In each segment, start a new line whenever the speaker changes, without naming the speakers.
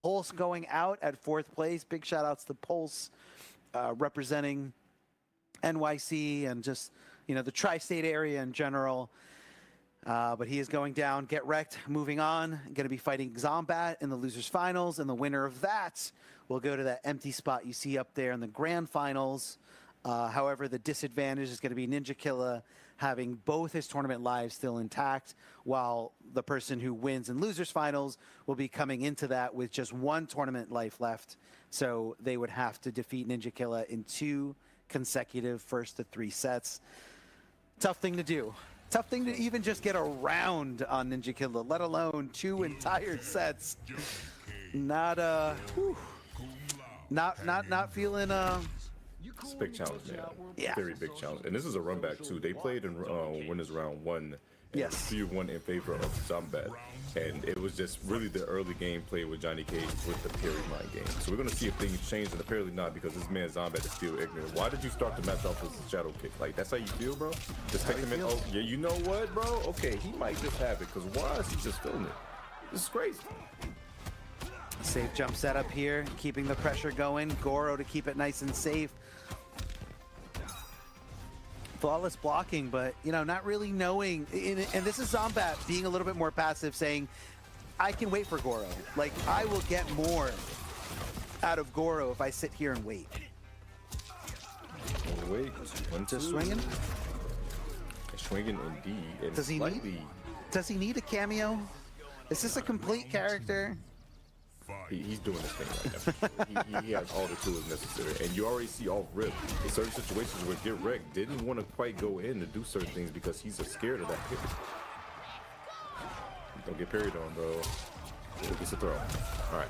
Pulse going out at 4th place. Big shout outs to Pulse representing NYC and just, you know, the tri-state area in general. But he is going down. Get wrecked. Moving on. Going to be fighting Zombat in the losers finals, and the winner of that will go to that empty spot you see up there in the grand finals. However, the disadvantage is going to be Ninja Killa having both his tournament lives still intact, while the person who wins in losers finals will be coming into that with just 1 tournament life left. So they would have to defeat Ninja Killa in 2 consecutive 1st to 3 sets. Tough thing to do. Tough thing to even just get a round on Ninja Killa, let alone 2 entire sets. Not not feeling
It's a big challenge, man.
Yeah.
Very big challenge. And this is a run back too. They played in winners round 1.
Yes.
3-1 in favor of Zombat. And it was just really the early gameplay with Johnny Cage with the parry mind game. So we're gonna see if things change, and apparently not, because this man Zombat is still ignorant. Why did you start the match off with a shadow kick? Like, that's how you feel, bro? Just take him in. Oh yeah, you know what, bro? Okay, he might just have it, because why is he just feeling it? This is crazy.
safe jump setup here, keeping the pressure going. Goro to keep it nice and safe. Flawless blocking, but, you know, not really knowing. And this is Zombat being a little bit more passive, saying, I can wait for Goro. Like, I will get more out of Goro if I sit here and wait.
Wait,
Just swinging?
Swinging indeed. And
Does he need a cameo? Is this a complete character?
He's doing this thing right now. he has all the tools necessary, and you already see off rip in certain situations where Get Wrecked didn't want to quite go in to do certain things because he's scared of that parry. Don't get parried on, bro. It gets a throw. All right.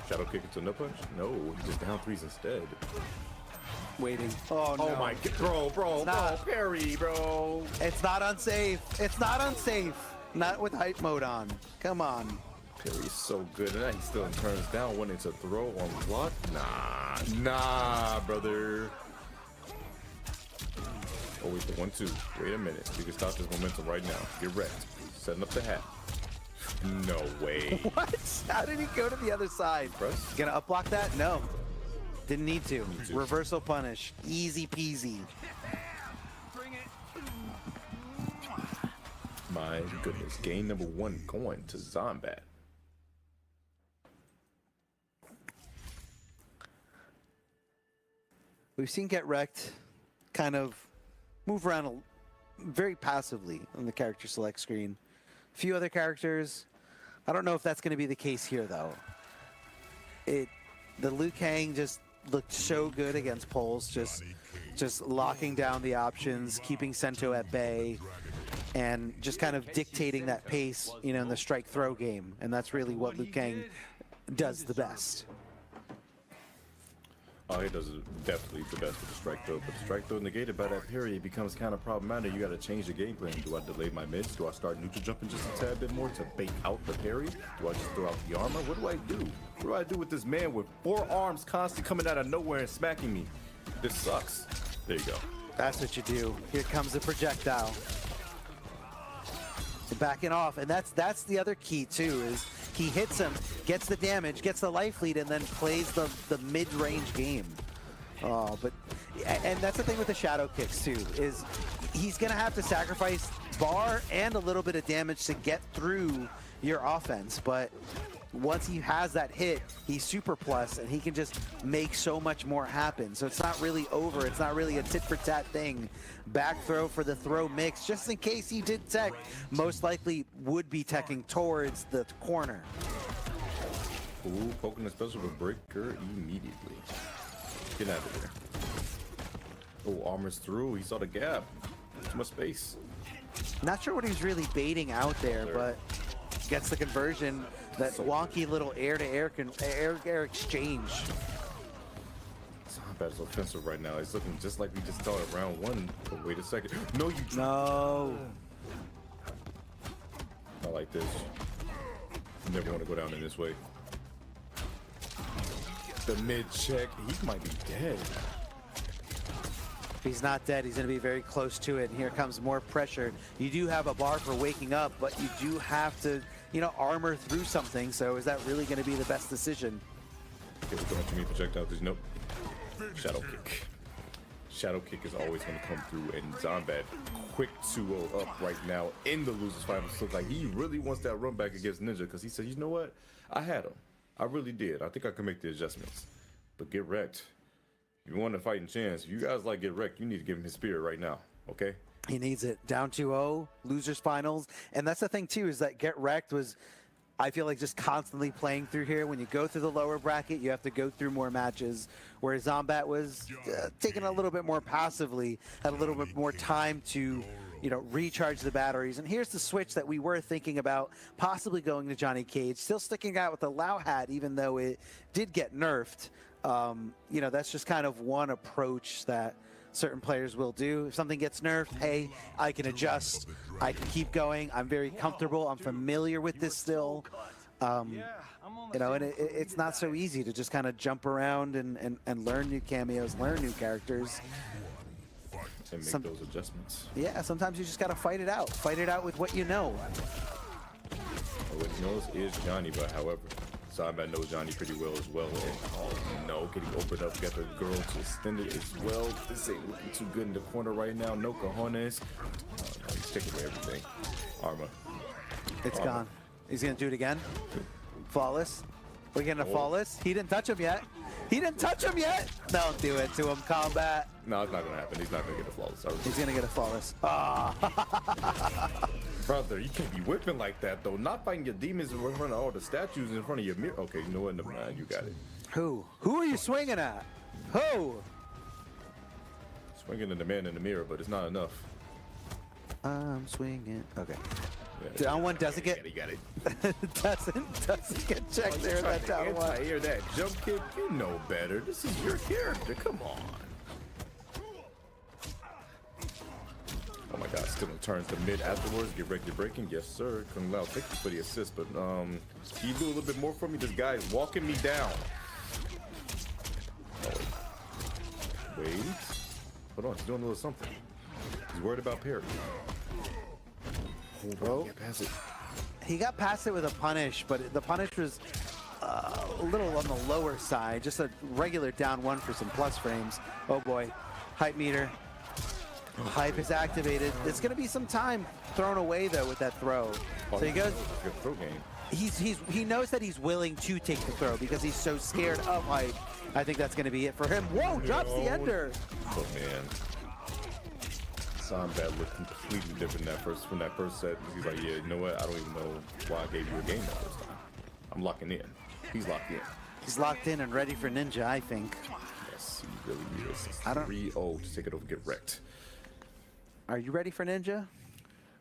Shadow kick into no punch? No, he just down 3s instead.
Waiting. Oh, no.
Oh my god, bro, parry, bro.
It's not unsafe. It's not unsafe. Not with hype mode on. Come on.
Parry's so good, and then he still turns down, wanting to throw on block. Nah, brother. Oh, wait, the 1-2. Wait a minute. You can stop this momentum right now. Get wrecked. Setting up the hat. No way.
What? How did he go to the other side?
Press.
Gonna up block that? No. Didn't need to. Reversal punish. Easy peasy.
My goodness. Game number 1 going to Zombat.
We've seen Get Wrecked kind of move around very passively on the character select screen. A few other characters. I don't know if that's going to be the case here, though. The Liu Kang just looked so good against Pulse, just locking down the options, keeping Sento at bay, and just kind of dictating that pace, you know, in the strike throw game. And that's really what Liu Kang does the best.
Oh, he does definitely the best with the strike throw, but the strike throw negated by that parry, it becomes kind of problematic. You got to change the game plan. Do I delay my mids? Do I start neutral jumping just a tad bit more to bait out the parry? Do I just throw out the armor? What do I do? What do I do with this man with 4 arms constantly coming out of nowhere and smacking me? This sucks. There you go.
That's what you do. Here comes the projectile. Backing off, and that's the other key too, is he hits him, gets the damage, gets the life lead, and then plays the mid-range game. And that's the thing with the shadow kicks too, is he's gonna have to sacrifice bar and a little bit of damage to get through your offense, but once he has that hit, he's super plus, and he can just make so much more happen. So it's not really over. It's not really a tit-for-tat thing. Back throw for the throw mix, just in case he did tech, most likely would be teching towards the corner.
Ooh, poking the special with breaker immediately. Get out of there. Oh, armor's through. He saw the gap. Too much space.
Not sure what he's really baiting out there, but gets the conversion. That wonky little air-to-air exchange.
Zombat is offensive right now. He's looking just like we just saw it round 1. But wait a second. No, you.
No.
Not like this. Never want to go down in this way. The mid check. He might be dead.
If he's not dead, he's going to be very close to it. And here comes more pressure. You do have a bar for waking up, but you do have to you know, armor through something. So is that really going to be the best decision?
Okay, we're going to me projectile. There's nope. Shadow kick. Shadow kick is always going to come through, and Zombat quick 2-0 up right now in the losers finals. So like he really wants that run back against Ninja because he said, you know what, I had him, I really did. I think I can make the adjustments, but get wrecked. If you want a fighting chance, if you guys like get wrecked, you need to give him his spirit right now. Okay.
He needs it. Down 2-0, losers finals, and that's the thing too is that get wrecked was. I feel like just constantly playing through here. When you go through the lower bracket, you have to go through more matches, whereas Zombat was taking a little bit more passively, had a little bit more time to, you know, recharge the batteries. And here's the switch that we were thinking about possibly going to Johnny Cage, still sticking out with the Lao hat, even though it did get nerfed. You know, that's just kind of one approach that certain players will do. If something gets nerfed, hey, I can adjust, I can keep going, I'm very comfortable, I'm familiar with this still. You know, and it's not so easy to just kind of jump around and learn new cameos, learn new characters.
And make those adjustments.
Yeah, sometimes you just got to fight it out with what you know.
What he knows is Johnny, but however, Zombat knows Johnny pretty well as well. And oh no, getting opened up, got the girl to extend it as well. This ain't looking too good in the corner right now. No cojones. No, he's sticking with everything. Armor.
It's gone. He's gonna do it again. Flawless. We're getting a flawless. He didn't touch him yet. He didn't touch him yet. Don't do it to him, Kombat.
No, it's not gonna happen. He's not gonna get a flawless.
He's gonna get a flawless. Ah.
Brother, you can't be whipping like that though. Not fighting your demons in front of all the statues in front of your mirror. Okay, you know what? Never mind. You got it.
Who are you swinging at? Who?
Swinging at the man in the mirror, but it's not enough.
I'm swinging. Okay.
Yeah,
Down one doesn't get.
He got it.
doesn't get checked there. That down one.
Hear that jump kick? You know better. This is your character. Come on. Oh my God! Still turns to mid afterwards. Get ready to breaking. Yes, sir. Kung Lao, thank you for the assist, but can you do a little bit more for me? This guy is walking me down. Oh, wait. Hold on. He's doing a little something. He's worried about parry.
Bro, he got past it with a punish, but the punish was a little on the lower side. Just a regular down one for some plus frames. Oh boy, hype meter. Hype is activated. It's going to be some time thrown away though with that throw. So he goes.
Good throw game.
He knows that he's willing to take the throw because he's so scared of hype. I think that's going to be it for him. Whoa! Drops the ender.
Oh man. Zombat looked completely different from that first set. He's like, yeah, you know what? I don't even know why I gave you a game that first time. I'm locking in. He's locked in.
He's locked in and ready for Ninja, I think.
Yes, he really is.
I don't.
3-0 to take it over and get wrecked.
Are you ready for Ninja?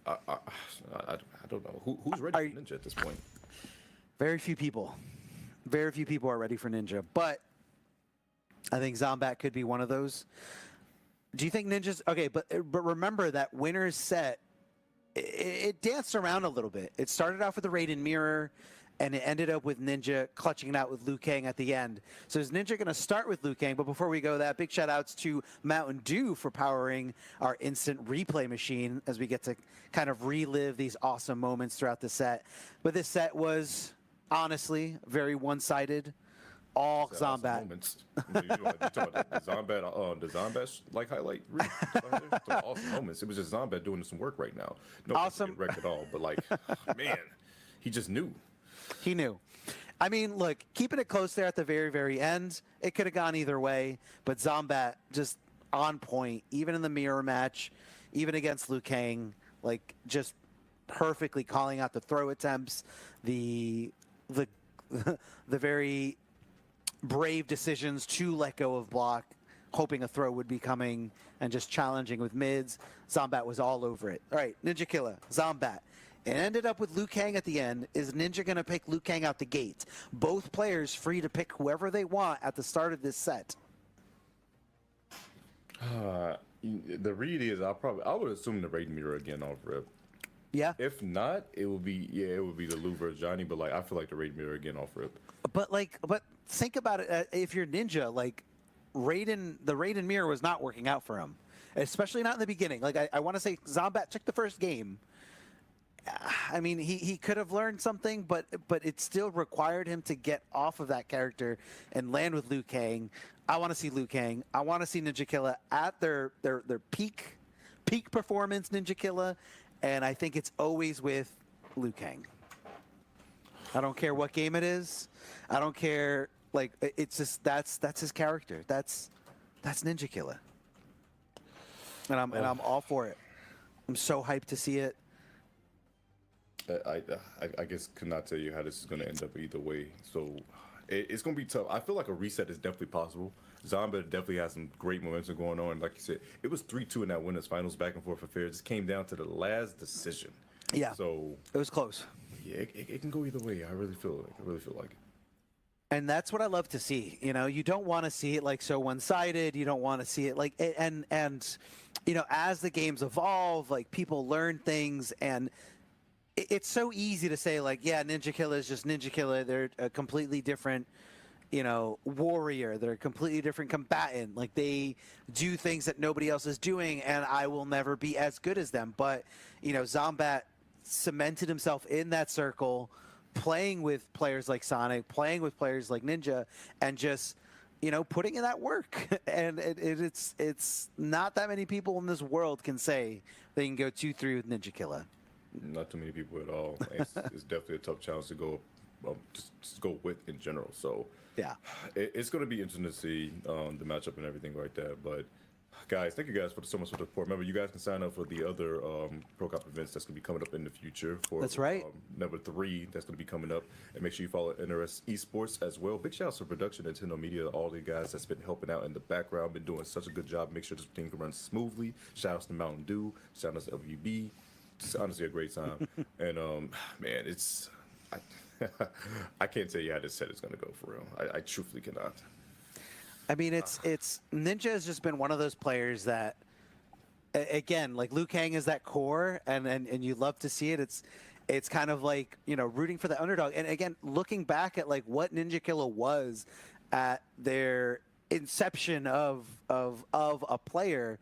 I don't know. Who's ready for Ninja at this point?
Very few people. Very few people are ready for Ninja, but I think Zombat could be one of those. Do you think Ninja's okay? But remember that winner's set, it danced around a little bit. It started off with the Raiden mirror, and it ended up with Ninja clutching it out with Liu Kang at the end. So is Ninja going to start with Liu Kang? But before we go, that big shout outs to Mountain Dew for powering our instant replay machine as we get to kind of relive these awesome moments throughout the set. But this set was honestly very one-sided. All Zombat.
You talking about the Zombat like highlight? Some awesome moments. It was just Zombat doing some work right now. No
awesome
wrecked at all, but like, man, he just knew.
He knew. I mean, look, keeping it close there at the very, very end, it could have gone either way, but Zombat just on point, even in the mirror match, even against Liu Kang, like just perfectly calling out the throw attempts, the very brave decisions to let go of block, hoping a throw would be coming, and just challenging with mids. Zombat was all over it. All right, Ninja Killa, Zombat. It ended up with Liu Kang at the end. Is Ninja going to pick Liu Kang out the gate? Both players free to pick whoever they want at the start of this set.
The read is I would assume the Raiden mirror again off rip.
Yeah.
If not, it would be the Lou versus Johnny. But like I feel like the Raiden mirror again off rip.
But think about it. If you're Ninja, like the Raiden mirror was not working out for him, especially not in the beginning. Like I want to say Zombat took the first game, I mean, he could have learned something, but it still required him to get off of that character and land with Liu Kang. I want to see Liu Kang. I want to see Ninja Killa at their peak performance, Ninja Killa, and I think it's always with Liu Kang. I don't care what game it is. I don't care. Like, it's just that's his character. That's Ninja Killa, and I'm all for it. I'm so hyped to see it.
I guess could not tell you how this is going to end up either way. So it's going to be tough. I feel like a reset is definitely possible. Zombat definitely has some great momentum going on. Like you said, it was 3-2 in that winners finals, back and forth affair. It just came down to the last decision.
Yeah.
So
it was close.
Yeah, it can go either way. I really feel like it.
And that's what I love to see. You know, you don't want to see it like so one-sided. You don't want to see it like and you know, as the games evolve, like people learn things, and it's so easy to say like, yeah, Ninja Killa is just Ninja Killa. They're a completely different, you know, warrior. They're a completely different combatant. Like, they do things that nobody else is doing, and I will never be as good as them. But, you know, Zombat cemented himself in that circle, playing with players like Sonic, playing with players like Ninja, and just, you know, putting in that work. And it's not that many people in this world can say they can go 2-3 with Ninja Killa.
Not too many people at all. It's definitely a tough challenge to go just go with in general. So
yeah,
it's going to be interesting to see the matchup and everything like that. But guys, thank you guys so much for the support. Remember, you guys can sign up for the other Pro Cup events that's going to be coming up in the future.
That's right.
Number 3 that's going to be coming up. And make sure you follow NRS Esports as well. Big shout out to production, Nintendo Media, all the guys that's been helping out in the background, been doing such a good job. Make sure this thing can run smoothly. Shout outs to Mountain Dew. Shout outs to WB. It's honestly a great time. And man, it's I can't tell you how this set is going to go for real. I truthfully cannot.
I mean, it's Ninja has just been one of those players that, again, like Liu Kang is that core, and you love to see it. It's kind of like, you know, rooting for the underdog. And again, looking back at like what Ninja Killa was at their inception of a player,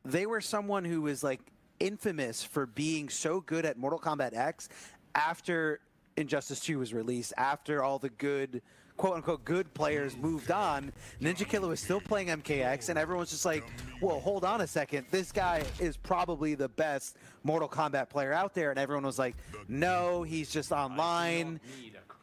they were someone who was like infamous for being so good at Mortal Kombat X after Injustice 2 was released, after all the good, quote-unquote good players moved on. Ninja Killa was still playing MKX, and everyone's just like, well, hold on a second, this guy is probably the best Mortal Kombat player out there. And everyone was like, no, he's just online,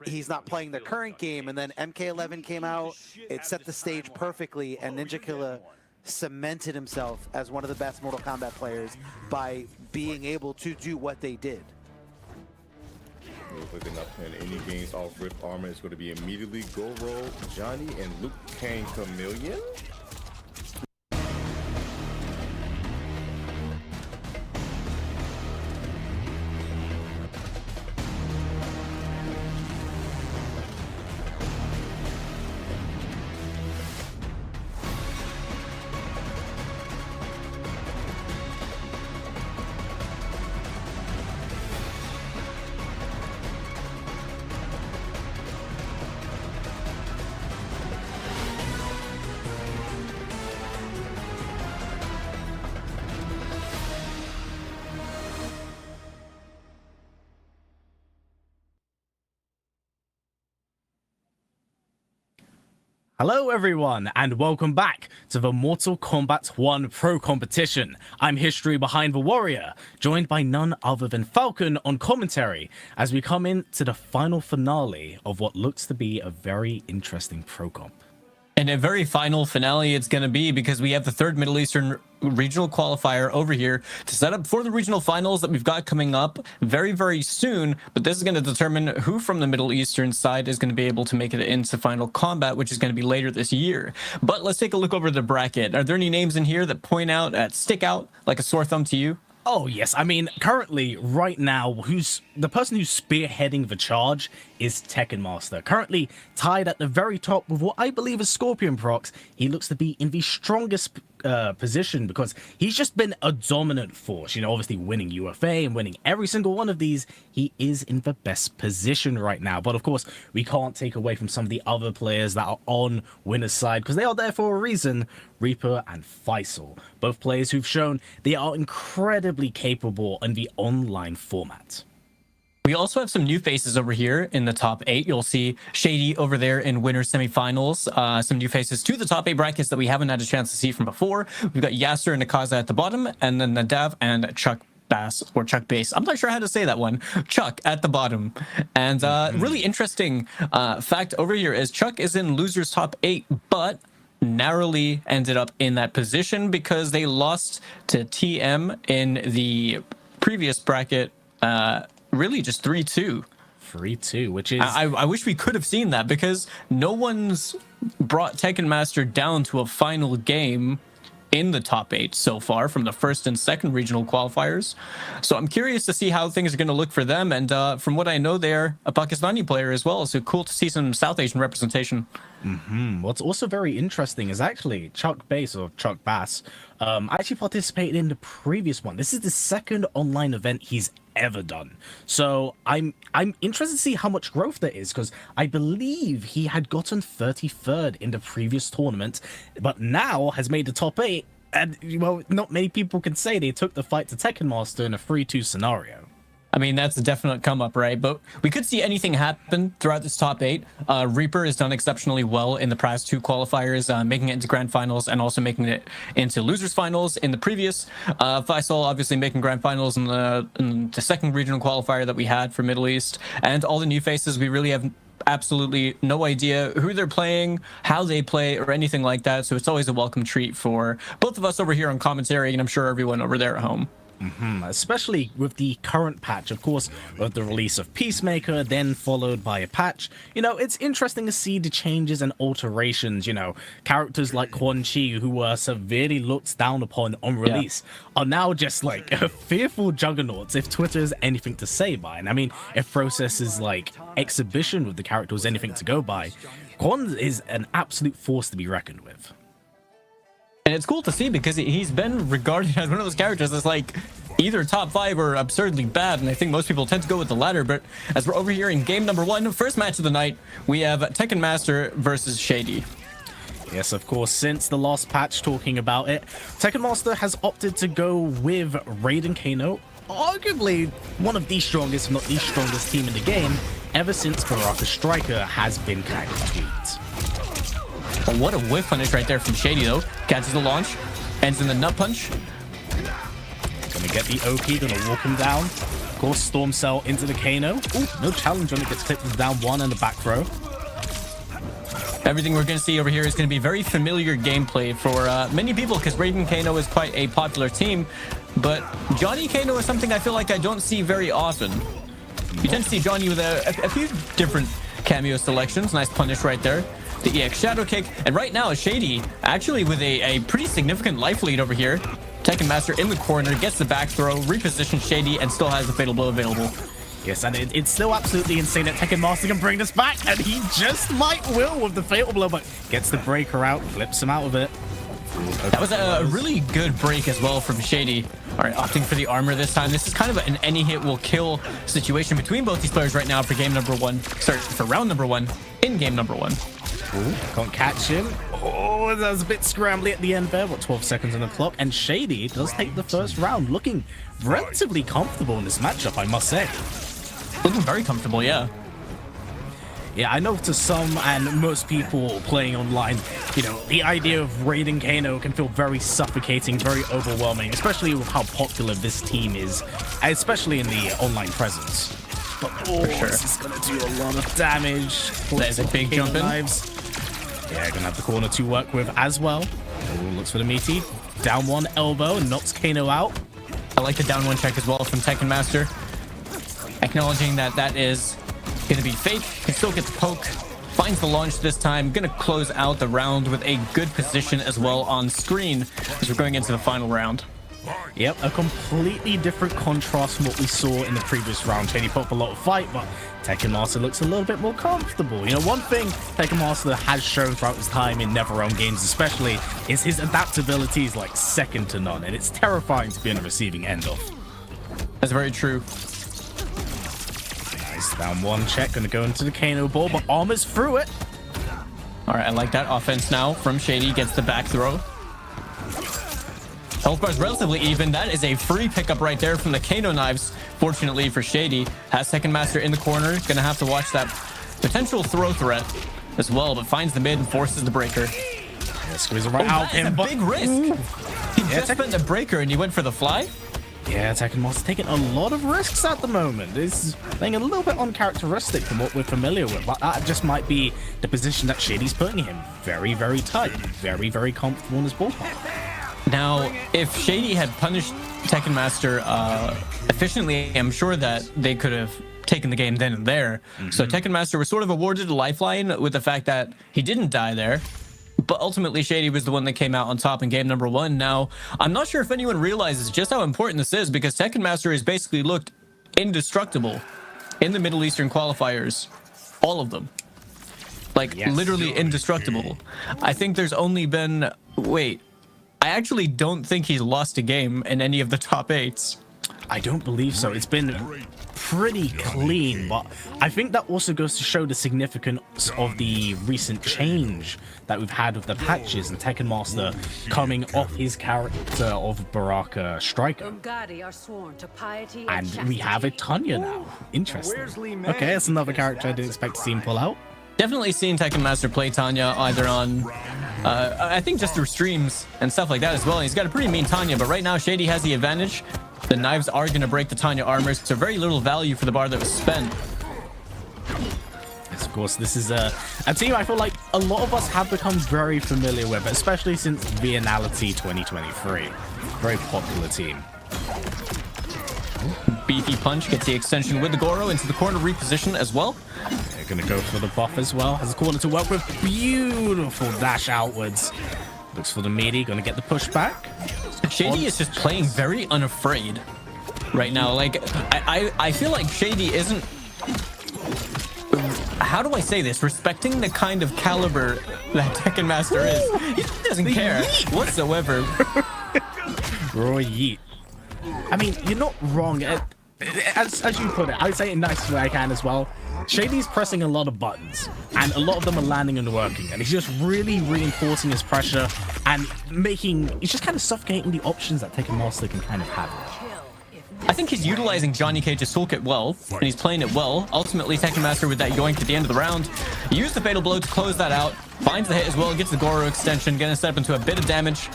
he's not playing the current game. And then MK11 came out, it set the stage perfectly, and Ninja Killa cemented himself as one of the best Mortal Kombat players by being able to do what they did.
Looks like they're not playing any games off Rip Armor. It's going to be immediately Go Roll, Johnny, and Luke Kang Chameleon.
Hello everyone, and welcome back to the Mortal Kombat 1 Pro Competition. I'm History Behind the Warrior, joined by none other than Falcon on commentary, as we come into the final finale of what looks to be a very interesting Pro Comp.
And a very final finale it's going to be, because we have the third Middle Eastern regional qualifier over here to set up for the regional finals that we've got coming up very, very soon. But this is going to determine who from the Middle Eastern side is going to be able to make it into Final Combat, which is going to be later this year. But let's take a look over the bracket. Are there any names in here that point out, stick out like a sore thumb to you?
Oh yes, I mean, currently, right now, the person who's spearheading the charge is Tekken Master. Currently tied at the very top with what I believe is Scorpion Prox. He looks to be in the strongest position because he's just been a dominant force. You know, obviously winning UFA and winning every single one of these, he is in the best position right now. But of course, we can't take away from some of the other players that are on winner's side because they are there for a reason. Reaper and Faisal, both players who've shown they are incredibly capable in the online format.
We also have some new faces over here in the top 8. You'll see Shady over there in winner semifinals. Some new faces to the top 8 brackets that we haven't had a chance to see from before. We've got Yaser and Aaza at the bottom, and then Nadav and Chuck Bass or Chuck Bass. I'm not sure how to say that one. Chuck at the bottom. And really interesting fact over here is Chuck is in losers top 8, but narrowly ended up in that position because they lost to TM in the previous bracket. Really just 3-2.
3-2, which is...
I wish we could have seen that because no one's brought Tekken Master down to a final game in the top 8 so far from the first and second regional qualifiers. So I'm curious to see how things are going to look for them. And from what I know, they're a Pakistani player as well. So cool to see some South Asian representation.
What's also very interesting is actually Chuck Bass or Chuck Bass actually participated in the previous one. This is the second online event he's ever done. So I'm interested to see how much growth there is because I believe he had gotten 33rd in the previous tournament, but now has made the top 8. And well, not many people can say they took the fight to Tekken Master in a 3-2 scenario.
I mean, that's a definite come up, right? But we could see anything happen throughout this top 8. Reaper has done exceptionally well in the past 2 qualifiers, making it into grand finals and also making it into losers finals in the previous. Faisal obviously making grand finals in the second regional qualifier that we had for Middle East. And all the new faces, we really have absolutely no idea who they're playing, how they play, or anything like that. So it's always a welcome treat for both of us over here on commentary, and I'm sure everyone over there at home.
Especially with the current patch, of course, with the release of Peacemaker, then followed by a patch. You know, it's interesting to see the changes and alterations. You know, characters like Quan Chi, who were severely looked down upon on release, are now just like fearful juggernauts, if Twitter is anything to say by. And I mean, if Process's like exhibition with the character was anything to go by, Quan is an absolute force to be reckoned with.
And it's cool to see because he's been regarded as one of those characters that's like either top 5 or absurdly bad. And I think most people tend to go with the latter. But as we're over here in game number 1, first match of the night, we have Tekken Master versus Shady.
Yes, of course, since the last patch talking about it, Tekken Master has opted to go with Raiden Kano, arguably one of the strongest, if not the strongest team in the game, ever since Baraka Striker has been kind of tweaked.
Oh, what a whiff punish right there from Shady, though. Catches the launch, ends in the nut punch.
Gonna get the OP, gonna walk him down. Of course, Storm Cell into the Kano. Ooh, no challenge when it gets clipped with down 1 and the back throw.
Everything we're going to see over here is going to be very familiar gameplay for many people because Raiden Kano is quite a popular team. But Johnny Kano is something I feel like I don't see very often. You tend to see Johnny with a few different cameo selections. Nice punish right there. The EX Shadow Kick. And right now, Shady actually with a pretty significant life lead over here. Tekken Master in the corner, gets the back throw, repositions Shady, and still has the Fatal Blow available.
Yes, and it's still absolutely insane that Tekken Master can bring this back, and he just might will with the Fatal Blow, but gets the breaker out, flips him out of it.
That was a really good break as well from Shady. All right, opting for the armor this time. This is kind of an any hit will kill situation between both these players right now for game number 1. Sorry, for round number 1 in game number 1.
Ooh, can't catch him. Oh, that was a bit scrambly at the end there. What, 12 seconds on the clock? And Shady does take the first round, looking relatively comfortable in this matchup, I must say.
Looking very comfortable, yeah.
Yeah, I know to some and most people playing online, you know, the idea of Raiden Kano can feel very suffocating, very overwhelming, especially with how popular this team is, especially in the online presence. But oh,
sure.
This is going to do a lot of damage.
There's a big jump in.
Yeah, going to have the corner to work with as well. Ooh, looks for the meaty. Down 1 elbow, knocks Kano out.
I like the down 1 check as well from Tekken Master. Acknowledging that that is going to be fake. Can still get the poke. Finds the launch this time. Going to close out the round with a good position as well on screen as we're going into the final round.
Yep, a completely different contrast from what we saw in the previous round. Shady put up a lot of fight, but Tekken Master looks a little bit more comfortable. You know, one thing Tekken Master has shown throughout his time in NetherRealm games especially is his adaptability is like second to none, and it's terrifying to be on the receiving end of.
That's very true.
Nice, down one check, gonna go into the Kano ball, but Armor's through it.
All right, I like that offense now from Shady. Gets the back throw. Health bar's relatively even. That is a free pickup right there from the Kano knives. Fortunately for Shady, has Tekken Master in the corner. Gonna have to watch that potential throw threat as well, but finds the mid and forces the breaker.
Yeah, squeeze it right out
That is
him,
a
but
big risk. He just spent the breaker and he went for the fly.
yeah, Tekken Master taking a lot of risks at the moment. It's playing a little bit uncharacteristic from what we're familiar with, but that just might be the position that Shady's putting him. Very, very tight, very, very comfortable in his ballpark.
Now, if Shady had punished Tekken Master efficiently, I'm sure that they could have taken the game then and there. So Tekken Master was sort of awarded a lifeline with the fact that he didn't die there. But ultimately, Shady was the one that came out on top in game number 1. Now, I'm not sure if anyone realizes just how important this is, because Tekken Master has basically looked indestructible in the Middle Eastern qualifiers. All of them. Like,
Yes.
literally indestructible. I think there's only been... Wait. I actually don't think he's lost a game in any of the top 8s.
I don't believe so. It's been pretty clean, but I think that also goes to show the significance of the recent change that we've had with the patches and Tekken Master coming off his character of Baraka Striker. And we have a Tanya now. Interesting. Okay, that's another character I didn't expect to see him pull out.
Definitely seen Tekken Master play Tanya either on, I think just through streams and stuff like that as well. And he's got a pretty mean Tanya, but right now Shady has the advantage. The knives are going to break the Tanya armor, so very little value for the bar that was spent.
Yes, of course, this is a team I feel like a lot of us have become very familiar with, especially since Vianality 2023. Very popular team.
Beefy punch gets the extension with the Goro into the corner reposition as well.
They're going to go for the buff as well. Has a corner to work with. Beautiful dash outwards. Looks for the meaty. Going to get the pushback.
Shady is just playing very unafraid right now. Like, I feel like Shady isn't... How do I say this? Respecting the kind of caliber that Tekken Master is. He doesn't care whatsoever.
Roy yeet. I mean, you're not wrong. As you put it, I say it nice way I can as well. Shady's pressing a lot of buttons, and a lot of them are landing and working, and he's just really reinforcing his pressure and he's just kind of suffocating the options that Tekken Master can kind of have.
I think he's utilizing Johnny Cage's toolkit well, and he's playing it well. Ultimately, Tekken Master with that yoink at the end of the round. Use the fatal blow to close that out. Finds the hit as well, gets the Goro extension, gonna step into a bit of damage.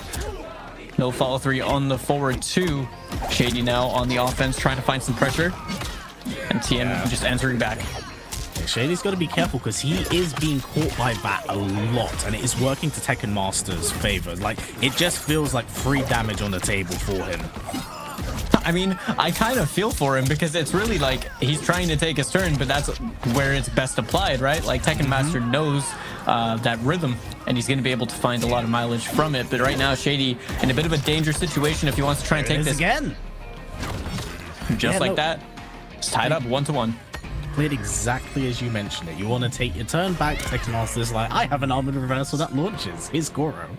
No follow through on the forward 2. Shady now on the offense, trying to find some pressure. And TM just answering back.
Shady's got to be careful because he is being caught by that a lot, and it is working to Tekken Master's favor. Like, it just feels like free damage on the table for him.
I mean, I kind of feel for him because it's really like he's trying to take his turn, but that's where it's best applied, right? Like, Tekken Master knows that rhythm, and he's going to be able to find a lot of mileage from it. But right now, Shady in a bit of a dangerous situation if he wants to try and take this
again.
Just like that. It's tied up 1-1.
Played exactly as you mentioned it. You want to take your turn back. Tekken Master's like, I have an armored reversal that launches. Here's Goro.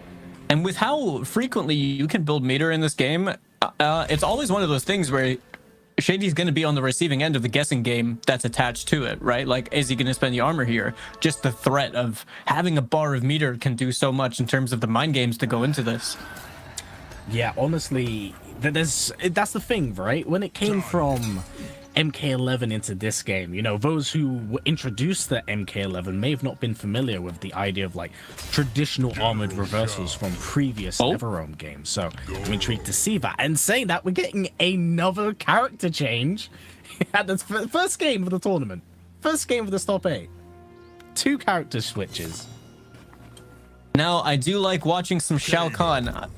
And with how frequently you can build meter in this game, it's always one of those things where Shady's going to be on the receiving end of the guessing game that's attached to it, right? Like, is he going to spend the armor here? Just the threat of having a bar of meter can do so much in terms of the mind games that go into this.
Yeah, honestly, that's the thing, right? When it came from MK11 into this game, you know, those who were introduced to MK11 may have not been familiar with the idea of like traditional armored reversals from previous NetherRealm games. So I'm intrigued to see that. And saying that, we're getting another character change at the first game of the tournament. First game of the top 8. 2 character switches. Now,
I do like watching some Shao Kahn.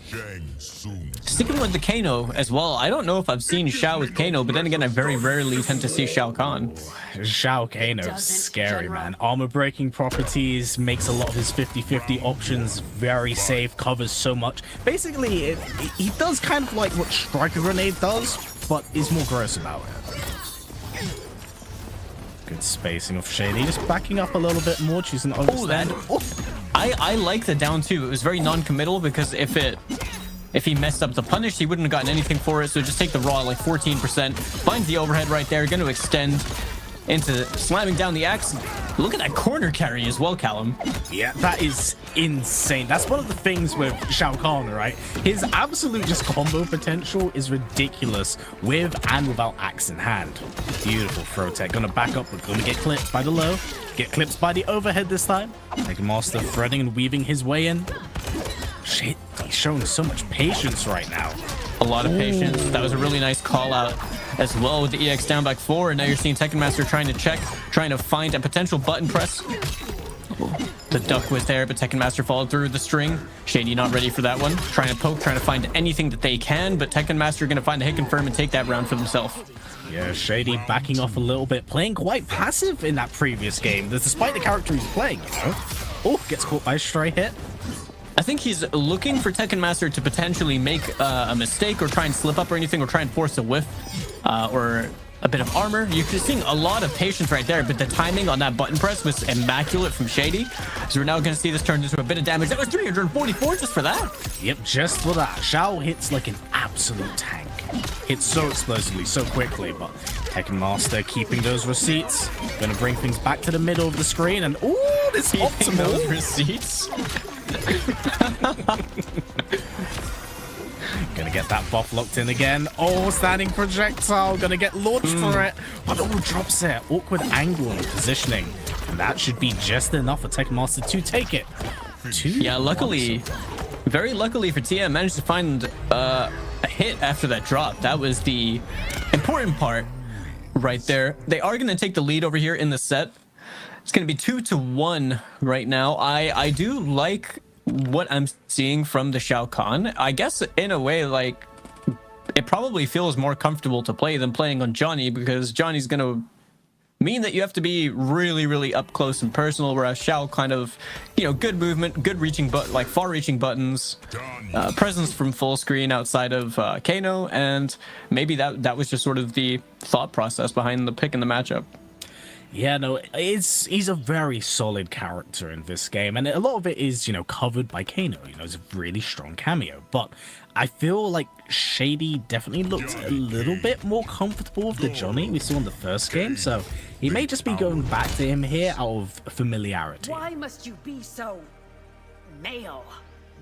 Sticking with the Kano as well. I don't know if I've seen Shao with Kano, but then again, I very rarely tend to see Shao Kahn.
Shao Kahno's scary, man. Armor breaking properties, makes a lot of his 50-50 options very safe, covers so much. Basically, he does kind of like what Striker Grenade does, but is more gross about it. Good spacing of Shady, just backing up a little bit more, choosing to overstand.
I like the down two. It was very non-committal because if he messed up the punish, he wouldn't have gotten anything for it. So just take the raw, like 14%. Finds the overhead right there. Going to extend into slamming down the axe. Look at that corner carry as well, Callum.
Yeah, that is insane. That's one of the things with Shao Kahn, right? His absolute just combo potential is ridiculous with and without axe in hand. Beautiful throw tech. Gonna back up, but gonna get clipped by the low. Get clipped by the overhead this time. Tekken Master threading and weaving his way in. Shit, he's showing so much patience right now.
A lot of patience. That was a really nice call out as well with the EX down back 4. And now you're seeing Tekken Master trying to check, trying to find a potential button press. The duck was there, but Tekken Master followed through the string. Shady not ready for that one. Trying to poke, trying to find anything that they can, but Tekken Master going to find the hit confirm and take that round for themselves.
Yeah, Shady backing off a little bit, playing quite passive in that previous game, despite the character he's playing, you know? Oh, gets caught by a stray hit.
I think he's looking for Tekken Master to potentially make a mistake or try and slip up or anything, or try and force a whiff or a bit of armor. You're seeing a lot of patience right there, but the timing on that button press was immaculate from Shady. So we're now going to see this turn into a bit of damage. That was 344 just for that.
Yep, just for that. Shao hits like an absolute tank. Hits so explosively, so quickly, but Tekken Master keeping those receipts. Gonna bring things back to the middle of the screen, and ooh, this
Keeping those
optimal.
receipts.
Gonna get that buff locked in again. Oh, standing projectile. Gonna get launched for it. But oh, drops it. Awkward angle and positioning. And that should be just enough for Tekken Master to take it.
Yeah, luckily, very luckily for TM, managed to find a hit after that drop. That was the important part right there. They are going to take the lead over here in the set. It's going to be 2-1 right now. I do like what I'm seeing from the Shao Kahn. I guess in a way, like, it probably feels more comfortable to play than playing on Johnny, because Johnny's going to mean that you have to be really, really up close and personal, whereas Shao kind of, you know, good movement, good reaching, but like far-reaching buttons, presence from full screen outside of Kano, and maybe that was just sort of the thought process behind the pick in the matchup.
Yeah, no, he's a very solid character in this game, and a lot of it is, you know, covered by Kano. You know, it's a really strong cameo, but I feel like Shady definitely looked a little bit more comfortable with the Johnny we saw in the first game, so he may just be going back to him here out of familiarity.
Why must you be so male?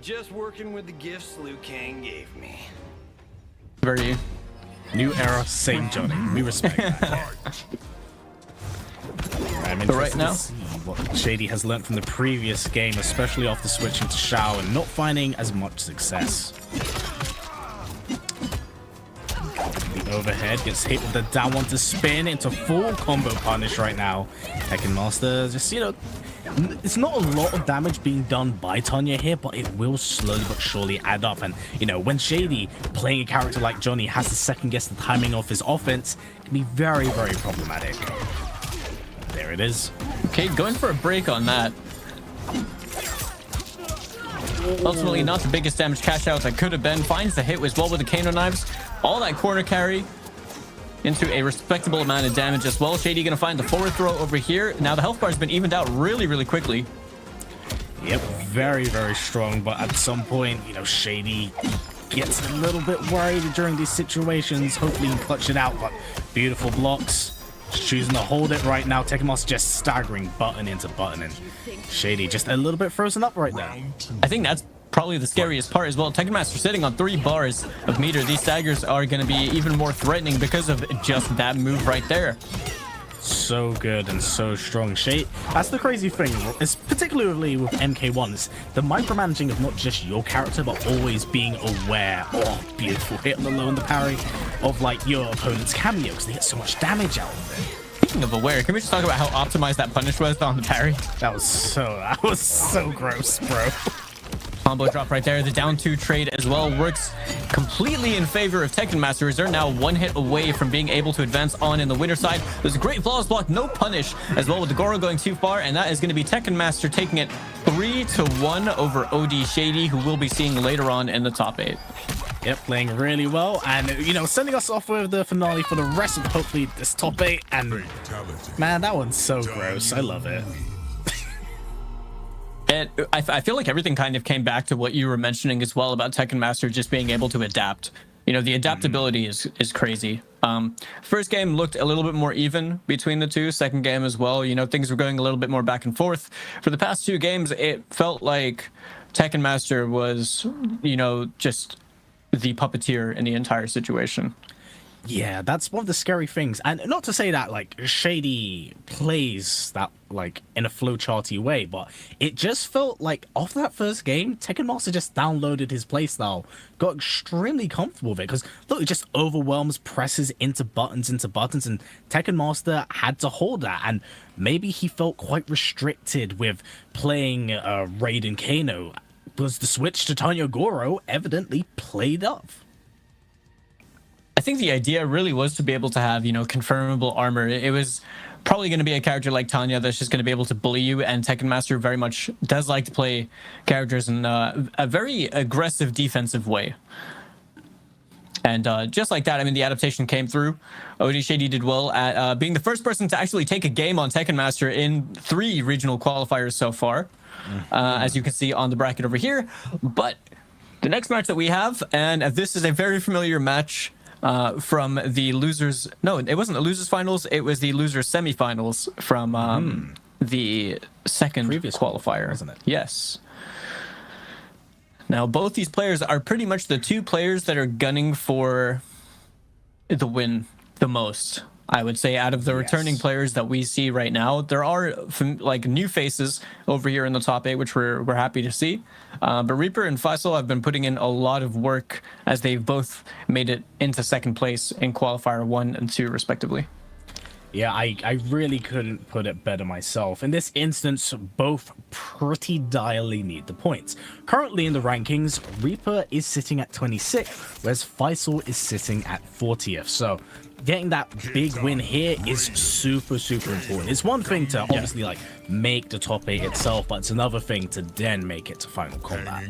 Just working with the gifts Liu Kang gave me.
Very
New era, same Johnny. We respect that. I'm interested
right now,
to see what Shady has learned from the previous game, especially after switching to Shao and not finding as much success. The overhead gets hit with the down one to spin into full combo punish right now. Tekken Master just, you know, it's not a lot of damage being done by Tanya here, but it will slowly but surely add up. And, you know, when Shady, playing a character like Johnny, has to second guess the timing of his offense, it can be very, very problematic. There it is.
okay, going for a break on that. Ultimately, not the biggest damage cash out that could have been. Finds the hit as well with the Kano knives. All that corner carry into a respectable amount of damage as well. Shady gonna find the forward throw over here. Now the health bar has been evened out really, really quickly.
Yep, very, very strong. But at some point, you know, Shady gets a little bit worried during these situations. Hopefully he can clutch it out, but beautiful blocks. Just choosing to hold it right now. Tekken Master just staggering button into button, and Shady just a little bit frozen up right there.
I think that's probably the scariest part as well. Tekken Master sitting on 3 bars of meter. These staggers are going to be even more threatening because of just that move right there.
So good and so strong. Shady, that's the crazy thing, it's particularly with MK1, is the micromanaging of not just your character, but always being aware, oh, beautiful hit on the low and the parry, of like your opponent's cameo, because they get so much damage out of it.
Speaking of aware, can we just talk about how optimized that punish was on the parry?
That was so gross, bro.
Combo drop right there. The down 2 trade as well works completely in favor of Tekken Master, as they're now 1 hit away from being able to advance on in the winner side. There's a great flawless block, no punish as well, with the Goro going too far, and that is going to be Tekken Master taking it 3-1 over OD Shady, who we'll be seeing later on in the top 8.
Yep, playing really well, and you know, sending us off with the finale for the rest of hopefully this top 8. And man, that one's so gross. I love it.
I feel like everything kind of came back to what you were mentioning as well about Tekken Master just being able to adapt. You know, the adaptability is crazy. First game looked a little bit more even between the two. Second game as well, you know, things were going a little bit more back and forth. For the past 2 games, it felt like Tekken Master was, you know, just the puppeteer in the entire situation.
Yeah, that's one of the scary things. And not to say that like Shady plays that like in a flowcharty way, but it just felt like after that first game, Tekken Master just downloaded his playstyle, got extremely comfortable with it, because look, it just overwhelms, presses into buttons, and Tekken Master had to hold that. And maybe he felt quite restricted with playing Raiden Kano, because the switch to Tanya Goro evidently played off.
I think the idea really was to be able to have, you know, confirmable armor. It was probably going to be a character like Tanya that's just going to be able to bully you, and Tekken Master very much does like to play characters in a very aggressive defensive way. And just like that, I mean, the adaptation came through. OD Shady did well at being the first person to actually take a game on Tekken Master in 3 regional qualifiers so far, as you can see on the bracket over here. But the next match that we have, and this is a very familiar match from the losers. No, it wasn't the losers finals. It was the losers semifinals from the second
previous
qualifier,
wasn't it?
Yes. Now, both these players are pretty much the 2 players that are gunning for the win the most. I would say out of the returning players that we see right now, there are like new faces over here in the top 8, which we're happy to see. But Reaper and Faisal have been putting in a lot of work as they've both made it into second place in qualifier 1 and 2 respectively.
Yeah, I really couldn't put it better myself. In this instance, both pretty direly need the points. Currently in the rankings, Reaper is sitting at 26th, whereas Faisal is sitting at 40th. So getting that big win here is super important. It's one thing to obviously like make the top 8 itself, but it's another thing to then make it to final combat.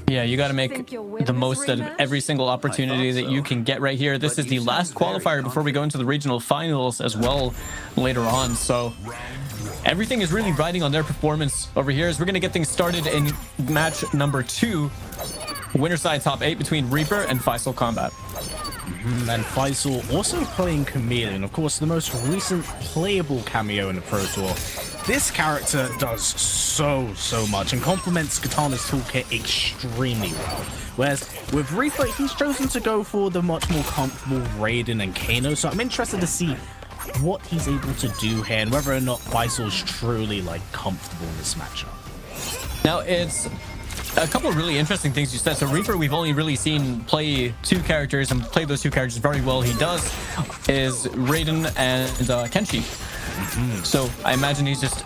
Yeah, you got to make the most out of every single opportunity that you can get right here. This is the last qualifier before we go into the regional finals as well later on. So everything is really riding on their performance over here, as we're going to get things started in match number 2. Winner side top 8 between Reaper and Faisal Kombat.
And Faisal also playing Chameleon, of course, the most recent playable cameo in the Pro Tour. This character does so much and complements Katana's toolkit extremely well. Whereas with Reaper, he's chosen to go for the much more comfortable Raiden and Kano, so I'm interested to see what he's able to do here and whether or not Faisal's truly like comfortable in this matchup.
Now, it's a couple of really interesting things you said. So Reaper, we've only really seen play 2 characters and play those 2 characters very well. He does is Raiden and Kenshi. So I imagine he's just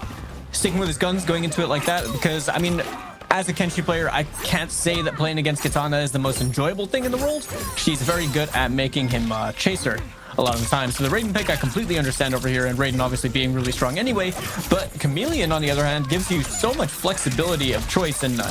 sticking with his guns, going into it like that, because I mean, as a Kenshi player, I can't say that playing against Katana is the most enjoyable thing in the world. She's very good at making him chase her a lot of the time. So the Raiden pick I completely understand over here, and Raiden obviously being really strong anyway, but Chameleon on the other hand gives you so much flexibility of choice and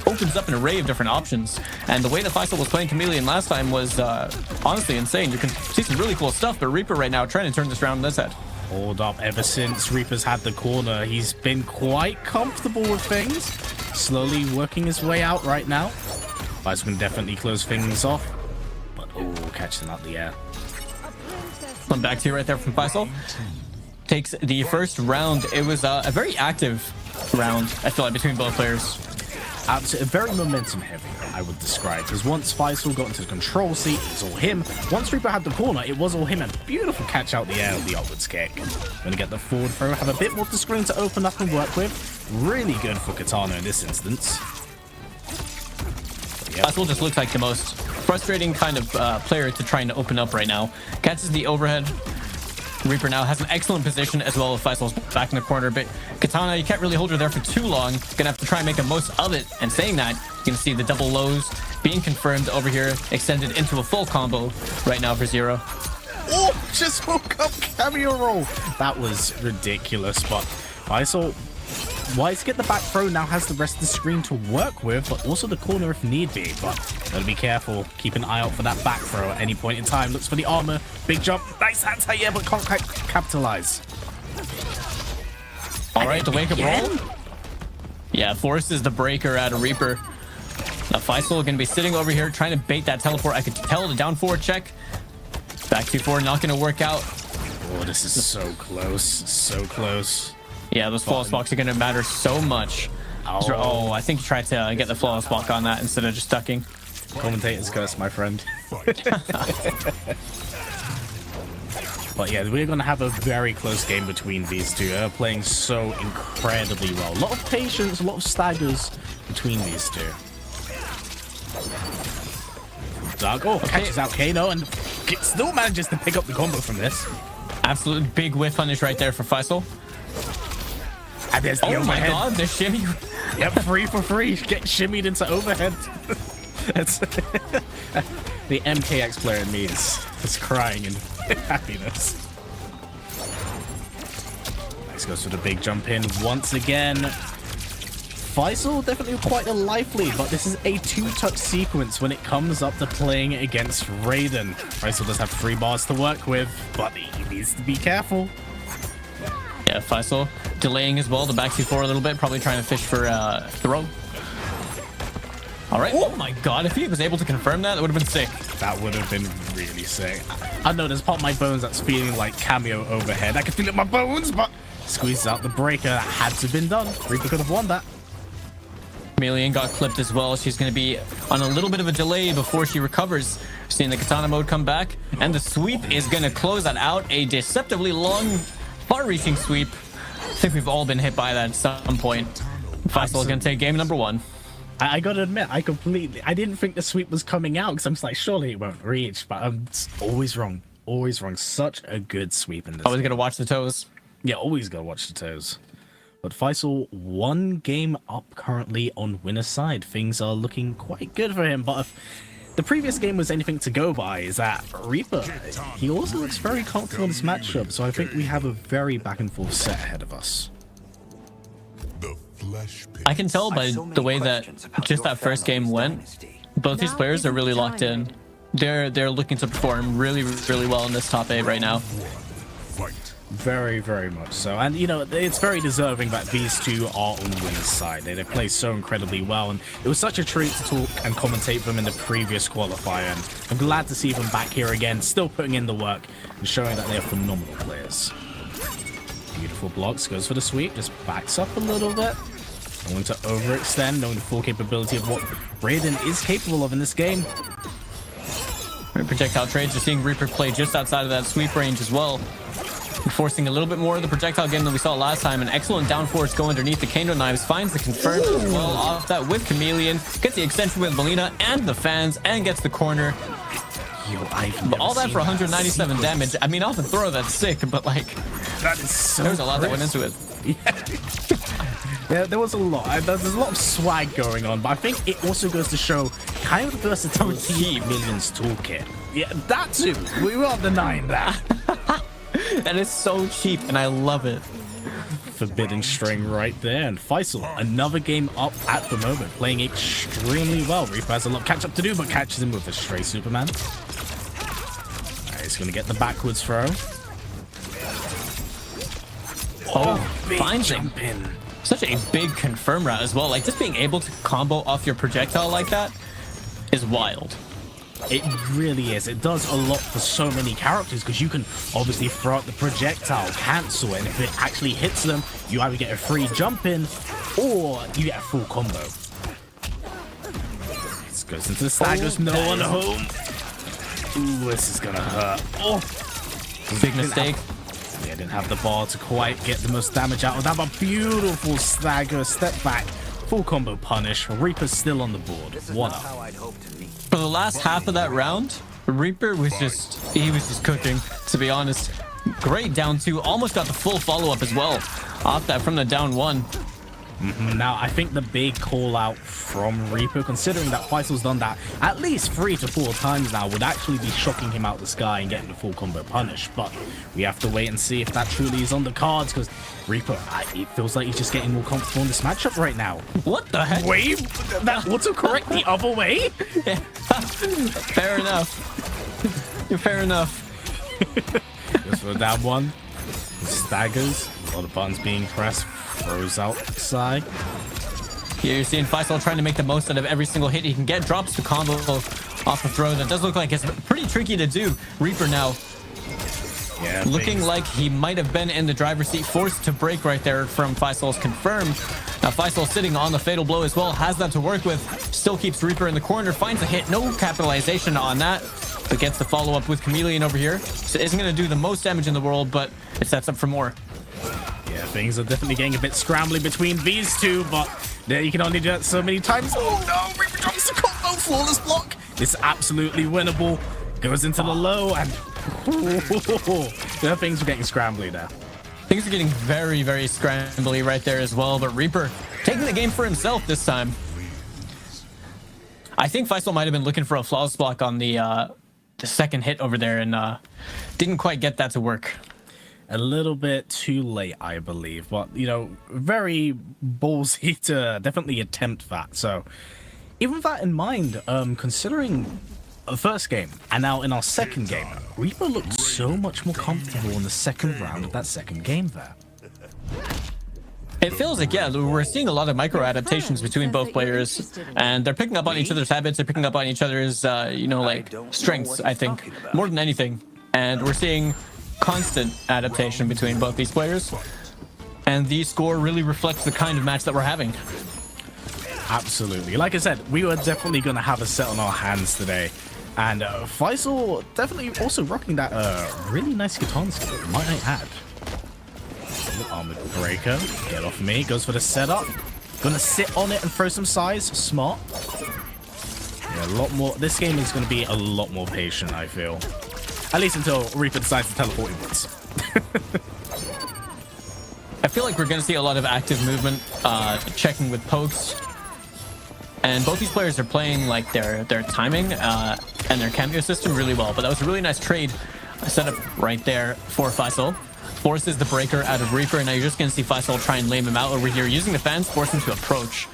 opens up an array of different options. And the way that Faisal was playing Chameleon last time was honestly insane. You can see some really cool stuff, but Reaper right now trying to turn this around on his head.
Hold up, ever since Reaper's had the corner, he's been quite comfortable with things, slowly working his way out right now. Faisal can definitely close things off, but catching out the air.
One back to you right there from Faisal. Takes the first round. It was a very active round, I feel like, between both players.
Absolutely, very momentum heavy, I would describe, because once Faisal got into the control seat, it was all him. Once Reaper had the corner, it was all him, and beautiful catch out the air of the upwards kick. Gonna get the forward throw, have a bit more of the screen to open up and work with. Really good for Katana in this instance.
Faisal just looks like the most frustrating kind of player to try and open up right now. Catches the overhead. Reaper now has an excellent position as well. Faisal's back in the corner, but Katana, you can't really hold her there for too long. Gonna have to try and make the most of it. And saying that, you're gonna see the double lows being confirmed over here, extended into a full combo right now for Zero.
Oh, just woke up cameo roll. That was ridiculous, but Faisal, Wise to get the back throw, now has the rest of the screen to work with, but also the corner if need be. But gotta be careful, keep an eye out for that back throw at any point in time. Looks for the armor, big jump, nice anti, yeah, but can't quite capitalize.
All right, the wake up roll. Yeah, forces the breaker out of Reaper. Now Faisal gonna be sitting over here trying to bait that teleport. I could tell the down forward check. Back 2-4, not gonna work out.
Oh, this is so close, so close.
Yeah, those flawless blocks are going to matter so much. Oh, I think he tried to get the flawless block on that instead of just ducking.
Commentator's curse, my friend. But yeah, we're going to have a very close game between these two. They're playing so incredibly well. A lot of patience, a lot of staggers between these two. Doug, catches out Kano and still manages to pick up the combo from this.
Absolute big whiff punish right there for Faisal.
And there's the
oh
overhead.
My god, the shimmy.
Yep, 3 for 3. Get shimmied into overhead. It's the MKX player in me is crying in happiness. Nice, goes for the big jump in once again. Faisal definitely quite a lively, but this is a 2-touch sequence when it comes up to playing against Raiden. Faisal does have 3 bars to work with, but he needs to be careful.
Yeah, Faisal delaying as well, the back 2-4 a little bit, probably trying to fish for throw. All right. Oh my god, if he was able to confirm that, that would have been sick.
That would have been really sick. I know there's part of my bones that's feeling like cameo overhead. I can feel it in my bones, but squeezes out the breaker. That had to have been done. Reaper could have won that.
Chameleon got clipped as well. She's going to be on a little bit of a delay before she recovers. Seeing the katana mode come back, and the sweep is going to close that out. A deceptively long, far-reaching sweep. I think we've all been hit by that at some point. Faisal is going to take game number 1.
I gotta admit, I didn't think the sweep was coming out because I'm just like, surely it won't reach, but I'm always wrong. Always wrong. Such a good sweep in this.
Always gotta watch the toes.
Yeah, always gotta watch the toes. But Faisal, 1 game up currently on winner's side. Things are looking quite good for him, but if the previous game was anything to go by, is that Reaper, he also looks very comfortable in this matchup, so I think we have a very back and forth set ahead of us.
I can tell by the way that just that first game went, both these players are really locked in. They're looking to perform really, really well in this top 8 right now.
Very, very much so. And, you know, it's very deserving that these two are on the winner's side. They play so incredibly well, and it was such a treat to talk and commentate them in the previous qualifier. And I'm glad to see them back here again, still putting in the work and showing that they are phenomenal players. Beautiful blocks, goes for the sweep, just backs up a little bit. I want to overextend, knowing the full capability of what Raiden is capable of in this game.
Projectile trades, you're seeing Reaper play just outside of that sweep range as well. Forcing a little bit more of the projectile game than we saw last time. An excellent down force go underneath the Kano knives, finds the confirm as well off that with Chameleon, gets the extension with Melina and the fans, and gets the corner. But all that for 197 damage. I mean, off the throw, that's sick, but like,
that is so
there's a lot that went into it.
Yeah, there was a lot. There's a lot of swag going on, but I think it also goes to show kind of the versatility of Million's toolkit. Yeah, that too. We won't deny that.
That is so cheap, and I love it.
Forbidden string right there, and Faisal, another game up at the moment, playing extremely well. Reaper has a lot of catch up to do, but catches him with a stray Superman. He's going to get the backwards throw.
Oh, finds him. Such a big confirm route as well. Like, just being able to combo off your projectile like that is wild.
It really is. It does a lot for so many characters because you can obviously throw out the projectile, cancel it, and if it actually hits them, you either get a free jump in or you get a full combo. This goes into the staggers, no one home. Ooh, this is gonna hurt. Oh,
big mistake.
Yeah, didn't have the bar to quite get the most damage out of that, but beautiful stagger, step back, full combo punish. Reaper's still on the board. 1-up.
For the last half of that round, Reaper was just, he was just cooking, to be honest. Great down 2. Almost got the full follow-up as well off that from the down 1.
Now, I think the big call out from Reaper, considering that Faisal's done that at least 3 to 4 times now, would actually be shocking him out the sky and getting the full combo punish. But we have to wait and see if that truly is on the cards, because Reaper, it feels like he's just getting more comfortable in this matchup right now.
What the heck?
Wait, that autocorrect the other way?
Yeah. Fair enough. Fair enough.
Just for that one. Staggers. A lot of buttons being pressed. Throws outside.
Here you're seeing Faisal trying to make the most out of every single hit he can get. Drops the combo off the throw. That does look like it's pretty tricky to do. Reaper now
Yeah,
looking like he might have been in the driver's seat, forced to break right there from Faisal's confirmed. Now Faisal sitting on the fatal blow as well, has that to work with. Still keeps Reaper in the corner, finds a hit, no capitalization on that, but gets the follow-up with Chameleon over here. So isn't going to do the most damage in the world, but it sets up for more.
Yeah, things are definitely getting a bit scrambly between these two, but there you can only do that so many times. Oh no, Reaper drops the combo, flawless block. It's absolutely winnable. Goes into the low, and things are getting scrambly now.
Things are getting very, very scrambly right there as well, but Reaper taking the game for himself this time. I think Faisal might have been looking for a flawless block on the second hit over there, and didn't quite get that to work.
A little bit too late, I believe, but you know, very ballsy to definitely attempt that. So even with that in mind, considering the first game and now in our second game, Reaper looked so much more comfortable in the second round of that second game there.
It feels like, yeah, we're seeing a lot of micro adaptations between both players, and they're picking up on each other's habits. They're picking up on each other's, you know, like strengths, I think, more than anything. And we're seeing constant adaptation between both these players, and the score really reflects the kind of match that we're having.
Absolutely. Like I said, we were definitely going to have a set on our hands today. And Faisal definitely also rocking that really nice guitar skill, might I add. Armored breaker, get off me, goes for the setup. Gonna sit on it and throw some size, smart. Yeah, a lot more, this game is gonna be a lot more patient, I feel. At least until Reaper decides to teleport inwards.
I feel like we're gonna see a lot of active movement, checking with pokes. And both these players are playing like their timing and their cameo system really well. But that was a really nice trade set up right there for Faisal. Forces the breaker out of Reaper, and now you're just going to see Faisal try and lame him out over here. Using the fans, force him to approach.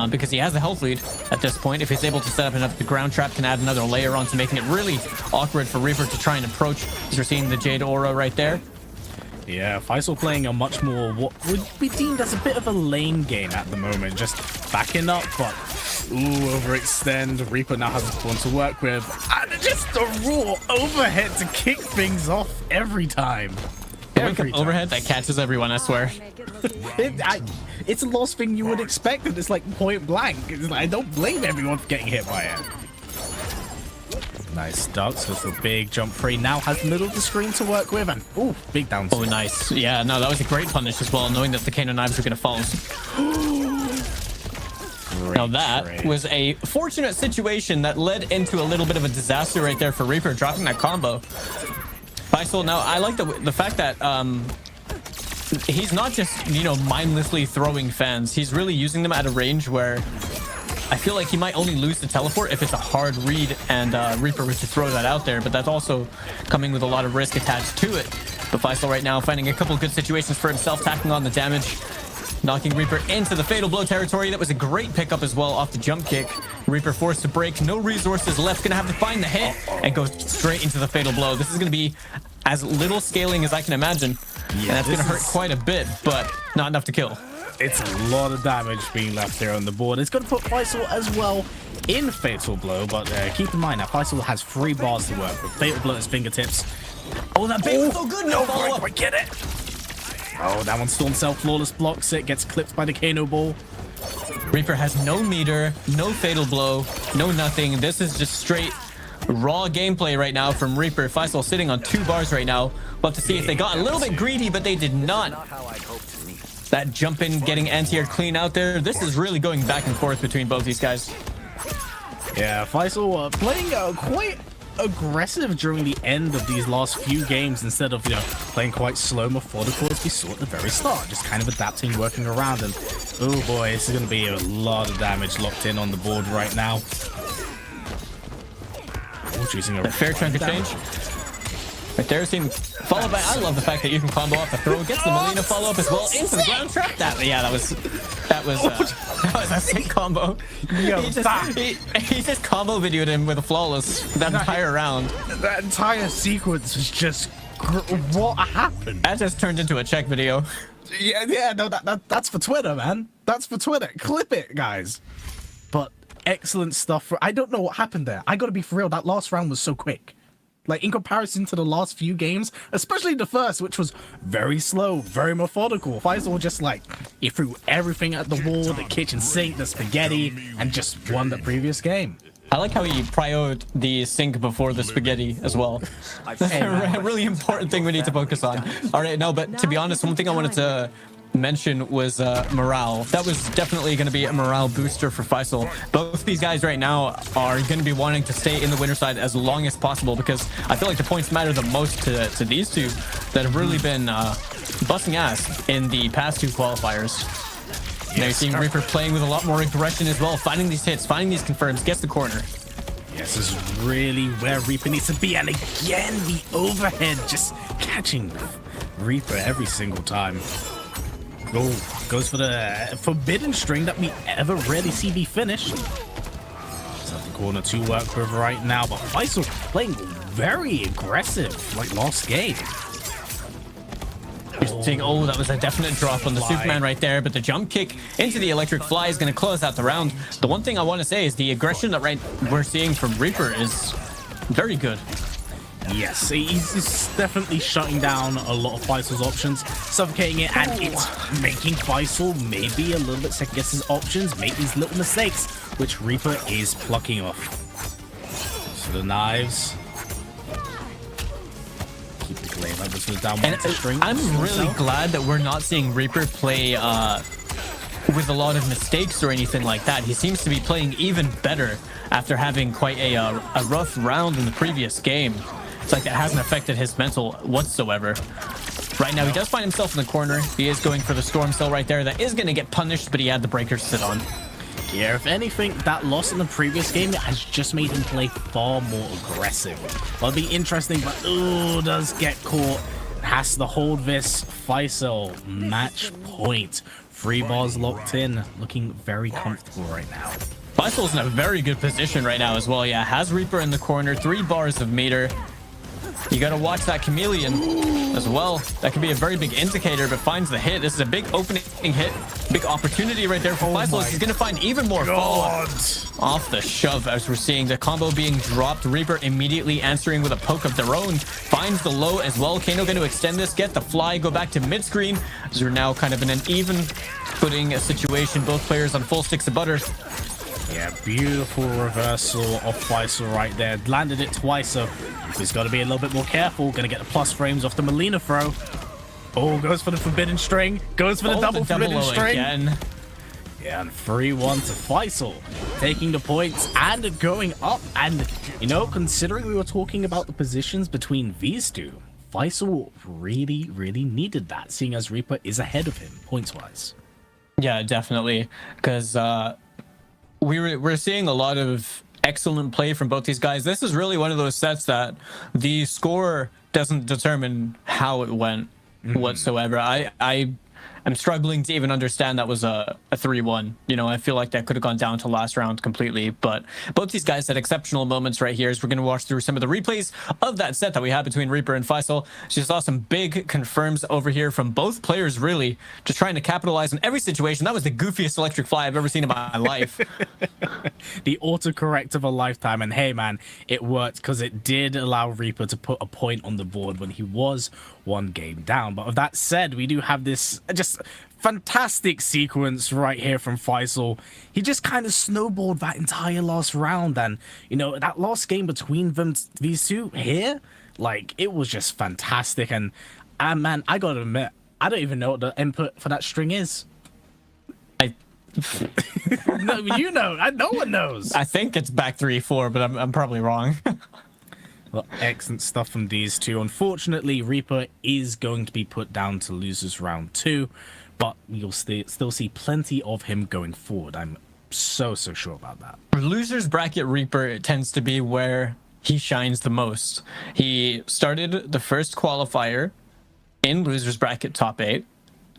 Because he has the health lead at this point. If he's able to set up enough, the ground trap can add another layer onto making it really awkward for Reaper to try and approach. As you're seeing the Jade Aura right there.
Yeah, Faisal playing a much more, what would be deemed as a bit of a lane game at the moment. Just backing up, but overextend. Reaper now has one to work with. And just a raw overhead to kick things off every time.
Overhead that catches everyone, I swear.
It's the last thing you would expect, and it's like point blank. It's like, I don't blame everyone for getting hit by it. Nice ducks, just a big jump free. Now has middle of the screen to work with, and big down.
Oh, nice. Yeah, no, that was a great punish as well, knowing that the Kano knives were going to fall. Now that was a fortunate situation that led into a little bit of a disaster right there for Reaper, dropping that combo. Faisal, now I like the fact that he's not just, you know, mindlessly throwing fans. He's really using them at a range where I feel like he might only lose the teleport if it's a hard read and Reaper was to throw that out there, but that's also coming with a lot of risk attached to it. But Faisal right now finding a couple good situations for himself, tacking on the damage, knocking Reaper into the fatal blow territory. That was a great pickup as well off the jump kick. Reaper forced to break, no resources left, gonna have to find the hit and go straight into the fatal blow. This is gonna be as little scaling as I can imagine, and that's gonna hurt quite a bit, but not enough to kill.
It's a lot of damage being left here on the board. It's going to put Faisal as well in Fatal Blow, but keep in mind now, Faisal has 3 bars to work with. Fatal Blow at his fingertips. Oh, that bait was so good! No follow-up! I get it! Oh, that one Storm Cell flawless blocks it, gets clipped by the Kano Ball.
Reaper has no meter, no Fatal Blow, no nothing. This is just straight raw gameplay right now from Reaper. Faisal sitting on 2 bars right now. We'll have to see if they got a little bit greedy, but they did not. That jump in, getting anti-air clean out there. This is really going back and forth between both these guys.
Yeah, Faisal playing quite aggressive during the end of these last few games instead of, you know, playing quite slow, methodical as we saw at the very start. Just kind of adapting, working around, and oh boy, this is going to be a lot of damage locked in on the board right now. Oh, choosing a
Fair chunk of change. Right there, seeing followed by. I love the fact that you can combo off the throw. Gets the Melina follow up as well into the ground trap. That was a sick combo.
Yo,
he just combo videoed him with a flawless that entire round.
That entire sequence was just what happened?
That just turned into a check video.
Yeah, no, that's for Twitter, man. That's for Twitter. Clip it, guys. But excellent stuff. I don't know what happened there. I gotta be for real. That last round was so quick. Like, in comparison to the last few games, especially the first, which was very slow, very methodical. Faisal just, like, he threw everything at the wall, the kitchen sink, the spaghetti, and just won the previous game.
I like how he prioed the sink before the spaghetti as well. That's a really important thing we need to focus on. All right, no, but to be honest, one thing I wanted to mention was morale. That was definitely going to be a morale booster for Faisal. Both these guys right now are going to be wanting to stay in the winner side as long as possible, because I feel like the points matter the most to these two that have really been busting ass in the past two qualifiers. Now you're seeing Reaper playing with a lot more aggression as well, finding these hits, finding these confirms, gets the corner.
Yes, this is really where Reaper needs to be, and again the overhead just catching Reaper every single time. Oh, goes for the forbidden string that we ever rarely see be finished. So the corner to work with right now, but Faisal playing very aggressive like last game.
You're seeing, oh, that was a definite drop on the Superman right there, but the jump kick into the electric fly is going to close out the round. The one thing I want to say is the aggression that we're seeing from Reaper is very good.
Yes, he's definitely shutting down a lot of Faisal's options, suffocating it, and it's making Faisal maybe a little bit second guess his options, make these little mistakes, which Reaper is plucking off. So the knives. Keep the glaive up with down one string.
I'm really glad that we're not seeing Reaper play with a lot of mistakes or anything like that. He seems to be playing even better after having quite a rough round in the previous game. It's like that hasn't affected his mental whatsoever. Right now, he does find himself in the corner. He is going for the Storm Cell right there. That is going to get punished, but he had the breaker to sit on.
Yeah, if anything, that loss in the previous game has just made him play far more aggressive. That'll be interesting, but does get caught. Has to hold this. Faisal, match point. 3 bars locked in. Looking very comfortable right now.
Faisal's in a very good position right now as well. Yeah, has Reaper in the corner. 3 bars of meter. You got to watch that chameleon as well. That could be a very big indicator, but finds the hit. This is a big opening hit. Big opportunity right there for Faisal. He's going to find even more follow-up off the shove as we're seeing the combo being dropped. Reaper immediately answering with a poke of their own. Finds the low as well. Kano going to extend this, get the fly, go back to mid-screen. As we're now kind of in an even footing situation. Both players on full sticks of butter.
Yeah, beautiful reversal of Faisal right there. Landed it twice, so he's got to be a little bit more careful. Going to get the plus frames off the Melina throw. Oh, goes for the forbidden string. Goes for the double forbidden string.
Again.
Yeah, and 3-1 to Faisal. Taking the points and going up. And, you know, considering we were talking about the positions between these two, Faisal really, really needed that, seeing as Reaper is ahead of him, points-wise.
Yeah, definitely. Because we're seeing a lot of excellent play from both these guys. This is really one of those sets that the score doesn't determine how it went whatsoever. I'm struggling to even understand that was a 3-1. You know, I feel like that could have gone down to last round completely. But both these guys had exceptional moments right here as we're going to watch through some of the replays of that set that we had between Reaper and Faisal. Just saw some big confirms over here from both players, really, just trying to capitalize on every situation. That was the goofiest electric fly I've ever seen in my life.
The autocorrect of a lifetime. And hey, man, it worked because it did allow Reaper to put a point on the board when he was 1 game down. But with that said, we do have this just fantastic sequence right here from Faisal. He just kind of snowballed that entire last round, and you know, that last game between these two here, like, it was just fantastic. And man, I gotta admit, I don't even know what the input for that string is.
No,
you know, no one knows.
I think it's back 3-4, but I'm probably wrong.
Well, excellent stuff from these two. Unfortunately, Reaper is going to be put down to losers round 2, but you'll still see plenty of him going forward. I'm so sure about that.
Losers bracket Reaper tends to be where he shines the most. He started the first qualifier in losers bracket top 8,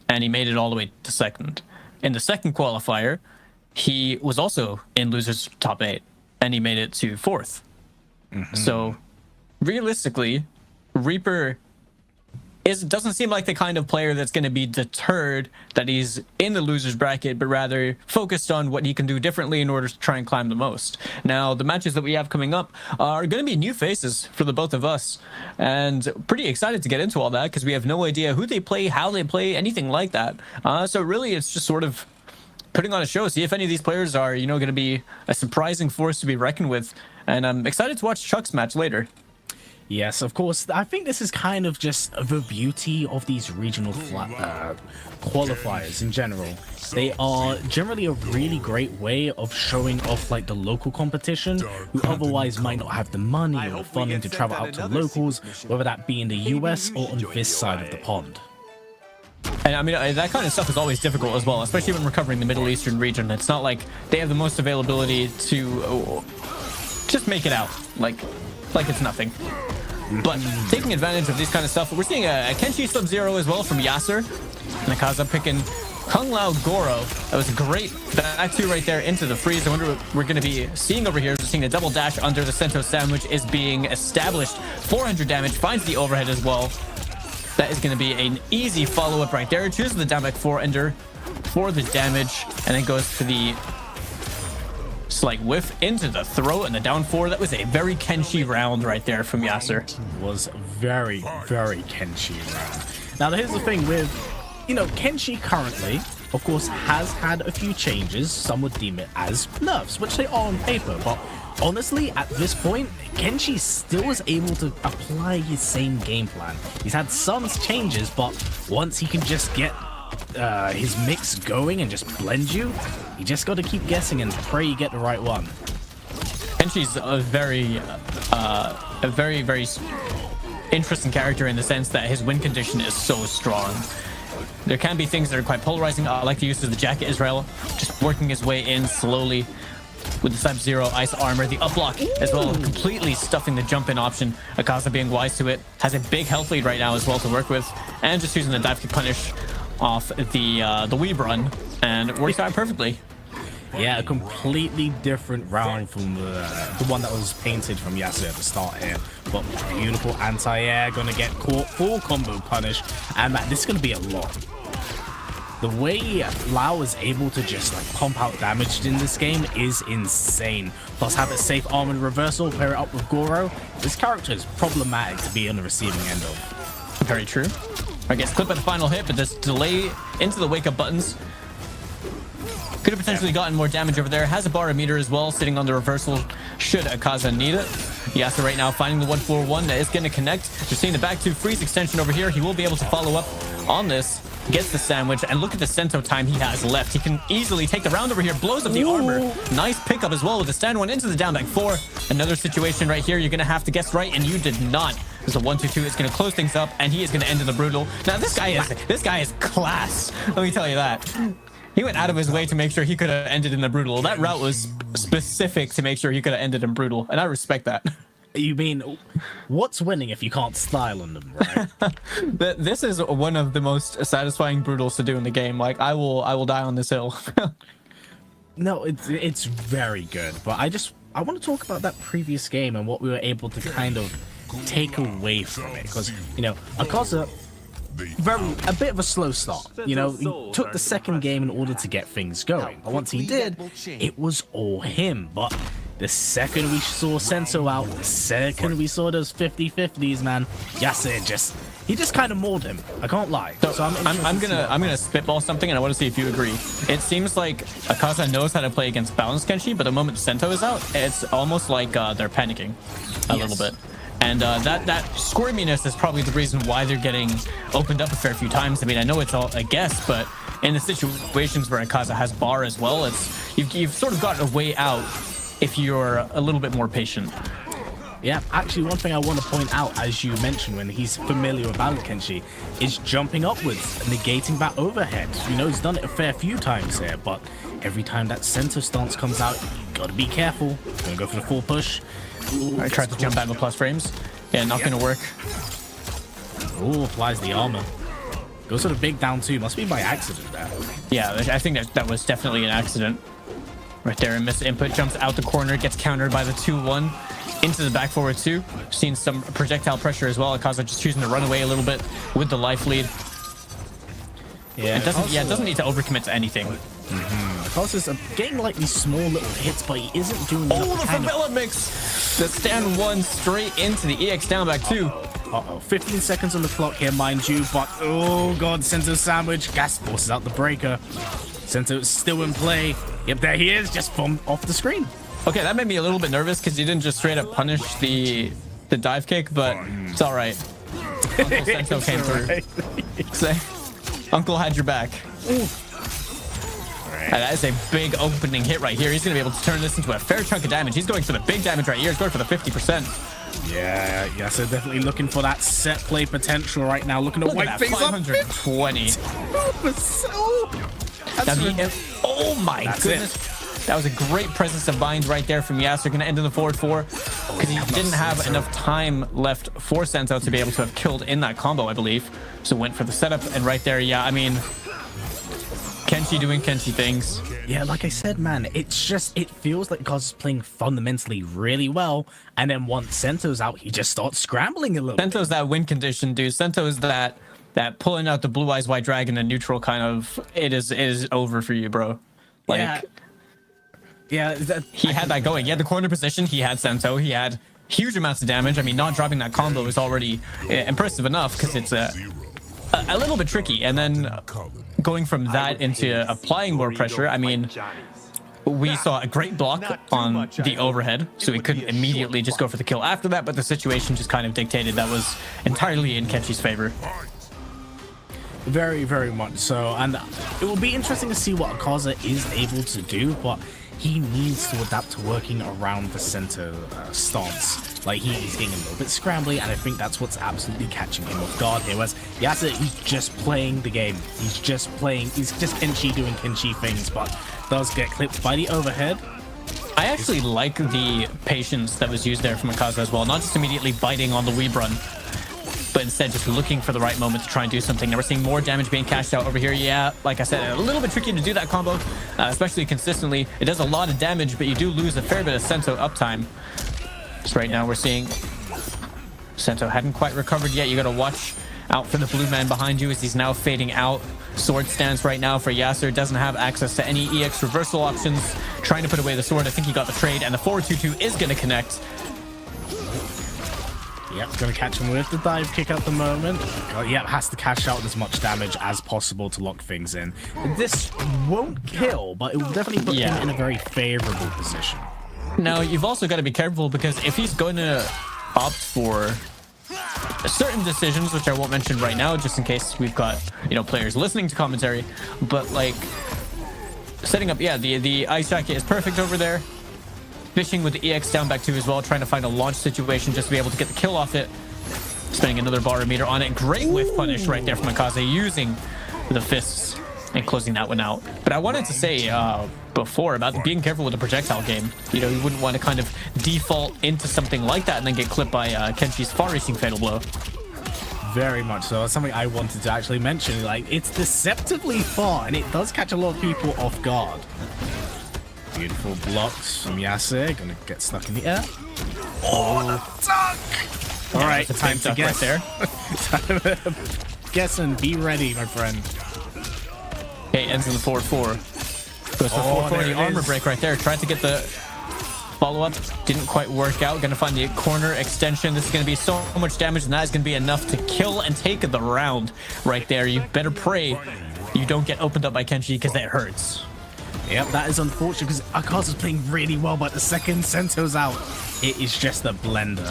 and he made it all the way to second. In the second qualifier, he was also in losers top 8, and he made it to 4th. So realistically, Reaper doesn't seem like the kind of player that's going to be deterred that he's in the losers bracket, but rather focused on what he can do differently in order to try and climb the most. Now, the matches that we have coming up are going to be new faces for the both of us, and pretty excited to get into all that because we have no idea who they play, how they play, anything like that. So really, it's just sort of putting on a show, see if any of these players are, going to be a surprising force to be reckoned with. And I'm excited to watch Chuck's match later.
Yes, of course. I think this is kind of just the beauty of these regional qualifiers in general. They are generally a really great way of showing off like the local competition who otherwise might not have the money or the funding to travel out to locals, whether that be in the US or on this side of the pond.
And I mean, that kind of stuff is always difficult as well, especially when we're covering the Middle Eastern region. It's not like they have the most availability to just make it out like it's nothing. But taking advantage of these kind of stuff, we're seeing a Kenshi Sub-Zero as well from Yaser. And Aaza picking Kung Lao Goro. That was a great back two right there into the freeze. I wonder what we're going to be seeing over here. We're seeing a double dash under the Sento sandwich is being established. 400 damage, finds the overhead as well. That is going to be an easy follow-up right there. Chooses the down back 4-ender for the damage, and then goes for the slight whiff into the throat and the down 4. That was a very Kenshi round right there from Yaser.
Was very Kenshi round. Now, here's the thing with, Kenshi currently, of course, has had a few changes. Some would deem it as nerfs, which they are on paper, but honestly, at this point, Kenshi still is able to apply his same game plan. He's had some changes, but once he can just get his mix going and just blend you, you just got to keep guessing and pray you get the right one.
Kenshi's a very interesting character in the sense that his win condition is so strong. There can be things that are quite polarizing. I like the use of the Jacket Israel, just working his way in slowly with the Sub-Zero ice armor, the up block as well, completely stuffing the jump in option. Aaza being wise to it, has a big health lead right now as well to work with, and just using the dive kick punish off the weave run, and it works out perfectly.
Yeah, a completely different round from the one that was painted from Yaser at the start here. But beautiful anti-air, gonna get caught, full combo punish, and this is gonna be a lot. The way Lau is able to just pump out damage in this game is insane. Plus have a safe armored reversal, pair it up with Goro. This character is problematic to be on the receiving end of.
Very true. I guess clip at the final hit, but this delay into the wake up buttons could have potentially gotten more damage over there. Has a bar meter as well, sitting on the reversal should Aaza need it. Yaser right now finding the 141 that is going to connect. You're seeing the back two freeze extension over here. He will be able to follow up on this. Gets the sandwich, and look at the Sento time he has left. He can easily take the round over here, blows up the armor. Nice pickup as well with the stand one into the down back 4. Another situation right here, you're going to have to guess right, and you did not. There's a 1-2-2. It's going to close things up, and he is going to end in the brutal. Now, this guy is class. Let me tell you that. He went out of his way to make sure he could have ended in the brutal. That route was specific to make sure he could have ended in brutal, and I respect that.
You mean, what's winning if you can't style on them, right?
This is one of the most satisfying brutals to do in the game. I will die on this hill.
No, it's very good, but I want to talk about that previous game and what we were able to kind of take away from it, because Aaza, a bit of a slow start. He took the second game in order to get things going, but once he did, it was all him. But the second we saw Sento out, the second we saw those 50-50s, man, Yaser he just kind of mauled him. I can't lie.
So I'm gonna spitball something, and I want to see if you agree. It seems like Aaza knows how to play against balanced Kenshi, but the moment Sento is out, it's almost like they're panicking a little bit. And that squirminess is probably the reason why they're getting opened up a fair few times. I mean, I know it's all a guess, but in the situations where Aaza has bar as well, you've sort of got a way out if you're a little bit more patient.
Yeah, actually, one thing I want to point out, as you mentioned, when he's familiar with Battle Kenshi, is jumping upwards, negating that overhead. You know, he's done it a fair few times here, but every time that Sento stance comes out, you gotta be careful. Gonna go for the full push.
I tried to jump out of plus frames. Yeah, not gonna work.
Ooh, applies the armor. Goes for the big down two. Must be by accident there.
Yeah, I think that was definitely an accident. Right there, and miss input, jumps out the corner, gets countered by the 2-1 into the back forward 2. Seen some projectile pressure as well. Aaza just choosing to run away a little bit with the life lead.
Yeah,
It doesn't need to overcommit to anything.
Aaza's getting like these small little hits, but he isn't doing
Oh,
enough
the
to kind of-
favela mix! The stand 1 straight into the EX down back 2.
Uh-oh, 15 seconds on the clock here, mind you, but oh god, Sento sandwich, gas forces out the breaker. Sento is still in play. Yep, there he is, just from off the screen.
Okay, that made me a little bit nervous because he didn't just straight up punish the dive kick, but it's all right. Uncle Sento came through. Say, Uncle had your back. And that is a big opening hit right here. He's going to be able to turn this into a fair chunk of damage. He's going for the big damage right here. He's going for the 50%.
Yeah, so definitely looking for that set play potential right now. Looking to
Look
wipe
at that,
things up.
520. Oh my goodness. That was a great presence of mind right there from Yaser. Going to end in the forward 4 because he didn't have enough time left for Sento to be able to have killed in that combo, I believe. So went for the setup, and right there, yeah, I mean, Kenshi doing Kenshi things.
Yeah, like I said, man, it's just, it feels like Aaza's playing fundamentally really well, and then once Sento's out, he just starts scrambling a little bit.
Sento's that win condition, dude. Sento is that pulling out the blue eyes white dragon and neutral kind of, it is over for you, bro. Like,
yeah,
he had that going. He had the corner position. He had Sento. He had huge amounts of damage. I mean, not dropping that combo is already impressive enough because it's a little bit tricky. And then going from that into applying more pressure, I mean, we saw a great block on the overhead, so he couldn't immediately just go for the kill after that, but the situation just kind of dictated that was entirely in Kenshi's favor.
Very, very much so. And it will be interesting to see what Aaza is able to do, but he needs to adapt to working around the Sento stance. Like, he's getting a little bit scrambly, and I think that's what's absolutely catching him off guard here. Whereas Yaser, he's just playing the game. He's just Kenshi doing Kenshi things, but does get clipped by the overhead.
I actually like the patience that was used there from Aaza as well. Not just immediately biting on the weeb run, but instead just looking for the right moment to try and do something. Now we're seeing more damage being cashed out over here. Yeah, like I said, a little bit tricky to do that combo, especially consistently. It does a lot of damage, but you do lose a fair bit of Sento uptime. So right now we're seeing Sento hadn't quite recovered yet. You got to watch out for the blue man behind you as he's now fading out. Sword stance right now for Yaser. Doesn't have access to any EX reversal options. Trying to put away the sword. I think he got the trade, and the forward 2-2 is going to connect.
Yep, gonna catch him with the dive kick at the moment. Yep, has to cash out as much damage as possible to lock things in. This won't kill, but it will definitely put him in a very favorable position.
Now, you've also got to be careful because if he's going to opt for certain decisions, which I won't mention right now, just in case we've got, you know, players listening to commentary, but like setting up, yeah, the ice jacket is perfect over there. Fishing with the EX down back 2 as well, trying to find a launch situation just to be able to get the kill off it. Spending another barometer on it. Great whiff punish right there from Aaza, using the fists and closing that one out. But I wanted to say before about being careful with the projectile game. You know, you wouldn't want to kind of default into something like that and then get clipped by Kenshi's far-reaching fatal blow.
Very much so. It's something I wanted to actually mention. Like, it's deceptively far, and it does catch a lot of people off guard. Beautiful blocks from Yaser. Gonna get stuck in the air. Oh, duck! All right, time to guess
right there.
Guess and be ready, my friend.
Okay, ends in the 4-4. Goes for 440 armor break right there. Tried to get the follow-up. Didn't quite work out. Gonna find the corner extension. This is gonna be so much damage, and that is gonna be enough to kill and take the round right there. You better pray you don't get opened up by Kenshi because that hurts.
Yep, that is unfortunate because Aaza's playing really well, but the second Sento's out, it is just a blender.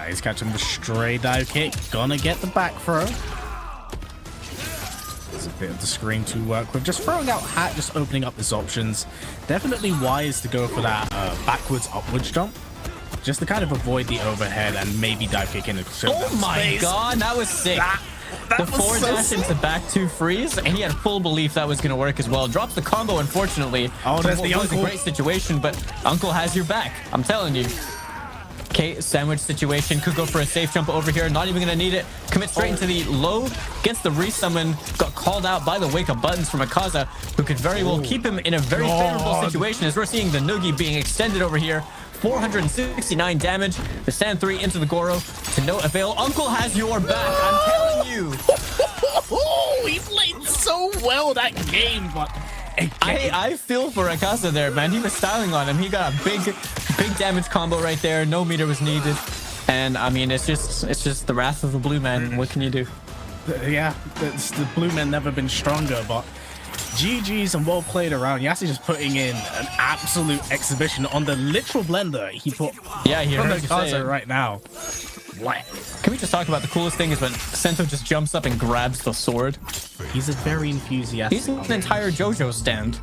He's catching the stray dive kick. Gonna get the back throw. There's a bit of the screen to work with. Just throwing out hat, just opening up his options. Definitely wise to go for that backwards, upwards jump. just to kind of avoid the overhead and maybe dive kick in.
Oh my god, that was sick.
That
The
was
forward
so
dash
sick.
into back 2 freeze, and he had full belief that was going to work as well. Drops the combo, unfortunately.
Oh, there's
It
the
was a
uncle.
great situation, but Uncle has your back. I'm telling you. Okay, sandwich situation. Could go for a safe jump over here. Not even going to need it. Commit straight into the low. Gets the resummon. Got called out by the wake-up buttons from Aaza, who could very well keep him in a very favorable situation, as we're seeing the Noogie being extended over here. 469 damage. The Sand 3 into the Goro to no avail. Uncle has your back. I'm telling you.
Oh, he played so well that game, but
I feel for Aaza there, man. He was styling on him. He got a big damage combo right there. No meter was needed. And I mean, it's just the wrath of the blue man. What can you do?
yeah, the blue men never been stronger, but GG's and well played around. Yaser just putting in an absolute exhibition on the literal blender he put
Yeah, he
on
heard you say
Aaza
it.
right now. What?
Can we just talk about the coolest thing is when Sento just jumps up and grabs the sword?
He's a very enthusiastic.
He's an entire JoJo stand.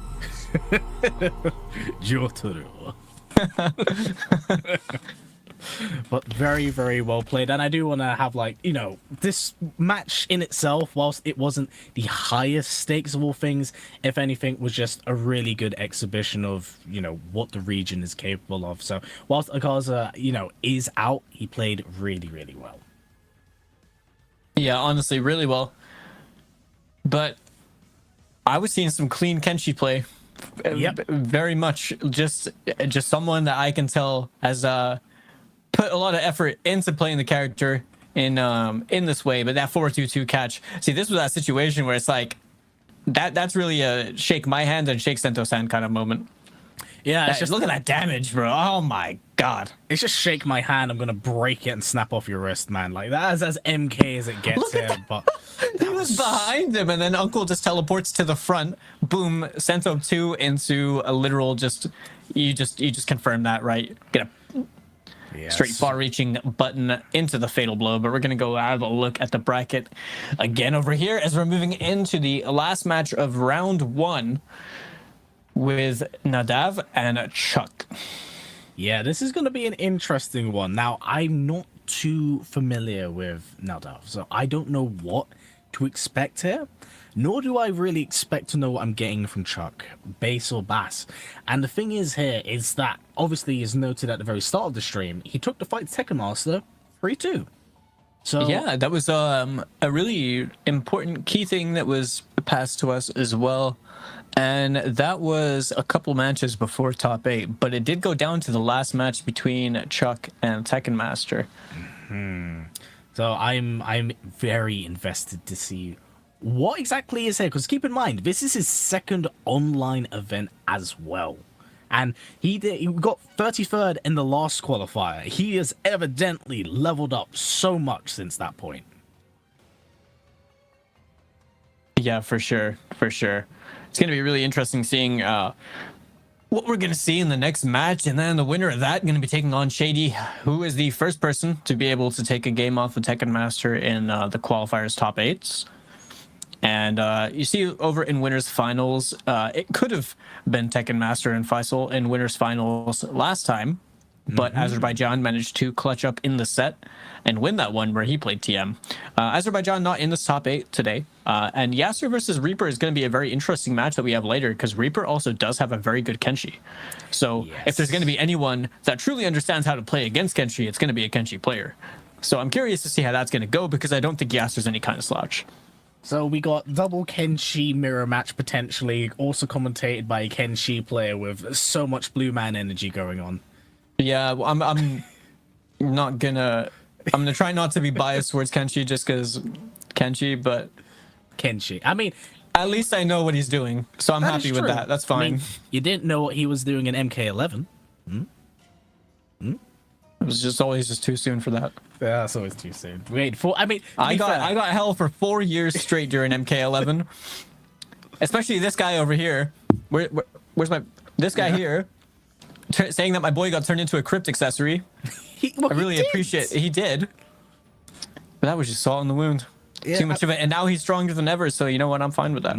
Jotaro. But very, very well played. And I do want to have, like, you know, this match in itself, whilst it wasn't the highest stakes of all things, if anything, was just a really good exhibition of, you know, what the region is capable of. So whilst Aaza, you know, is out, he played really, really well.
Yeah, honestly, really well. But I was seeing some clean Kenshi play.
Yep.
Very much just someone that I can tell has put a lot of effort into playing the character in this way. But that 4-2-2 catch, see, this was that situation where it's like that's really a shake my hand and shake Sento's hand kind of moment.
Yeah, it's just
Look at that damage, bro. Oh my god.
It's just shake my hand, I'm gonna break it and snap off your wrist, man. Like that's as MK as it gets
Look at
here. But
He was behind him, and then Uncle just teleports to the front. Boom, Sento 2 into a literal you just confirm that, right? Get a
yes.
straight far-reaching button into the fatal blow. But we're gonna go have a look at the bracket again over here as we're moving into the last match of round 1 with Nadav and Chuck.
Yeah, this is going to be an interesting one. Now, I'm not too familiar with Nadav, so I don't know what to expect here, nor do I really expect to know what I'm getting from Chuck, bass or bass. And the thing is here is that, obviously, as noted at the very start of the stream, he took the fight to Tekken Master 3-2. So
Yeah, that was a really important key thing that was passed to us as well. And that was a couple matches before top 8, but it did go down to the last match between Chuck and Tekken Master.
So I'm very invested to see what exactly is here, because keep in mind, this is his second online event as well. And he got 33rd in the last qualifier. He has evidently leveled up so much since that point.
Yeah, for sure. For sure. It's going to be really interesting seeing what we're going to see in the next match. And then the winner of that going to be taking on Shady, who is the first person to be able to take a game off of Tekken Master in the qualifiers top 8s. And you see over in winners finals, it could have been Tekken Master and Faisal in winners finals last time, but Azerbaijan managed to clutch up in the set and win that one where he played TM. Azerbaijan not in this top 8 today. And Yaser versus Reaper is going to be a very interesting match that we have later, because Reaper also does have a very good Kenshi. So if there's going to be anyone that truly understands how to play against Kenshi, it's going to be a Kenshi player. So I'm curious to see how that's going to go, because I don't think Yaser's any kind of slouch.
So we got double Kenshi mirror match potentially, also commentated by a Kenshi player with so much blue man energy going on.
Yeah, well, I'm not gonna. I'm gonna try not to be biased towards Kenshi just because Kenshi, but
Kenshi. I mean,
at least I know what he's doing, so I'm
that
happy
is
with
true.
that. That's
I
fine.
mean, you didn't know what he was doing in MK11.
It was just always just too soon for that.
Yeah, that's always too soon. Wait, I mean,
I got hell for 4 years straight during MK11. Especially this guy over here. Where's this guy here? Saying that my boy got turned into a crypt accessory. I really appreciate it. He did. But that was just salt in the wound.
Yeah,
Too much of it. And now he's stronger than ever. So you know what? I'm fine with that.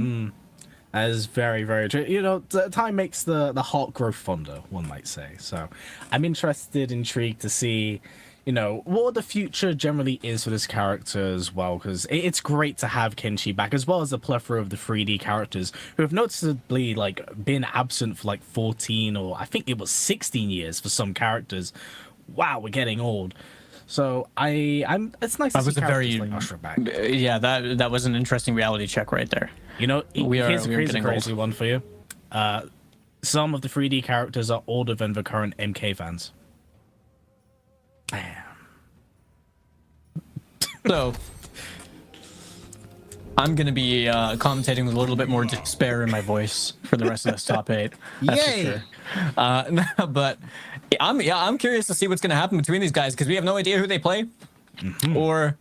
That is very, very true. You know, time makes the heart grow fonder, one might say. So I'm intrigued to see, you know, what the future generally is for this character as well, because it's great to have Kenshi back, as well as a plethora of the 3D characters who have noticeably, like, been absent for, like, 14 or I think it was 16 years for some characters. Wow, we're getting old. So it's nice to see characters like Usher back.
Yeah, that was an interesting reality check right there.
You know, here's a crazy
old.
one for you. Some of the 3D characters are older than the current MK fans. Damn.
So, I'm going to be commentating with a little bit more despair in my voice for the rest of this top 8. That's
Yay!
for sure. But I'm curious to see what's going to happen between these guys, because we have no idea who they play or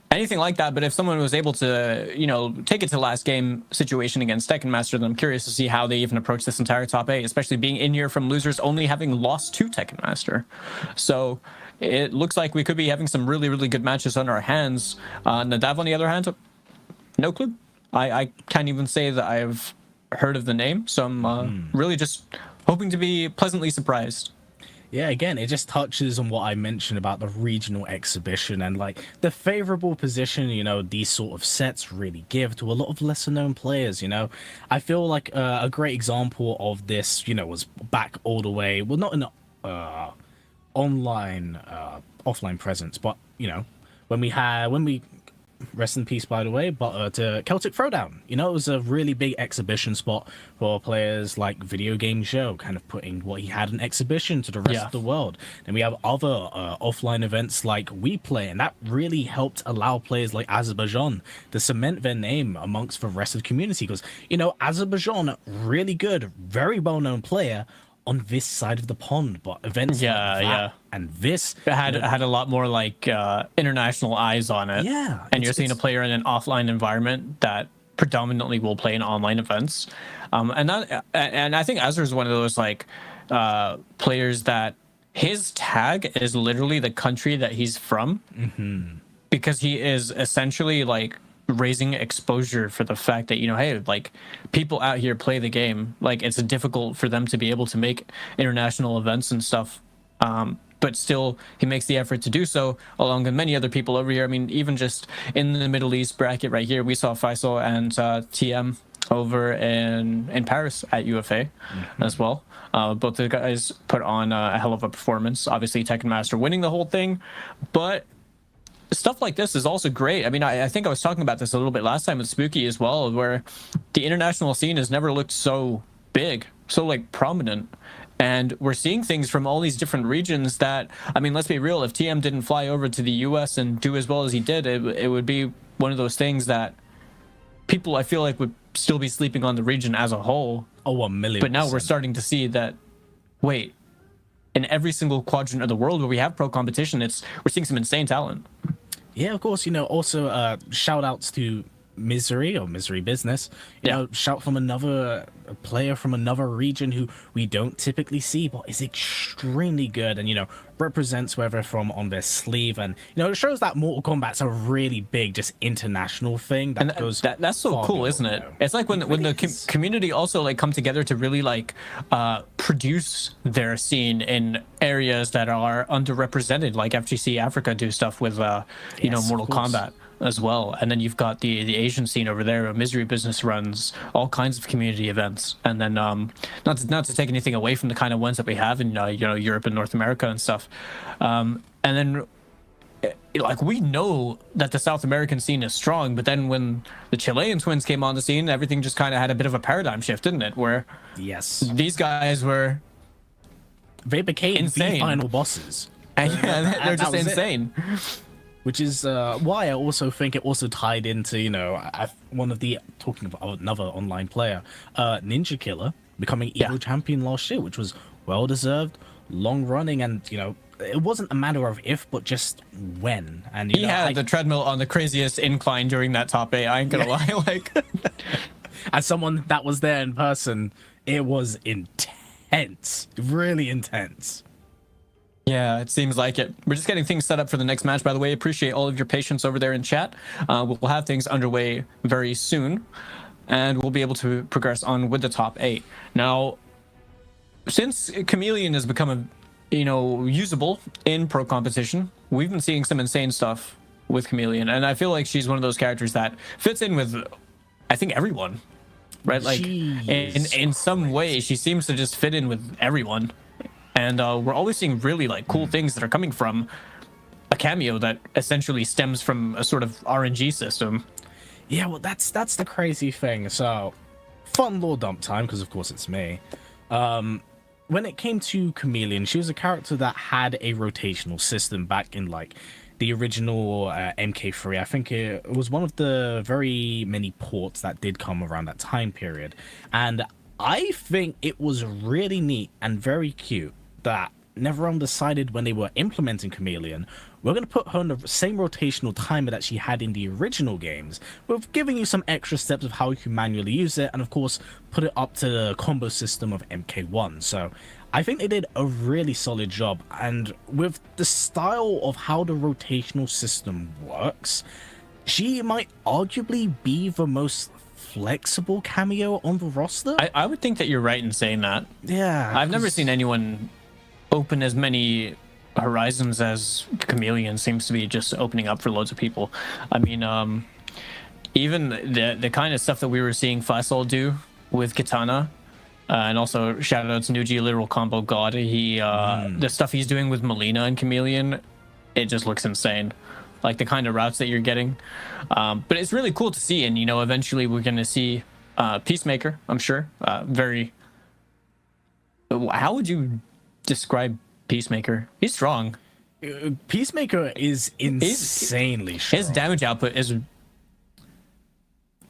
anything like that. But if someone was able to, you know, take it to last game situation against Tekken Master, then I'm curious to see how they even approach this entire top 8, especially being in here from losers only having lost to Tekken Master. So it looks like we could be having some really, really good matches on our hands. Nadav, on the other hand, no clue. I can't even say that I've heard of the name, so I'm really just hoping to be pleasantly surprised.
Yeah, again, it just touches on what I mentioned about the regional exhibition and like the favorable position, you know, these sort of sets really give to a lot of lesser known players, you know. I feel like a great example of this, you know, was back all the way, well, not in online, offline presence, but, you know, when we rest in peace, by the way, but to Celtic Throwdown. You know, it was a really big exhibition spot for players like Video Game Joe, kind of putting what he had in exhibition to the rest of the world. And we have other offline events like We Play, and that really helped allow players like Azerbaijan to cement their name amongst the rest of the community. Because, you know, Azerbaijan, really good, very well-known player on this side of the pond, but events like that and this
had a lot more like international eyes on it.
Yeah,
and you're seeing a player in an offline environment that predominantly will play in online events, and I think Yaser is one of those like players that his tag is literally the country that he's from, because he is essentially like raising exposure for the fact that, you know, hey, like people out here play the game, like it's difficult for them to be able to make international events and stuff, but still he makes the effort to do so along with many other people over here. I mean, even just in the Middle East bracket right here, we saw Faisal and TM over in Paris at UFA as well. Both the guys put on a hell of a performance. Obviously Tekken Master winning the whole thing, but stuff like this is also great. I mean, I think I was talking about this a little bit last time with Spooky as well, where the international scene has never looked so big, so like prominent. And we're seeing things from all these different regions that, I mean, let's be real, if TM didn't fly over to the US and do as well as he did, it would be one of those things that people, I feel like, would still be sleeping on the region as a whole.
Oh, 1,000,000%.
But now we're starting to see that, wait, in every single quadrant of the world where we have pro competition, we're seeing some insane talent.
Yeah, of course. You know, also shout outs to Misery or Misery Business. You know, shout from another player from another region who we don't typically see, but is extremely good and, you know, represents where they're from on their sleeve. And, you know, it shows that Mortal Kombat's a really big, just international thing that goes.
That's so cool, isn't it? It's like when the community also like come together to really like produce their scene in areas that are underrepresented, like FGC Africa do stuff with you know, Mortal Kombat as well. And then you've got the Asian scene over there where Misery Business runs all kinds of community events. And then not to take anything away from the kind of ones that we have in you know, Europe and North America and stuff. And then like we know that the South American scene is strong, but then when the Chilean twins came on the scene, everything just kind of had a bit of a paradigm shift, didn't it? Where these guys
they became
insane.
The final bosses.
And they're just insane.
Which is why I also think it also tied into, you know, talking about another online player, Ninja Killa becoming Evo champion last year, which was well deserved, long running, and, you know, it wasn't a matter of if, but just when. And
he had the treadmill on the craziest incline during that top 8. I ain't gonna lie, like,
as someone that was there in person, it was intense, really intense.
Yeah, it seems like it. We're just getting things set up for the next match, by the way. Appreciate all of your patience over there in chat. We'll have things underway very soon. and we'll be able to progress on with the top 8. Now, since Chameleon has become usable in pro competition, we've been seeing some insane stuff with Chameleon, and I feel like she's one of those characters that fits in with, I think, everyone, right? Like in some way, she seems to just fit in with everyone, and we're always seeing really like cool things that are coming from a cameo that essentially stems from a sort of RNG system.
Yeah, well, that's the crazy thing. So, fun lore dump time, because of course it's me. When it came to Chameleon, she was a character that had a rotational system back in like the original MK3. I think it was one of the very many ports that did come around that time period. And I think it was really neat and very cute that NetherRealm decided when they were implementing Chameleon, we're going to put her on the same rotational timer that she had in the original games, with giving you some extra steps of how you can manually use it, and of course put it up to the combo system of MK1. So I think they did a really solid job, and with the style of how the rotational system works, she might arguably be the most flexible cameo on the roster.
I would think that you're right in saying that.
Yeah,
I've never seen anyone open as many horizons as Chameleon seems to be just opening up for loads of people. I mean, even the kind of stuff that we were seeing Faisal do with Kitana, and also shout out to Nuji, literal combo god. The stuff he's doing with Melina and Chameleon, it just looks insane. Like the kind of routes that you're getting. But it's really cool to see, and eventually we're gonna see Peacemaker, I'm sure. How would you describe Peacemaker? He's strong.
Peacemaker is insanely strong.
His damage output is,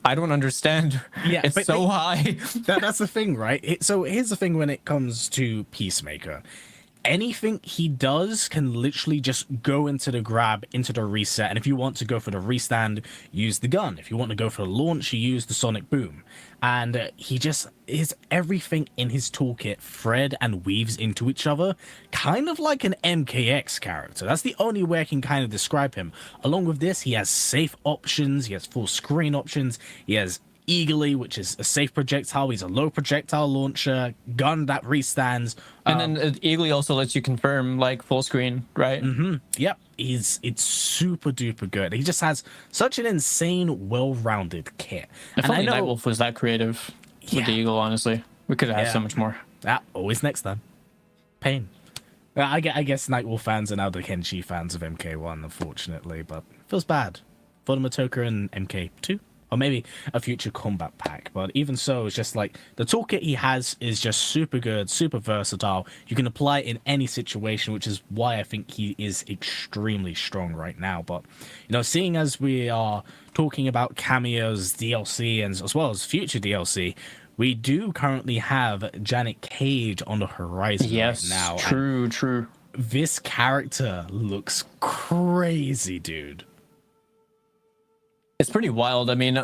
I don't understand. Yeah, it's so high.
That's the thing, right? So here's the thing when it comes to Peacemaker. Anything he does can literally just go into the grab, into the reset, and if you want to go for the restand, use the gun. If you want to go for the launch, you use the sonic boom. And he just is everything in his toolkit thread and weaves into each other, kind of like an MKX character. That's the only way I can kind of describe him. Along with this, he has safe options, he has full screen options, he has Eagerly, which is a safe projectile. He's a low projectile launcher, gun that restands.
And then Eagerly also lets you confirm like full screen, right?
Yep. It's super duper good. He just has such an insane, well-rounded kit.
If only Nightwolf was that creative with the Eagle, honestly. We could have had so much more.
Always next time. Pain. I guess Nightwolf fans are now the Kenshi fans of MK1, unfortunately, but feels bad for the Matoka and MK2. Or maybe a future combat pack. But even so, it's just like the toolkit he has is just super good, super versatile. You can apply it in any situation, which is why I think he is extremely strong right now. But, seeing as we are talking about cameos, DLC, and as well as future DLC, we do currently have Janet Cage on the horizon right now.
True.
This character looks crazy, dude.
It's pretty wild. I mean,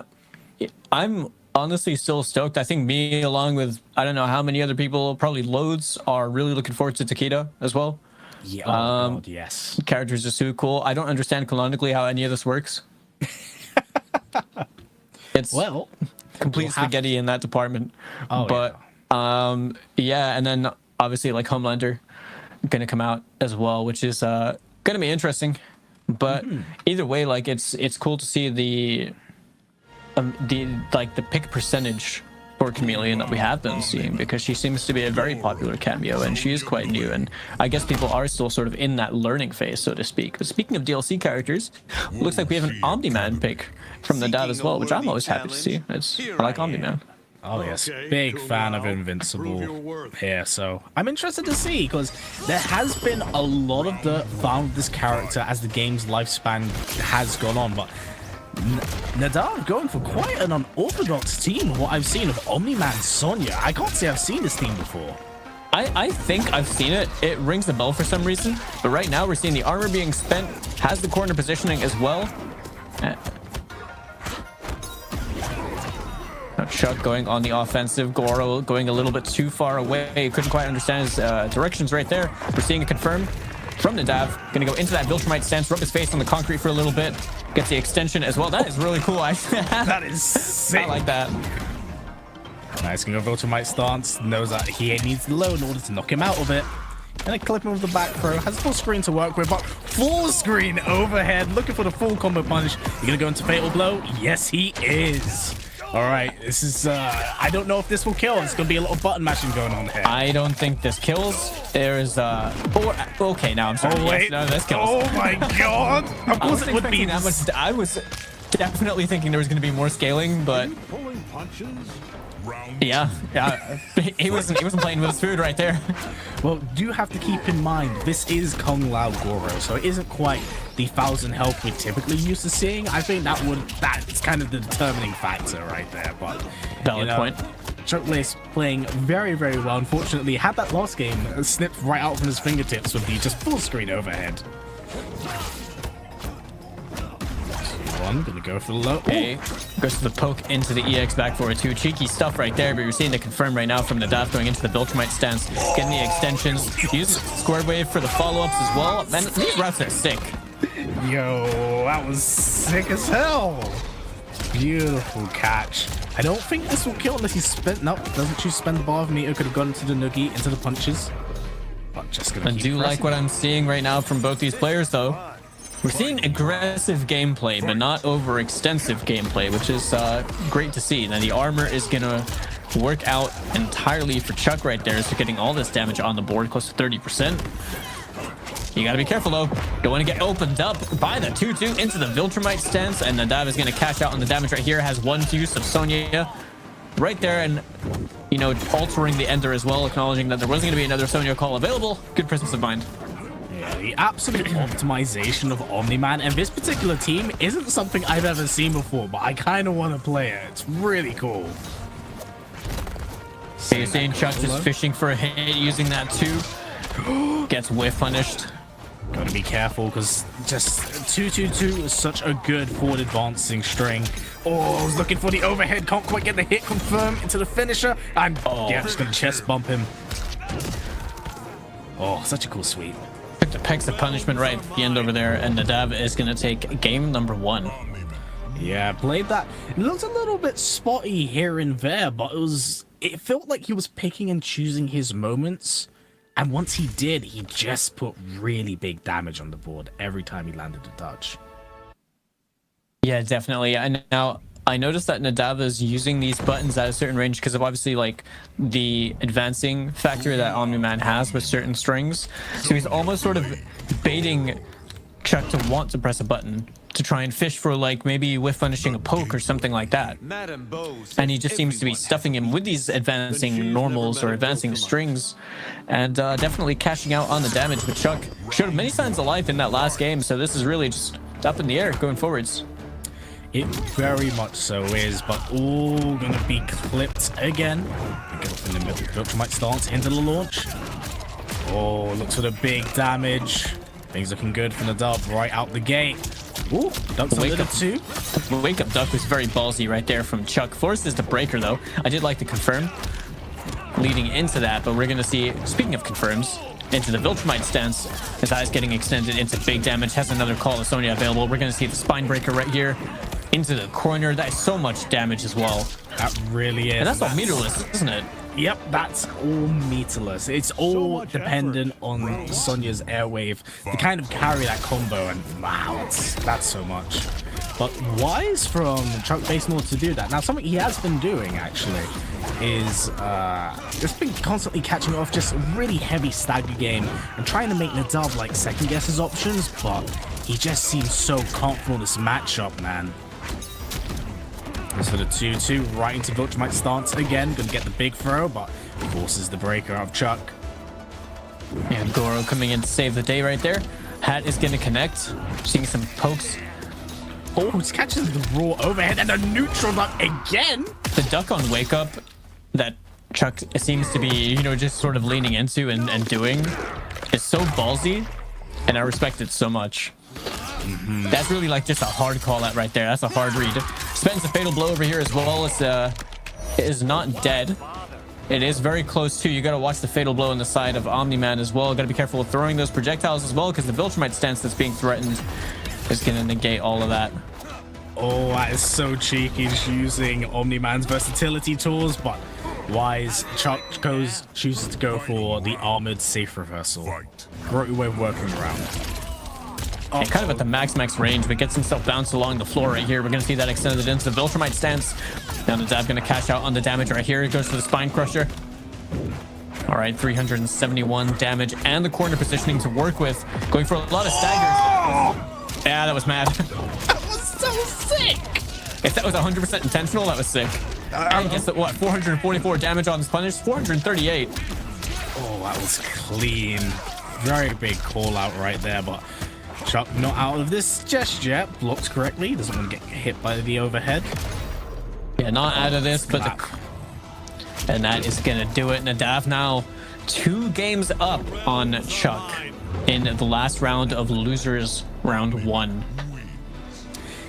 I'm honestly still stoked. I think me, along with I don't know how many other people, probably loads, are really looking forward to Takeda as well.
Yeah, God, yes.
Characters are so cool. I don't understand canonically how any of this works. It's complete spaghetti in that department. And then obviously like Homelander gonna come out as well, which is gonna be interesting. But either way, like it's cool to see the pick percentage for Chameleon that we have been seeing, because she seems to be a very popular cameo and she is quite new, and I guess people are still sort of in that learning phase, so to speak. But speaking of DLC characters, looks like we have an Omni-Man pick from Nadav as well, which I'm always happy to see. I like Omni-Man.
Oh yes, big fan of Invincible here, so I'm interested to see, because there has been a lot of the found of this character as the game's lifespan has gone on, but Nadav going for quite an unorthodox team. What I've seen of Omni-Man, Sonya, I can't say I've seen this team before.
I think I've seen it. It rings a bell for some reason, but right now we're seeing the armor being spent, has the corner positioning as well. Chuck going on the offensive. Goro going a little bit too far away. Couldn't quite understand his directions right there. We're seeing it confirmed from Nadav. Gonna go into that Viltrumite stance, rub his face on the concrete for a little bit. Gets the extension as well. That is really cool.
That is sick.
I like that.
Nice, can go Viltrumite stance. Knows that he needs the low in order to knock him out of it. Gonna clip him with the back throw. Has full screen to work with, but full screen overhead. Looking for the full combo punish. You gonna go into fatal blow? Yes, he is. All right, this is. I don't know if this will kill. It's gonna be a little button mashing going on here.
I don't think this kills. There's okay, now I'm sorry.
Oh wait,
yes, no, this kills.
Oh my god! Of
I
course
wasn't
it would be.
expecting that much. I was definitely thinking there was going to be more scaling, but yeah, he wasn't playing with his food right there.
Well, do have to keep in mind this is Kung Lao Goro, so it isn't quite the 1,000 health we're typically used to seeing. I think that's kind of the determining factor right there. But
Valid point.
Chucklay's playing very, very well. Unfortunately, had that last game snipped right out from his fingertips with the just full screen overhead. One gonna go for the low.
Okay, goes for the poke into the EX back for it too. Cheeky stuff right there, but you're seeing the confirm right now from Nadav going into the Viltrumite stance, getting the extensions, use Square Wave for the follow-ups as well. Man, these refs are sick.
Yo, that was sick as hell. Beautiful catch. I don't think this will kill unless he spent. Nope, doesn't choose to spend the bar of meter. Could have gone into the noogie, into the punches. But just gonna
I
keep
do like
pressing.
what I'm seeing right now from both these players though. We're seeing aggressive gameplay, but not overextensive gameplay, which is great to see. Now the armor is gonna work out entirely for Chuck right there. So getting all this damage on the board, close to 30%. You gotta be careful though. Don't want to get opened up by the 2-2 into the Viltrumite stance, and Nadav is gonna cash out on the damage right here. Has one use of Sonya right there, and you know, altering the ender as well, acknowledging that there wasn't gonna be another Sonya call available. Good presence of mind.
The absolute optimization of Omni-Man and this particular team isn't something I've ever seen before, but I kind of want to play it. It's really cool.
So you're seeing Chuck just fishing for a hit using that too. Gets whiff punished.
Gotta be careful because just 2-2-2 is such a good forward advancing string. Oh, I was looking for the overhead, can't quite get the hit confirmed into the finisher. And yeah, just gonna chest bump him. Oh, such a cool sweep.
Took the pegs of punishment right at the end over there, and Nadav is going to take game number 1.
Yeah, played that. It looked a little bit spotty here and there, but it felt like he was picking and choosing his moments. And once he did, he just put really big damage on the board every time he landed a touch.
Yeah, definitely. And now I noticed that Nadav is using these buttons at a certain range because of obviously like the advancing factor that Omni-Man has with certain strings. So he's almost sort of baiting Chuck to want to press a button to try and fish for like maybe whiff punishing a poke or something like that. And he just seems to be stuffing him with these advancing normals or advancing strings, and definitely cashing out on the damage. But Chuck showed many signs of life in that last game, so this is really just up in the air going forwards.
It very much so is, but all gonna be clipped again. Get up in the middle. Viltrumite stance into the launch. Oh, looks for the big damage. Things looking good from the dub right out the gate. Ooh, ducks under the 2.
The wake up duck was very ballsy right there from Chuck. Forces the breaker though. I did like the confirm leading into that, but we're gonna see, speaking of confirms, into the Viltrumite stance. His eyes getting extended into big damage. Has another call of Sonya available. We're gonna see the spine breaker right here into the corner. That is so much damage as well.
That really is.
And that's all meterless, isn't it?
Yep, that's all meterless. It's all dependent on Sonya's airwave to kind of carry that combo, and wow, that's so much. But wise from Chuck Basemore to do that. Now, something he has been doing actually is just been constantly catching off just really heavy stagger game and trying to make Nadav like second guess his options, but he just seems so confident in this matchup, man. So the 2-2 right into Viltrumite stance again. Gonna get the big throw, but forces the breaker of Chuck.
And Goro coming in to save the day right there. Hat is gonna connect. Seeing some pokes.
Oh, he's catching the raw overhead and a neutral duck again.
The duck on wake up that Chuck seems to be, you know, just sort of leaning into and doing is so ballsy, and I respect it so much. That's really like just a hard call out right there. That's a hard read. Spends a fatal blow over here as well. It is not dead. It is very close to. You got to watch the fatal blow on the side of Omni-Man as well. Got to be careful with throwing those projectiles as well, because the Viltrumite stance that's being threatened is going to negate all of that.
Oh, that is so cheeky, just using Omni-Man's versatility tools, but wise, Chuck chooses to go for the armored safe reversal. Great way of working around.
And kind of at the max range, but gets himself bounced along the floor right here. We're going to see that extended into the Viltrumite stance. Now Nadav going to cash out on the damage right here. He goes for the Spine Crusher. All right, 371 damage and the corner positioning to work with. Going for a lot of staggers. Yeah, that was mad.
That was so sick!
If that was 100% intentional, that was sick. And gets what, 444 damage on this punish, 438.
Oh, that was clean. Very big call out right there, but Chuck not out of this just yet. Blocks correctly. Doesn't want to get hit by the overhead.
Yeah, not out of this, but and that is gonna do it. Nadav now 2 games up on Chuck in the last round of losers round 1.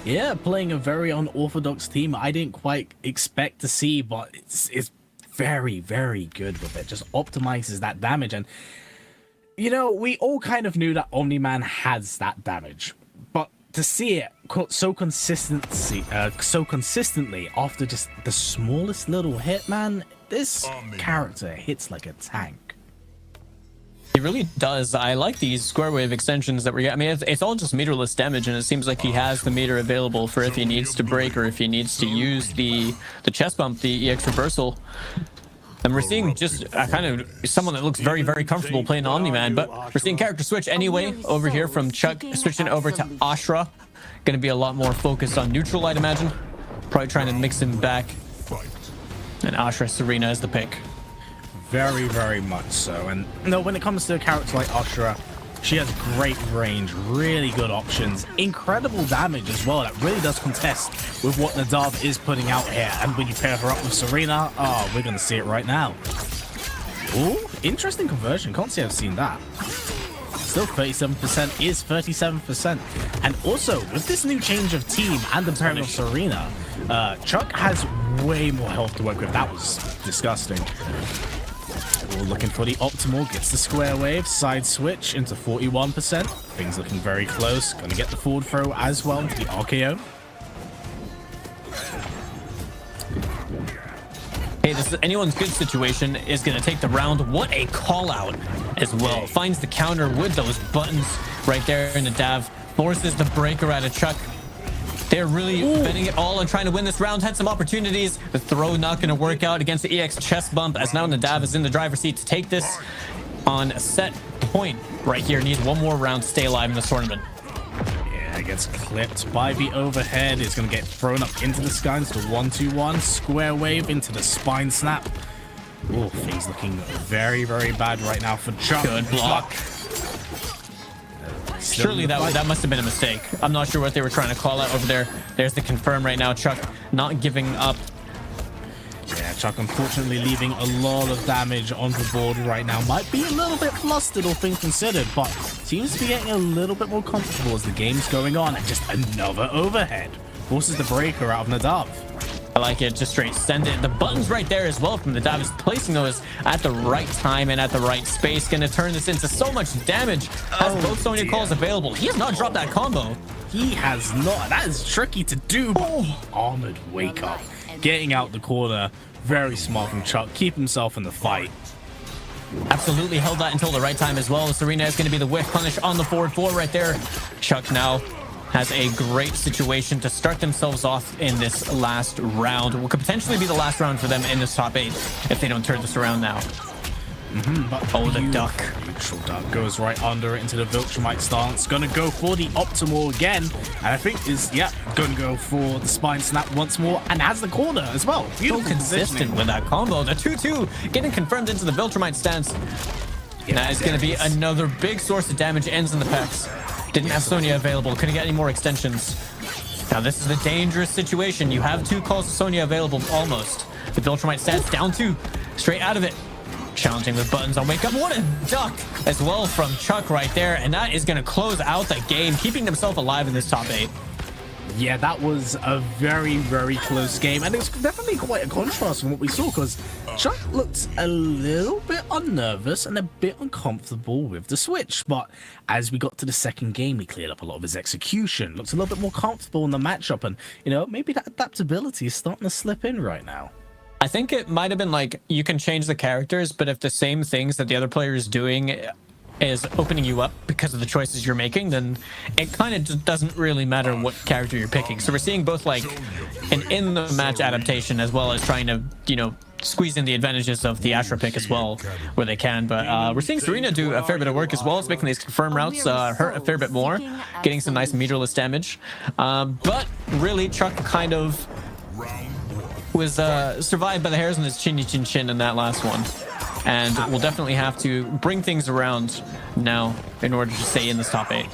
Yeah, playing a very unorthodox team I didn't quite expect to see, but it's very, very good with it. Just optimizes that damage. And you know, we all kind of knew that Omni-Man has that damage, but to see it so consistently after just the smallest little hit, man, this character hits like a tank.
He really does. I like these square wave extensions that we're getting. I mean, it's all just meterless damage, and it seems like he has the meter available for if he needs to break or if he needs to use the chest bump, the EX reversal. And we're seeing just kind of someone that looks very, very comfortable playing Omni-Man, but we're seeing character switch anyway over here from Chuck, switching over to Ashra. Going to be a lot more focused on neutral, I'd imagine. Probably trying to mix him back. And Ashra Serena is the pick.
Very, very much so. And no, when it comes to a character like Ashra, she has great range, really good options, incredible damage as well. That really does contest with what Nadav is putting out here. And when you pair her up with Serena, oh, we're going to see it right now. Ooh, interesting conversion. Can't say I've seen that. Still 37% is 37%. And also, with this new change of team and the pairing of Serena, Chuck has way more health to work with. That was disgusting. We're looking for the optimal, gets the square wave, side switch into 41%. Things looking very close. Gonna get the forward throw as well into the RKO.
Hey, this is anyone's good situation is going to take the round. What a call out as well. Finds the counter with those buttons right there in the Nadav. Forces the breaker out of Chuck. They're really betting it all and trying to win this round. Had some opportunities. The throw not going to work out against the EX chest bump, as now Nadav is in the driver's seat to take this on a set point right here. Needs one more round to stay alive in this tournament.
Yeah, gets clipped by the overhead. It's going to get thrown up into the sky into the 1-2-1. Square wave into the spine snap. Oh, things looking very, very bad right now for Chuck.
Good block. Surely that must have been a mistake. I'm not sure what they were trying to call out over there. There's the confirm right now. Chuck not giving up.
Yeah, Chuck unfortunately leaving a lot of damage on the board right now. Might be a little bit flustered, all things considered, but seems to be getting a little bit more comfortable as the game's going on. And just another overhead. Forces the breaker out of Nadav.
I like it. Just straight send it. The buttons right there as well from Nadav is placing those at the right time and at the right space. Going to turn this into so much damage. Has both Sonya calls available. He has not dropped that combo.
He has not. That is tricky to do. But armored wake up. Getting out the corner. Very smart from Chuck. Keep himself in the fight.
Absolutely held that until the right time as well. Serena is going to be the whiff punish on the forward 4 right there. Chuck now has a great situation to start themselves off in this last round. What could potentially be the last round for them in this top 8 if they don't turn this around now. Oh, the duck.
Neutral duck goes right under it into the Viltrumite stance. Gonna go for the optimal again. And I think is, gonna go for the spine snap once more and has the corner as well. Beautiful
So consistent with that combo. The 2-2 getting confirmed into the Viltrumite stance. And that is going to be another big source of damage. Ends in the pecs. Didn't have Sonya available. Couldn't get any more extensions. Now this is a dangerous situation. You have 2 calls to Sonya available almost. The Viltrumite stance down 2. Straight out of it. Challenging with buttons on wake up. What a duck as well from Chuck right there. And that is going to close out the game, keeping himself alive in this top 8.
Yeah, that was a very, very close game, and it's definitely quite a contrast from what we saw, because Chuck looked a little bit unnervous and a bit uncomfortable with the switch, but as we got to the second game, he cleared up a lot of his execution, looked a little bit more comfortable in the matchup, and, you know, maybe that adaptability is starting to slip in right now.
I think it might have been like, you can change the characters, but if the same things that the other player is doing is opening you up because of the choices you're making, then it kind of just doesn't really matter what character you're picking. So we're seeing both like an in the match adaptation as well as trying to, you know, squeeze in the advantages of the Astra pick as well where they can. But we're seeing Serena do a fair bit of work as well as making these confirm routes hurt a fair bit more, getting some nice meterless damage. But really Chuck kind of was survived by the hairs on his chinny chin chin in that last one. And we'll definitely have to bring things around now in order to stay in this top 8.
Yeah,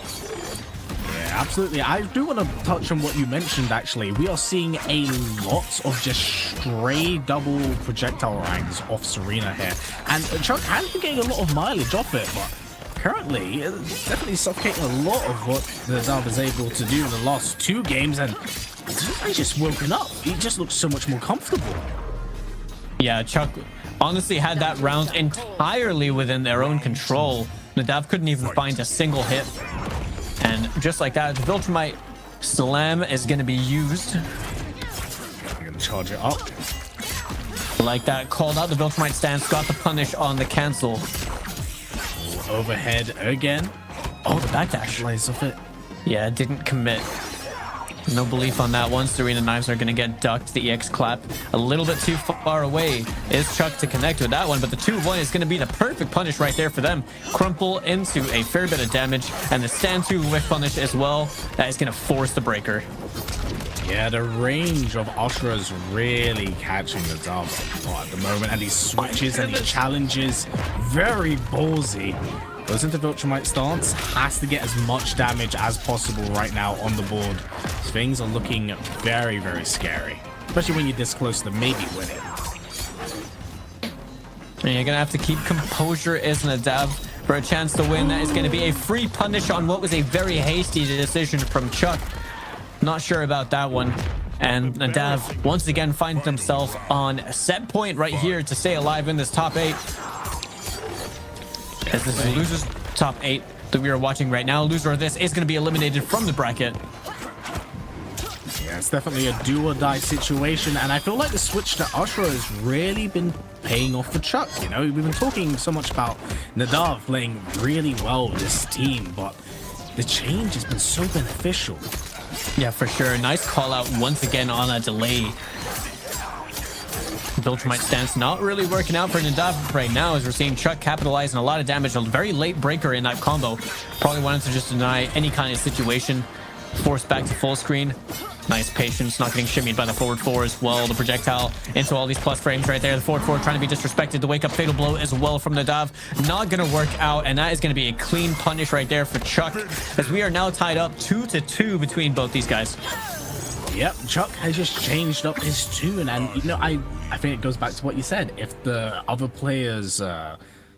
absolutely. I do want to touch on what you mentioned, actually. We are seeing a lot of just stray double projectile ranks off Serena here. And Chuck has been getting a lot of mileage off it, but currently, it's definitely suffocating a lot of what Nadav is able to do in the last 2 games. And he's just woken up. He just looks so much more comfortable.
Yeah, Chuck honestly had that round entirely within their own control. Nadav couldn't even find a single hit. And just like that, the Viltrumite Slam is going to be used.
I'm going to charge it up.
Like that, called out the Viltrumite stance, got the punish on the cancel.
Overhead again.
Oh, the backdash.
Slice of it.
Yeah, didn't commit. No belief on that one. Serena knives are going to get ducked. The EX clap a little bit too far away is Chuck to connect with that one, but the 2-1 is going to be the perfect punish right there for them. Crumple into a fair bit of damage, and the stand 2 whiff punish as well. That is going to force the breaker.
Yeah, the range of Ashra is really catching the dub at the moment, and these switches and these challenges, very ballsy. Goes into Viltrumite stance, has to get as much damage as possible right now on the board. Things are looking very, very scary, especially when you're this close to maybe winning.
And you're gonna have to keep composure as Nadav for a chance to win. That is gonna be a free punish on what was a very hasty decision from Chuck. Not sure about that one. And Nadav once again finds himself on a set point right here to stay alive in this top 8. As this is loser's top 8 that we are watching right now. Loser of this is going to be eliminated from the bracket.
Yeah, it's definitely a do or die situation, and I feel like the switch to Ashra has really been paying off for Chuck. You know, we've been talking so much about Nadav playing really well with this team, but the change has been so beneficial.
Yeah, for sure. Nice call out once again on a delay. Viltrumite stance not really working out for Nadav right now, as we're seeing Chuck capitalize on a lot of damage. A very late breaker in that combo. Probably wanted to just deny any kind of situation. Forced back to full screen. Nice patience, not getting shimmied by the forward 4 as well. The projectile into all these plus frames right there. The forward 4 trying to be disrespected. The wake up fatal blow as well from Nadav. Not going to work out, and that is going to be a clean punish right there for Chuck, as we are now tied up 2-2 between both these guys.
Yep, Chuck has just changed up his tune, and you know, I think it goes back to what you said. If the other player's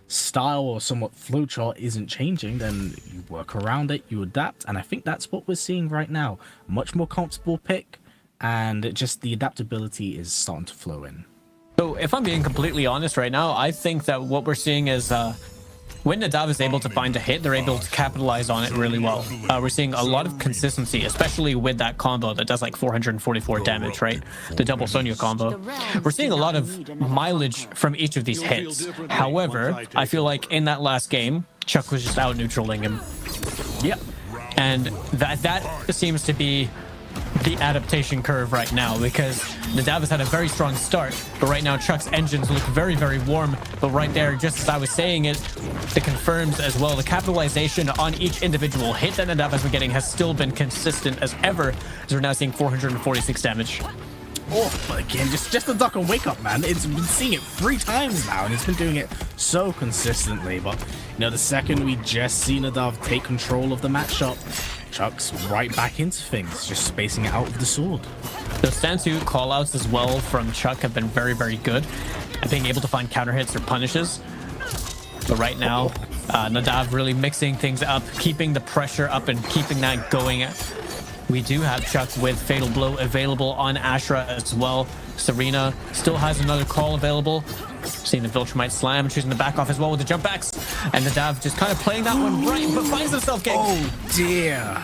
style or somewhat flowchart isn't changing, then you work around it, you adapt, and I think that's what we're seeing right now. Much more comfortable pick, and just the adaptability is starting to flow in.
So if I'm being completely honest right now, I think that what we're seeing is when Nadav is able to find a hit, they're able to capitalize on it really well. We're seeing a lot of consistency, especially with that combo that does like 444 damage, right? The double Sonya combo. We're seeing a lot of mileage from each of these hits. However, I feel like in that last game, Chuck was just out neutraling him. Yep. And that seems to be the adaptation curve right now, because Nadav has had a very strong start, but right now Chuck's engines look very, very warm. But right there, just as I was saying it confirms as well, the capitalization on each individual hit that Nadav has been getting has still been consistent as ever, as we're now seeing 446 damage.
Oh, but again, just a duck and wake up, man. It's been seeing it 3 times now, and it's been doing it so consistently. But you know, the second we just see Nadav take control of the matchup, Chuck's right back into things, just spacing it out with the sword.
Those Santu callouts as well from Chuck have been very, very good at being able to find counter hits or punishes. But right now, Nadav really mixing things up, keeping the pressure up and keeping that going We do have Chuck with Fatal Blow available on Ashra as well. Serena still has another call available. Seeing the Viltrumite slam, choosing to back off as well with the jump backs. And Nadav just kind of playing that one right, but finds himself getting...
Oh, dear.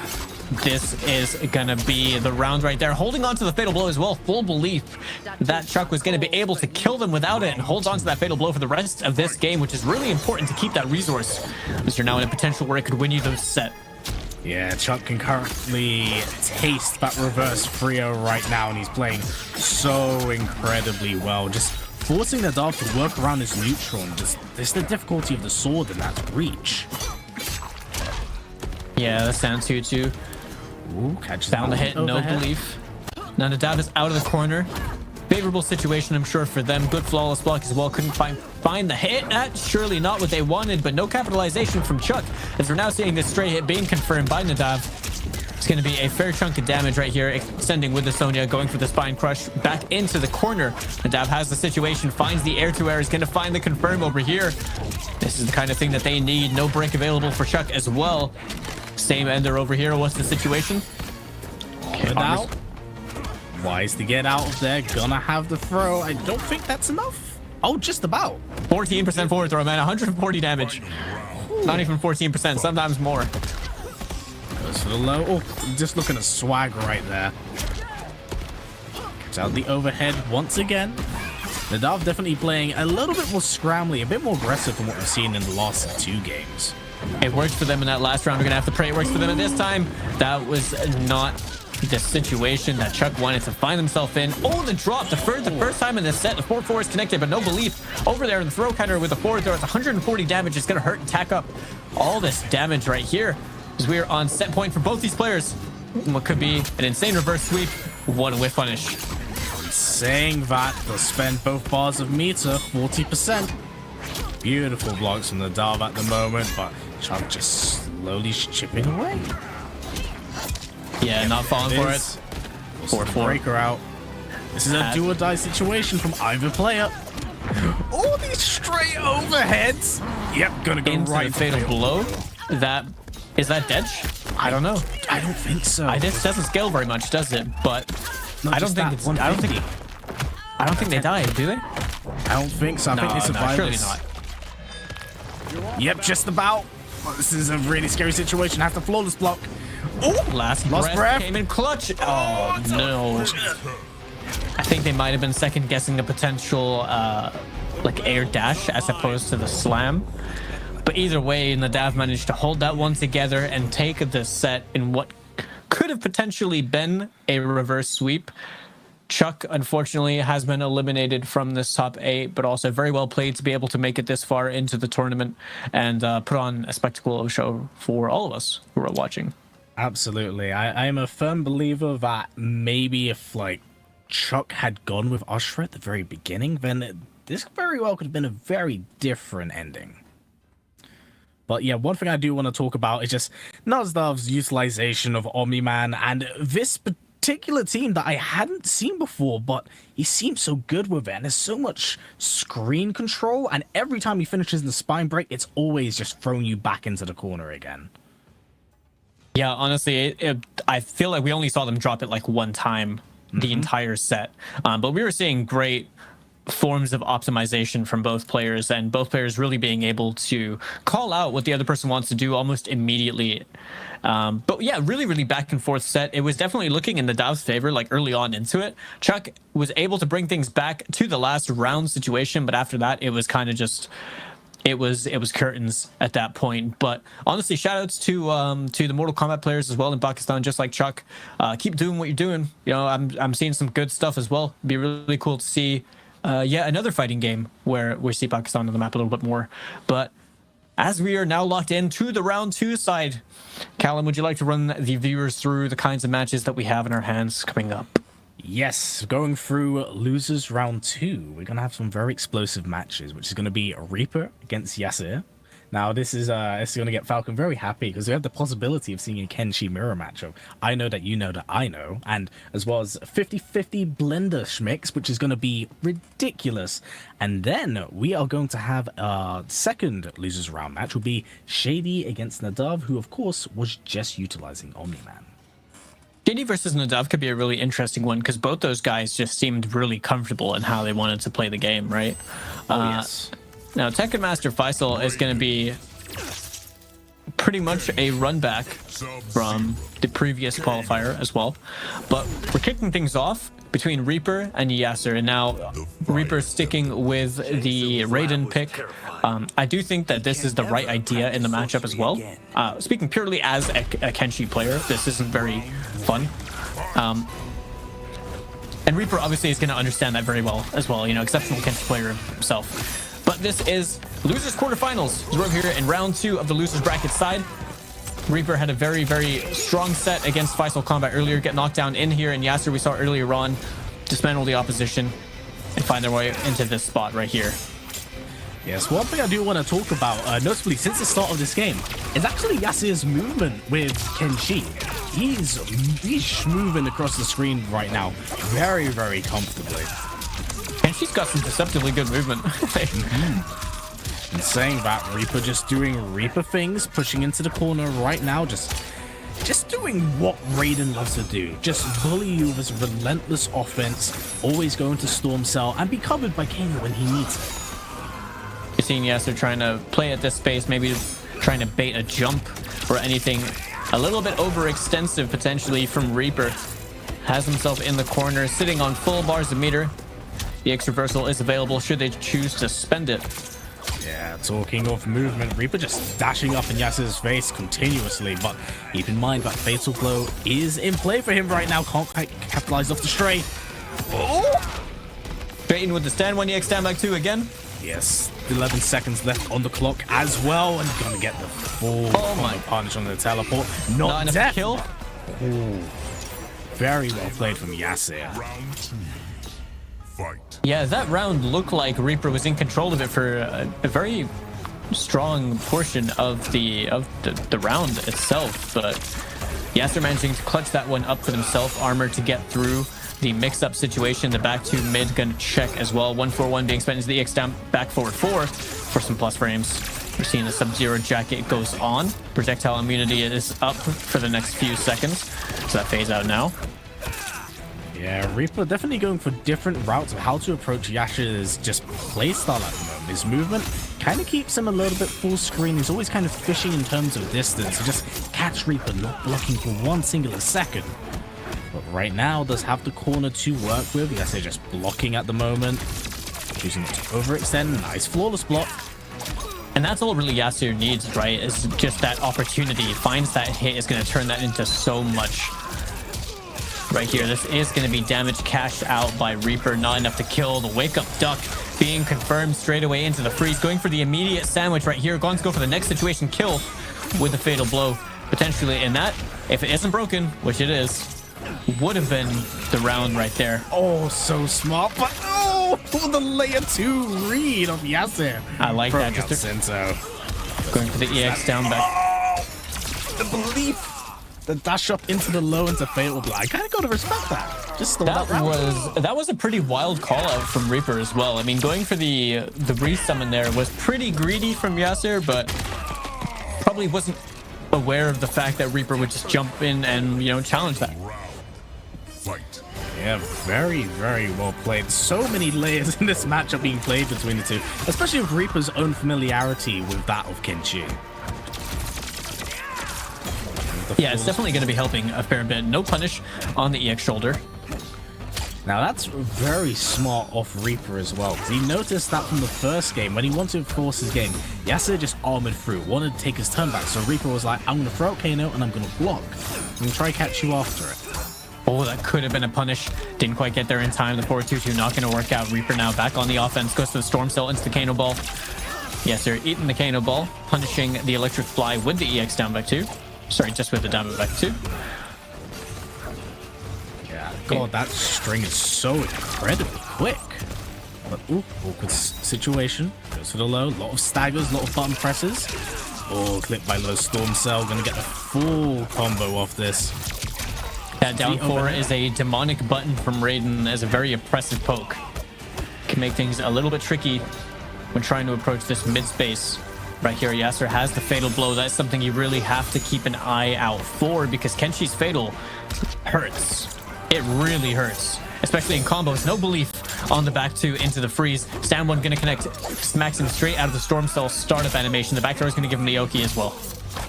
This is gonna be the round right there. Holding on to the Fatal Blow as well. Full belief that Chuck was gonna be able to kill them without it, and holds on to that Fatal Blow for the rest of this game, which is really important to keep that resource, because you're now in a potential where it could win you the set.
Yeah, Chuck can currently taste that reverse Frio right now, and he's playing so incredibly well. Just forcing Nadav to work around his neutral, and just this the difficulty of the sword in that reach.
Yeah, the Sento too.
Ooh, catches
Down the hit, no
overhead.
belief. Now Nadav is out of the corner. Favorable situation, I'm sure, for them. Good flawless block as well. Couldn't find the hit. That's surely not what they wanted, but no capitalization from Chuck, as we're now seeing this straight hit being confirmed by Nadav. It's going to be a fair chunk of damage right here, extending with the Sonya, going for the spine crush back into the corner. Nadav has the situation, finds the air-to-air, is going to find the confirm over here. This is the kind of thing that they need. No break available for Chuck as well. Same ender over here. What's the situation?
Get out. Wise to get out of there. Gonna have the throw. I don't think that's enough. Oh, just about.
14% forward throw, man. 140 damage. Not even 14%, sometimes more.
Goes for the low. Oh, just looking at swag right there. Gets out the overhead once again. Nadav definitely playing a little bit more scrambly, a bit more aggressive than what we've seen in the last 2 games.
It worked for them in that last round. We're gonna have to pray it works for them at this time. That was not the situation that Chuck wanted to find himself in. Oh, the drop, the first time in this set. The 4-4 is connected, but no belief. Over there in the throw counter with the forward throw. It's 140 damage. It's gonna hurt and tack up all this damage right here, as we are on set point for both these players. What could be an insane reverse sweep. One whiff punish.
Saying that, they'll spend both bars of meter, 40%. Beautiful blocks from Nadav at the moment, but Chuck just slowly chipping away.
Yeah, not falling for it.
4-4. Breaker out. This is a do or die situation from either player. All these straight overheads. Yep, gonna go
into
right
the fatal blow. That is that dead? I don't know.
I don't think so.
This doesn't scale very much, does it? But I don't think it's. I don't think they died, do they?
I don't think so. I think they survived.
Surely not.
Yep, just about. This is a really scary situation. Have to flawless block. Oh,
Last breath came in clutch. Oh no. I think they might have been second guessing the potential like air dash as opposed to the slam. But either way, Nadav managed to hold that one together and take the set in what could have potentially been a reverse sweep. Chuck, unfortunately, has been eliminated from this top 8, but also very well played to be able to make it this far into the tournament and put on a spectacle show for all of us who are watching.
Absolutely. I am a firm believer that maybe if, like, Chuck had gone with Ashra at the very beginning, then this very well could have been a very different ending. But yeah, one thing I do want to talk about is just Nadav's utilization of Omni-Man and this particular team that I hadn't seen before, but he seems so good with it, and there's so much screen control, and every time he finishes the spine break, it's always just throwing you back into the corner again.
Yeah, honestly, I feel like we only saw them drop it like one time the entire set, but we were seeing great forms of optimization from both players, and both players really being able to call out what the other person wants to do almost immediately. But yeah, really back and forth set. It was definitely looking in Nadav's favor, like early on into it. Chuck was able to bring things back to the last round situation, but after that, it was kind of just, it was curtains at that point. But honestly, shout outs to the Mortal Kombat players as well in Pakistan, just like Chuck. Keep doing what you're doing. You know, I'm seeing some good stuff as well. It'd be really cool to see another fighting game where we see Pakistan on the map a little bit more. But as we are now locked into the round 2 side, Callum, would you like to run the viewers through the kinds of matches that we have in our hands coming up?
Yes, going through losers round 2, we're going to have some very explosive matches, which is going to be Reaper against Yaser. Now, this is going to get Falcon very happy because we have the possibility of seeing a Kenshi mirror matchup. I know that you know that I know, and as well as 50-50 blender schmicks, which is going to be ridiculous. And then we are going to have a second losers round match, will be Shady against Nadav, who of course was just utilizing Omni-Man.
Shady versus Nadav could be a really interesting one because both those guys just seemed really comfortable in how they wanted to play the game, right?
Yes.
Now, Tekken Master Faisal is going to be pretty much a run back from the previous qualifier as well. But we're kicking things off between Reaper and Yaser. And now Reaper sticking with the Raiden pick. I do think that this is the right idea in the matchup as well. Speaking purely as a Kenshi player, this isn't very fun. And Reaper obviously is going to understand that very well as well, you know, exceptional Kenshi player himself. But this is losers quarterfinals. We're over here in round 2 of the losers bracket side. Reaper had a very, very strong set against Faisal Kombat earlier, get knocked down in here, and Yaser, we saw earlier on, dismantle the opposition and find their way into this spot right here.
Yes, one thing I do want to talk about, notably since the start of this game, is actually Yaser's movement with Kenshi. He's moving across the screen right now very, very comfortably.
And she's got some deceptively good movement.
And saying that, Reaper just doing Reaper things, pushing into the corner right now, just doing what Raiden loves to do. Just bully you with his relentless offense, always going to Storm Cell, and be covered by Killa when he needs it.
You're seeing Yaser trying to play at this space, maybe trying to bait a jump or anything a little bit overextensive potentially from Reaper. Has himself in the corner, sitting on full bars of meter. The X reversal is available should they choose to spend it.
Yeah, talking of movement, Reaper just dashing up in Yaser's face continuously, but keep in mind that Fatal Blow is in play for him right now. Can't capitalize off the stray. Oh!
Straight in with the stand 1EX stand back 2 again.
Yes, 11 seconds left on the clock as well, and gonna get the full punch on the teleport. Not
enough
death.
to kill.
Ooh. Very well played from Yaser.
Yeah, that round looked like Reaper was in control of it for a very strong portion of the round itself, but Yaser managing to clutch that one up for himself. Armor to get through the mix-up situation. The back 2 mid gonna check as well. 141 being spent into the EX down back forward 4 for some plus frames. We're seeing the Sub-Zero jacket goes on. Projectile immunity is up for the next few seconds, so that fades out now.
Yeah, Reaper definitely going for different routes of how to approach Yaser's just playstyle at the moment. His movement kind of keeps him a little bit full screen. He's always kind of fishing in terms of distance to just catch Reaper, not blocking for one singular second. But right now does have the corner to work with. Yaser just blocking at the moment, choosing to overextend. Nice flawless block.
And that's all really Yaser needs, right? Is just that opportunity. Finds that hit, is going to turn that into so much. Right here, this is going to be damage cashed out by Reaper. Not enough to kill. The wake-up duck being confirmed straight away into the freeze. Going for the immediate sandwich right here. Going to go for the next situation kill with a fatal blow. Potentially, and that, if it isn't broken, which it is, would have been the round right there.
Oh, so smart, but oh, the layer 2 read of Yaser.
I like that. Just
Sento.
Going for the EX down back.
Oh, the belief. The dash up into the low into fatal blow. I kind of got to respect that. Just
that was a pretty wild call out from Reaper as well. I mean, going for the resummon there was pretty greedy from Yaser, but probably wasn't aware of the fact that Reaper would just jump in and, you know, challenge that.
Yeah, very, very well played. So many layers in this matchup being played between the two, especially with Reaper's own familiarity with that of Kenshi.
Yeah, it's definitely going to be helping a fair bit. No punish on the EX shoulder.
Now that's very smart off Reaper as well, because he noticed that from the first game when he wanted to force his game, Yaser just armored through, wanted to take his turn back, so Reaper was like, I'm going to throw out Kano and I'm going to block. I'm going to try to catch you after it.
Oh, that could have been a punish. Didn't quite get there in time. The 4-2-2 not going to work out. Reaper now back on the offense. Goes to the Storm Cell into the Kano Ball. Yes, they're eating the Kano Ball. Punishing the Electric Fly with the EX down back 2. Sorry, just with the down back 2.
Yeah, God, that string is so incredibly quick. But, ooh, awkward situation. Goes for the low. Lot of staggers, lot of button presses. Oh, clipped by low Storm Cell. Gonna get the full combo off this.
That down 4 is a demonic button from Raiden as a very oppressive poke. Can make things a little bit tricky when trying to approach this mid space. Right here, Yaser has the fatal blow. That's something you really have to keep an eye out for because Kenshi's fatal hurts. It really hurts, especially in combos. No belief on the back two into the freeze. Stand one gonna connect, smacks him straight out of the Storm Cell startup animation. The back throw is gonna give him the Oki as well.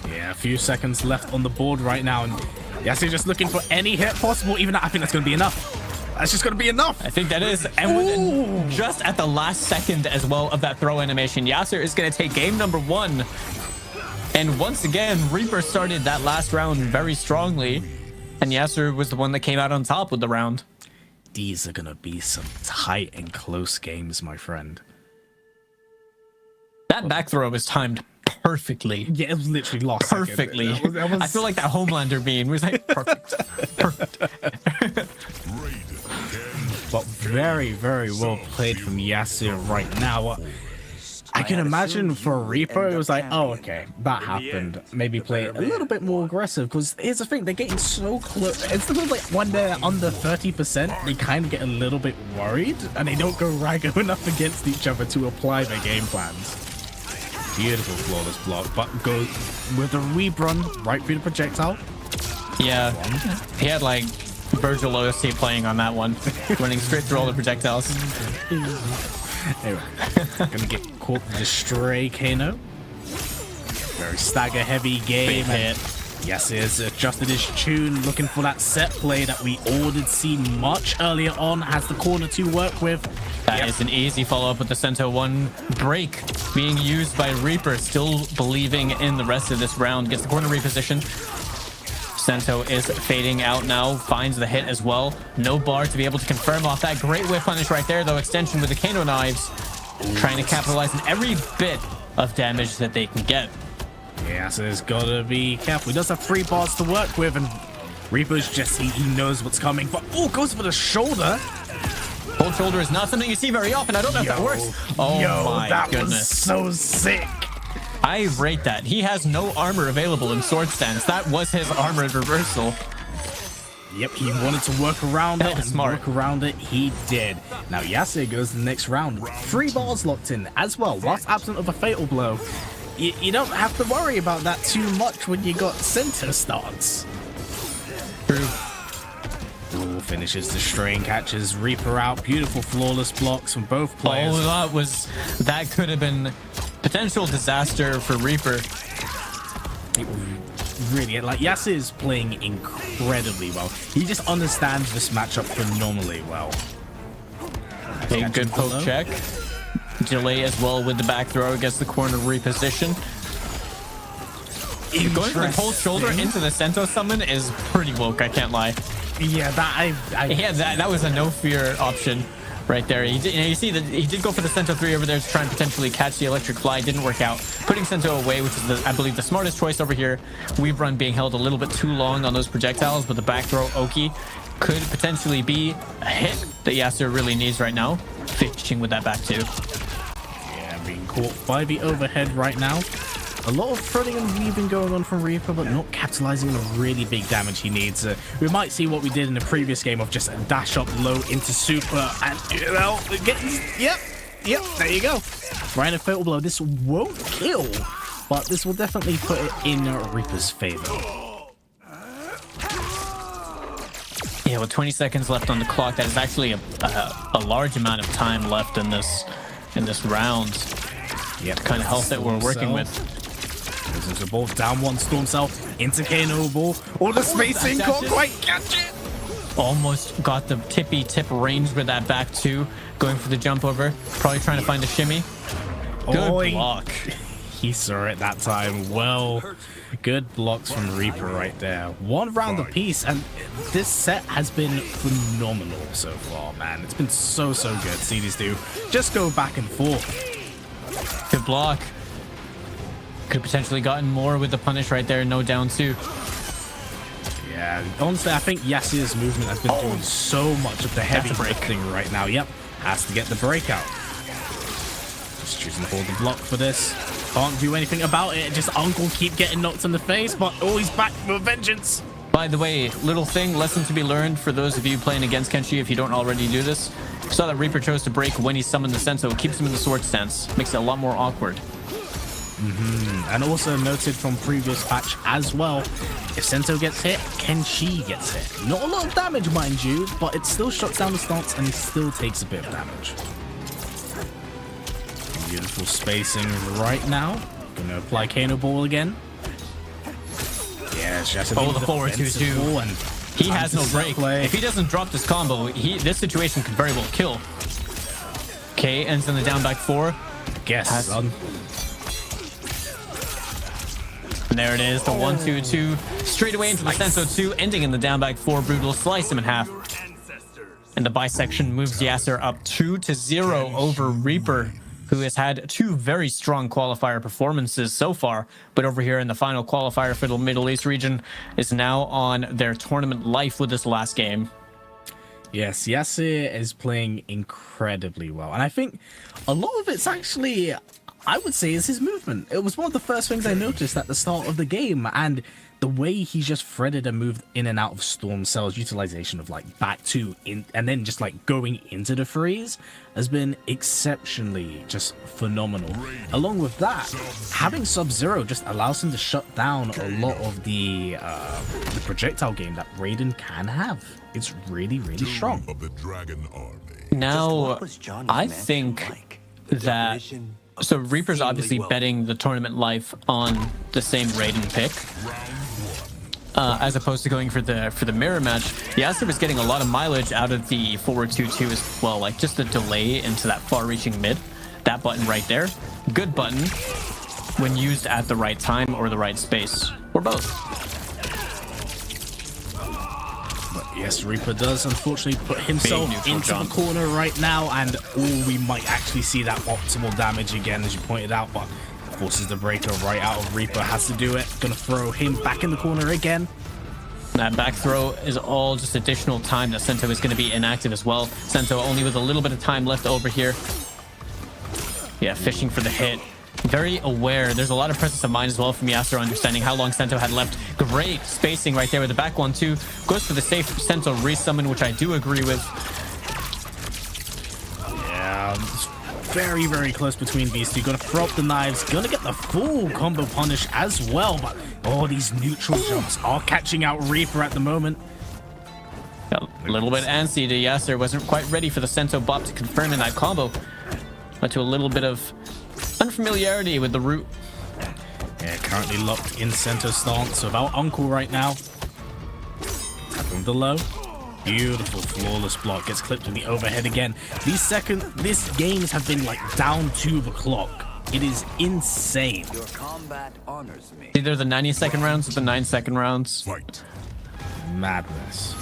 Yeah, a few seconds left on the board right now, and Yaser just looking for any hit possible. Even I think that's gonna be enough. That's just gonna be enough.
I think that is, and within, just at the last second as well of that throw animation, Yaser is gonna take game number 1. And once again, Reaper started that last round very strongly, and Yaser was the one that came out on top with the round.
These are gonna be some tight and close games, my friend.
That back throw was timed perfectly.
Yeah, it was literally lost.
Perfectly. I feel like that Homelander meme was like perfect. Perfect.
But very, very well played from Yaser right now. I can imagine for Reaper, it was like, oh, okay, that happened. Maybe play a little bit more aggressive, because here's the thing, they're getting so close. Instead of like when they're under 30%, they kind of get a little bit worried, and they don't go Rago enough against each other to apply their game plans. Beautiful flawless block, but goes with the weeb run right through the projectile.
Yeah, he had like Virgil OC playing on that one, running straight through all the projectiles.
Anyway, gonna get caught with the stray Kano. Very stagger heavy game.
Big hit.
Yaser's adjusted his tune, looking for that set play that we all did see much earlier on. Has the corner to work with.
That is an easy follow-up with the Sento 1 break being used by Reaper, still believing in the rest of this round. Gets the corner reposition. Sento is fading out now, finds the hit as well. No bar to be able to confirm off that great whip punish right there, though. Extension with the Kano knives, trying to capitalize on every bit of damage that they can get.
Yeah, so there's gotta be careful. He does have 3 bars to work with, and Reaper's just, he knows what's coming. But, oh, goes for the shoulder.
Cold shoulder is not something you see very often. I don't know if that works. Oh my
that
goodness.
was so sick.
I rate that. He has no armor available in sword stance. That was his armored reversal.
Yep, he wanted to work around it, and
smart.
work around it, he did. Now Yaser goes to the next round. 3 bars locked in as well, whilst absent of a fatal blow. You don't have to worry about that too much when you got Sento starts.
True.
Ooh, finishes the string, catches Reaper out. Beautiful flawless blocks from both players.
Oh, that could have been potential disaster for Reaper.
It really, like, Yaser is playing incredibly well. He just understands this matchup phenomenally well.
A good poke check. Delay as well with the back throw against the corner reposition. Going for the cold shoulder into the Sento summon is pretty woke, I can't lie.
Yeah,
that was a no fear option right there. He did, you see that he did go for the Sento 3 over there to try and potentially catch the electric fly. It didn't work out. Putting Sento away, which is I believe the smartest choice over here. Weave run being held a little bit too long on those projectiles, but the back throw Oki could potentially be a hit that Yaser really needs right now. Fishing with that back two.
Yeah, being caught by the overhead right now. A lot of threading and weaving going on from Reaper, but not capitalizing on the really big damage he needs. We might see what we did in the previous game of just a dash up low into super and, well, yep, there you go. Right in a fatal blow. This won't kill, but this will definitely put it in Reaper's favor.
Yeah, with 20 seconds left on the clock, that is actually a large amount of time left in this round.
Yep,
The kind of health that we're working with.
Goes into both down one Storm Cell into Kano ball. All the spacing can't quite catch it.
Almost got the tippy tip range with that back two. Going for the jump over. Probably trying to find a shimmy. Good block.
He saw it that time. Well, good blocks from Reaper right there. 1 round apiece, and this set has been phenomenal so far, man. It's been so good. See these two just go back and forth.
Good block. Could potentially gotten more with the punish right there. No down two.
Yeah, honestly, I think Yaser's movement has been doing so much of the heavy lifting right now. Yep, has to get the breakout. Just choosing to hold the block for this. Can't do anything about it. Just Uncle keep getting knocked in the face, but he's back with vengeance.
By the way, little thing, lesson to be learned for those of you playing against Kenshi if you don't already do this. Saw that Reaper chose to break when he summoned the Sento. Keeps him in the sword stance. Makes it a lot more awkward.
And also noted from previous patch as well, if Sento gets hit, Kenshi gets hit. Not a lot of damage, mind you, but it still shuts down the stance and he still takes a bit of damage. Beautiful spacing right now. Gonna apply Kano Ball again. Yeah, just
Oh, the forward 2-2.
And
He has no break. If he doesn't drop this combo, this situation could very well kill. Okay, ends in the down back 4.
guess, son.
And there it is, the 1-2-2 straight away into the Sento 2, ending in the down back 4. Brutal slice him in half. And the bisection moves Yaser up 2-0 over Reaper, who has had 2 very strong qualifier performances so far, but over here in the final qualifier for the Middle East region is now on their tournament life with this last game.
Yes, Yaser is playing incredibly well. And I think a lot of it's actually, I would say, is his movement. It was one of the first things I noticed at the start of the game, and the way he just threaded and moved in and out of storm cells, utilization of like back 2 in, and then just like going into the freeze has been exceptionally just phenomenal. Along with that, having Sub-Zero just allows him to shut down a lot of the projectile game that Raiden can have. It's really, really strong.
Of the Dragon Army.
Now, I think that so Reaper's obviously betting the tournament life on the same Raiden pick, as opposed to going for the mirror match. Yaser was getting a lot of mileage out of the forward 2-2 as well, like just the delay into that far-reaching mid. That button right there, good button when used at the right time or the right space, or both.
But yes, Reaper does unfortunately put himself
neutral
into
jump.
the corner right now, and we might actually see that optimal damage again, as you pointed out, but forces the breaker right out of Reaper, has to do it. Gonna throw him back in the corner again.
That back throw is all just additional time that Sento is going to be inactive as well. Sento only with a little bit of time left over here. Yeah, fishing for the hit. Very aware. There's a lot of presence of mind as well from Yaser, understanding how long Sento had left. Great spacing right there with the back 1-2. Goes for the safe Sento resummon, which I do agree with.
Yeah, it's very, very close between these two. Gonna throw up the knives, gonna get the full combo punish as well, but all these neutral jumps are catching out Reaper at the moment.
A little bit antsy to Yaser. Wasn't quite ready for the Sento bop to confirm in that combo. Led to a little bit of unfamiliarity with the route.
Yeah, currently locked in Sento stance without Uncle right now. Tapping the low. Beautiful, flawless block. Gets clipped in the overhead again. These games have been like down to the clock. It is insane.
Your combat honors me.
Either the 90-second rounds or the 9-second rounds.
Fight.
Madness.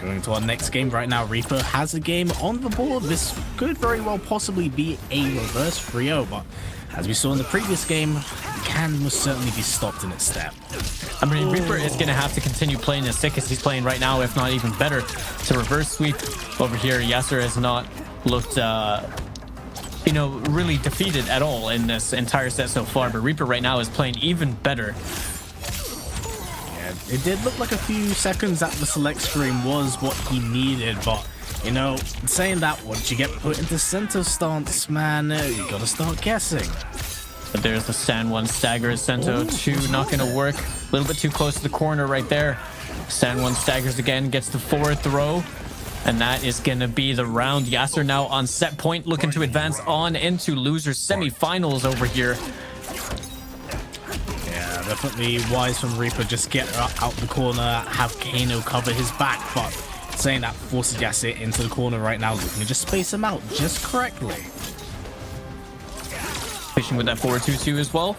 Going to our next game right now. Reaper has a game on the board. This could very well possibly be a reverse 3-0, but as we saw in the previous game, it can most certainly be stopped in its step.
I mean, Reaper is going to have to continue playing as sick as he's playing right now, if not even better, to reverse sweep. Over here, Yaser has not looked, really defeated at all in this entire set so far, but Reaper right now is playing even better.
Yeah, it did look like a few seconds at the select screen was what he needed, but saying that, once you get put into Sento stance, man, you gotta start guessing.
But there's the stand 1 stagger. Sento 2 not going to work. A little bit too close to the corner right there. Stand 1 staggers again, gets the forward throw. And that is going to be the round. Yaser now on set point, looking to advance on into losers semifinals over here.
Yeah, definitely wise from Reaper. Just get out the corner, have Kano cover his back, but saying that forces Yaser into the corner right now, looking to just space him out just correctly.
Fishing with that forward 2-2 as well.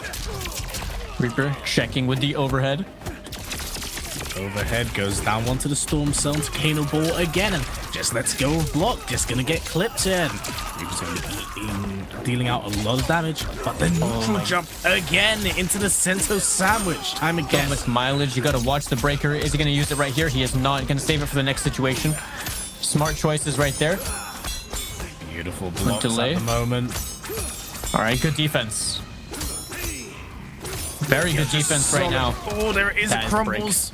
Reaper checking with the overhead.
Overhead goes down one to the storm cell to Kano Ball again, and just lets go of block. Just gonna get clipped in. Reaper's gonna be dealing out a lot of damage, but the neutral jump again into the Sento sandwich. Time again.
So much mileage. You got to watch the breaker. Is he going to use it right here? He is not. Going to save it for the next situation. Smart choices right there.
Beautiful blocks
delay.
at the moment.
All right, good defense. Very good defense right now.
Oh, there is
That is
crumbles.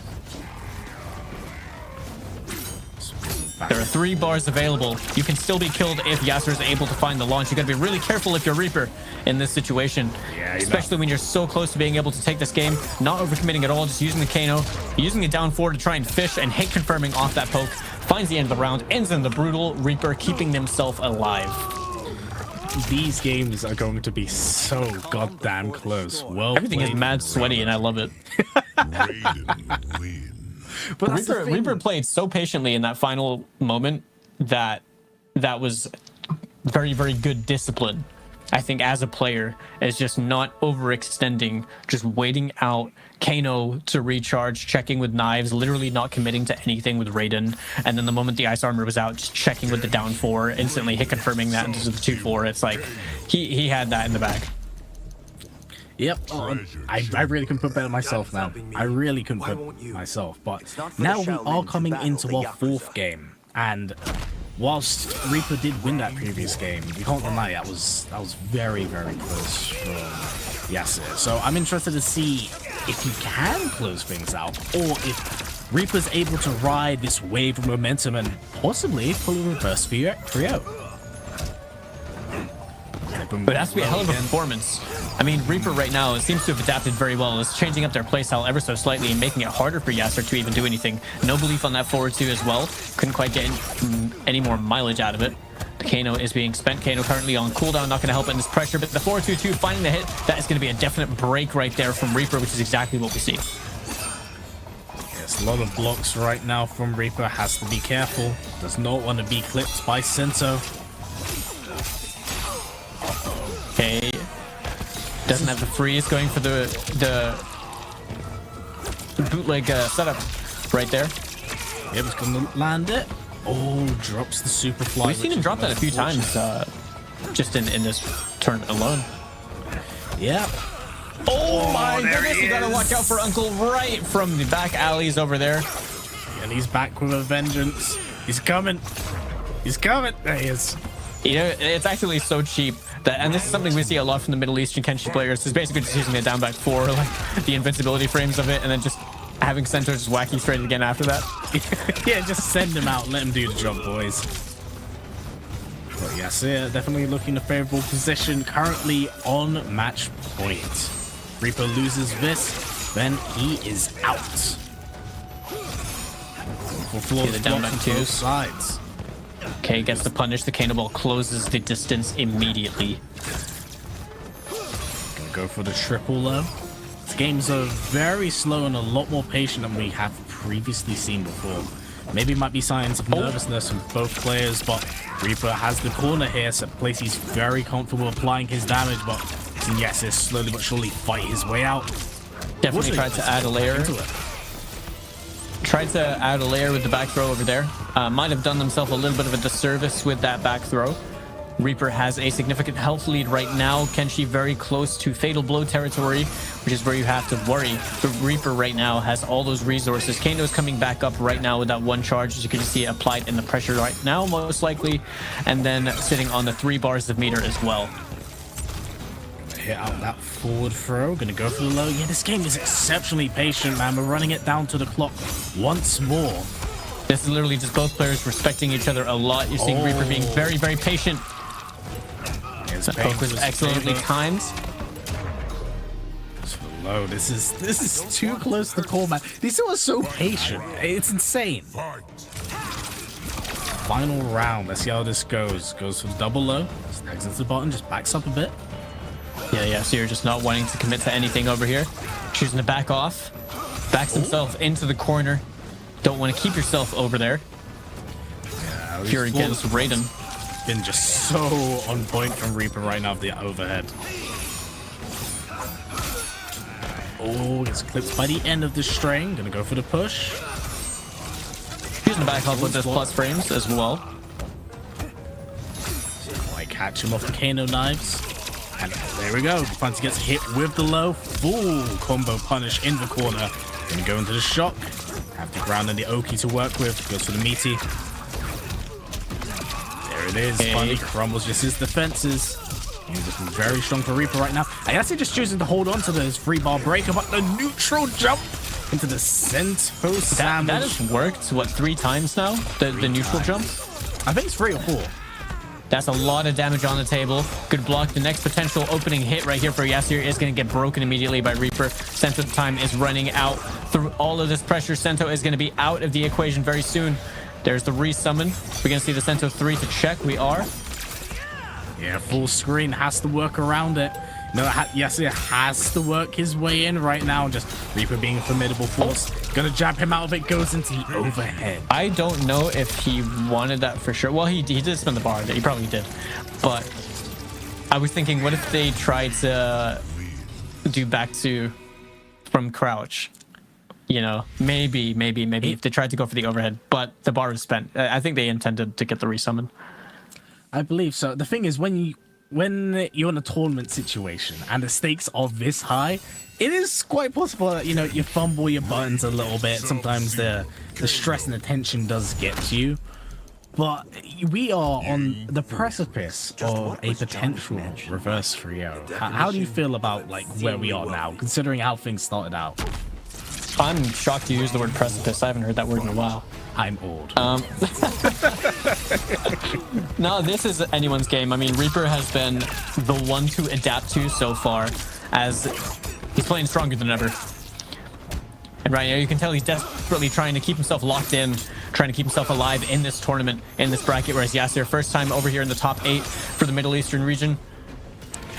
There are 3 bars available. You can still be killed if Yaser is able to find the launch. You got to be really careful if you're Reaper in this situation, especially when you're so close to being able to take this game. Not overcommitting at all, just using the Kano, using the down 4 to try and fish and hit confirming off that poke. Finds the end of the round, ends in the brutal Reaper keeping himself alive.
These games are going to be so goddamn close. Well,
Everything is mad sweaty and I love it.
But
Reaper played so patiently in that final moment that was very, very good discipline. I think as a player is just not overextending, just waiting out Kano to recharge, checking with knives, literally not committing to anything with Raiden. And then the moment the ice armor was out, just checking with the down 4, instantly hit confirming that into the 2-4. It's like he had that in the bag.
Yep, I really couldn't put better myself now. I really couldn't put myself. But now we are coming into our 4th game, and whilst Reaper did win that previous game, we can't deny that was very, very close from Yaser. So I'm interested to see if he can close things out, or if Reaper's able to ride this wave of momentum and possibly pull a reverse 3-0.
But it has to be a hell of a performance. I mean, Reaper right now seems to have adapted very well. It's changing up their playstyle ever so slightly and making it harder for Yaser to even do anything. No belief on that forward 2 as well. Couldn't quite get any more mileage out of it. The Kano is being spent. Kano currently on cooldown, not going to help in this pressure, but the 4-2-2 finding the hit, that is going to be a definite break right there from Reaper, which is exactly what we see.
Yes, a lot of blocks right now from Reaper. Has to be careful. Does not want to be clipped by Sento.
Okay. Doesn't have the freeze, going for the bootleg setup right there.
Yep, he's going to land it. Oh, drops the super fly.
We've seen him drop that a few times just in this turn alone.
Yeah.
Oh my goodness, you gotta watch out for Uncle right from the back alleys over there.
And he's back with a vengeance. He's coming. He's coming. There he is.
You know, it's actually so cheap that, and this is something we see a lot from the Middle Eastern Kenshi players, is basically just using a down back 4, like the invincibility frames of it, and then just having Sento just wacky straight again after that.
Yeah, just send him out, let him do the job, boys. But Yaser definitely looking in a favorable position, currently on match point. Reaper loses this, then he is out.
Yeah, the down back 2
sides.
Okay, gets the punish. The cannonball closes the distance immediately.
Gonna go for the triple though. These games are very slow and a lot more patient than we have previously seen before. Maybe it might be signs of nervousness from both players, but Reaper has the corner here, so place he's very comfortable applying his damage, but Yaser slowly but surely fight his way out.
Definitely tried to add a layer. Tried to add a layer with the back throw over there. Might have done themselves a little bit of a disservice with that back throw. Reaper has a significant health lead right now. Kenshi very close to fatal blow territory, which is where you have to worry. The Reaper right now has all those resources. Kano is coming back up right now with that one charge, as you can see it applied in the pressure right now, most likely, and then sitting on the 3 bars of meter as well.
Hit out that forward throw, gonna go for the low. Yeah, this game is exceptionally patient, man. We're running it down to the clock once more.
This is literally just both players respecting each other a lot. You're seeing Reaper being very, very patient. That poke was excellently timed.
Low. This is too close to Kombat. These two are so patient. It's insane. Final round. Let's see how this goes. Goes for the double low. Snags into the button. Just backs up a bit.
Yeah. So you're just not wanting to commit to anything over here. Choosing to back off. Backs himself into the corner. Don't want to keep yourself over there.
Yeah,
if you're against Raiden.
Been just so on point from Reaper right now with the overhead. Oh, gets clipped by the end of the string. Gonna go for the push.
Using the back up with those plus frames as well.
Might catch him off the Kano knives. And there we go. Fancy gets hit with the low. Full combo punish in the corner. Gonna go into the shock. Have the ground and the Oki to work with. Goes for the meaty. There it is.
Okay.
Finally crumbles just his defenses. He's looking very strong for Reaper right now. I guess he's just choosing to hold on to those 3-bar breaker, but the neutral jump into the Sento
That
sandwich.
has worked, what, 3 times now? The neutral jump?
I think it's 3 or 4.
That's a lot of damage on the table. Good block. The next potential opening hit right here for Yaser is going to get broken immediately by Reaper. Sento time is running out. Through all of this pressure, Sento is going to be out of the equation very soon. There's the resummon. We're going to see the Sento 3 to check. We are.
Yeah, full screen has to work around it. No, Yaser has to work his way in right now. Just Reaper being a formidable force. Gonna jab him out of it, goes into the overhead.
I don't know if he wanted that for sure. Well, he did spin the bar. He probably did. But I was thinking, what if they tried to do back to from crouch? You know, maybe if they tried to go for the overhead, but the bar was spent. I think they intended to get the resummon.
I believe so. The thing is, when you're in a tournament situation and the stakes are this high, it is quite possible that, you know, you fumble your buttons a little bit. Sometimes the stress and the tension does get to you. But we are on the precipice of a potential reverse 3-0. How do you feel about, like, where we are now, considering how things started out?
I'm shocked you used the word precipice. I haven't heard that word in a while.
I'm old.
No, this is anyone's game. I mean, Reaper has been the one to adapt to so far, as he's playing stronger than ever. And right now, you can tell he's desperately trying to keep himself locked in, trying to keep himself alive in this tournament, in this bracket, whereas Yaser, first time over here in the top 8 for the Middle Eastern region.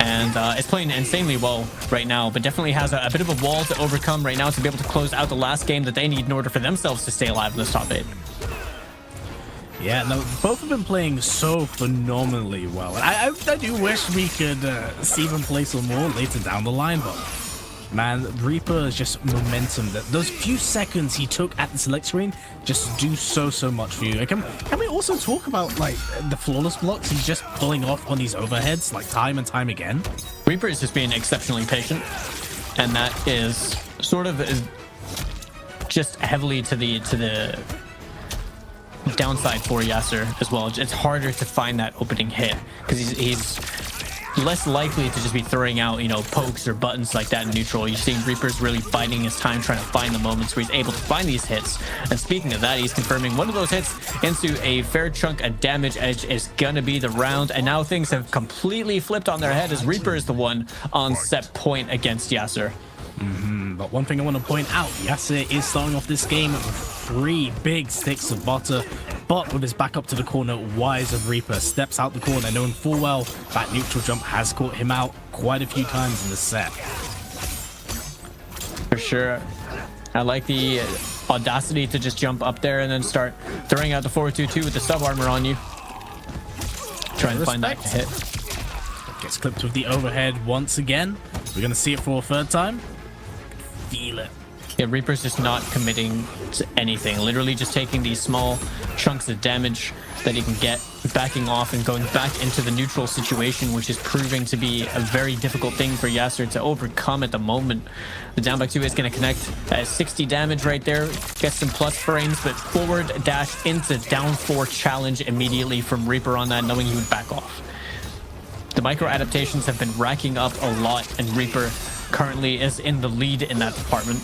And it's playing insanely well right now, but definitely has a bit of a wall to overcome right now to be able to close out the last game that they need in order for themselves to stay alive in this top 8.
Yeah, no, both have been playing so phenomenally well. I do wish we could see them play some more later down the line, but man, Reaper is just momentum. Those few seconds he took at the select screen just do so much for you. Can we also talk about, like, the flawless blocks he's just pulling off on these overheads, like, time and time again?
Reaper is just being exceptionally patient, and that is sort of just heavily to the downside for Yaser as well. It's harder to find that opening hit because he's less likely to just be throwing out, you know, pokes or buttons like that in neutral. You're seeing Reaper's really biding his time, trying to find the moments where he's able to find these hits. And speaking of that, he's confirming one of those hits into a fair chunk of damage edge is gonna be the round. And now things have completely flipped on their head as Reaper is the one on set point against Yaser.
But one thing I want to point out, Yaser is starting off this game with 3 big sticks of butter, but with his back up to the corner, Wise of Reaper steps out the corner, knowing full well that neutral jump has caught him out quite a few times in the set.
For sure. I like the audacity to just jump up there and then start throwing out the 4-2-2 with the sub armor on you. Trying to find that hit.
Gets clipped with the overhead once again. We're going to see it for a 3rd time. Feel it.
Yeah, Reaper's just not committing to anything. Literally just taking these small chunks of damage that he can get, backing off and going back into the neutral situation, which is proving to be a very difficult thing for Yaser to overcome at the moment. The down back 2 is going to connect. 60 damage right there. Gets some plus frames, but forward dash into down 4 challenge immediately from Reaper on that, knowing he would back off. The micro adaptations have been racking up a lot, and Reaper currently is in the lead in that department.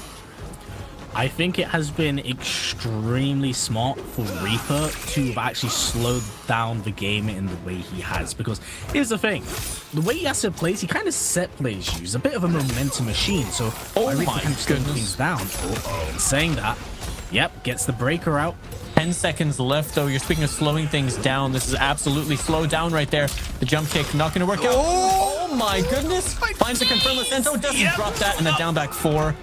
I think it has been extremely smart for Reaper to have actually slowed down the game in the way he has, because here's the thing, the way Yaser plays, he kind of set plays you. He's a bit of a momentum machine, so Reaper kind of slow things down. And saying that, yep, gets the breaker out.
10 seconds left, though. You're speaking of slowing things down. This is absolutely slowed down right there. The jump kick not going to work out. Oh my goodness! Finds the confirm with Sento, doesn't drop that, and the down back 4.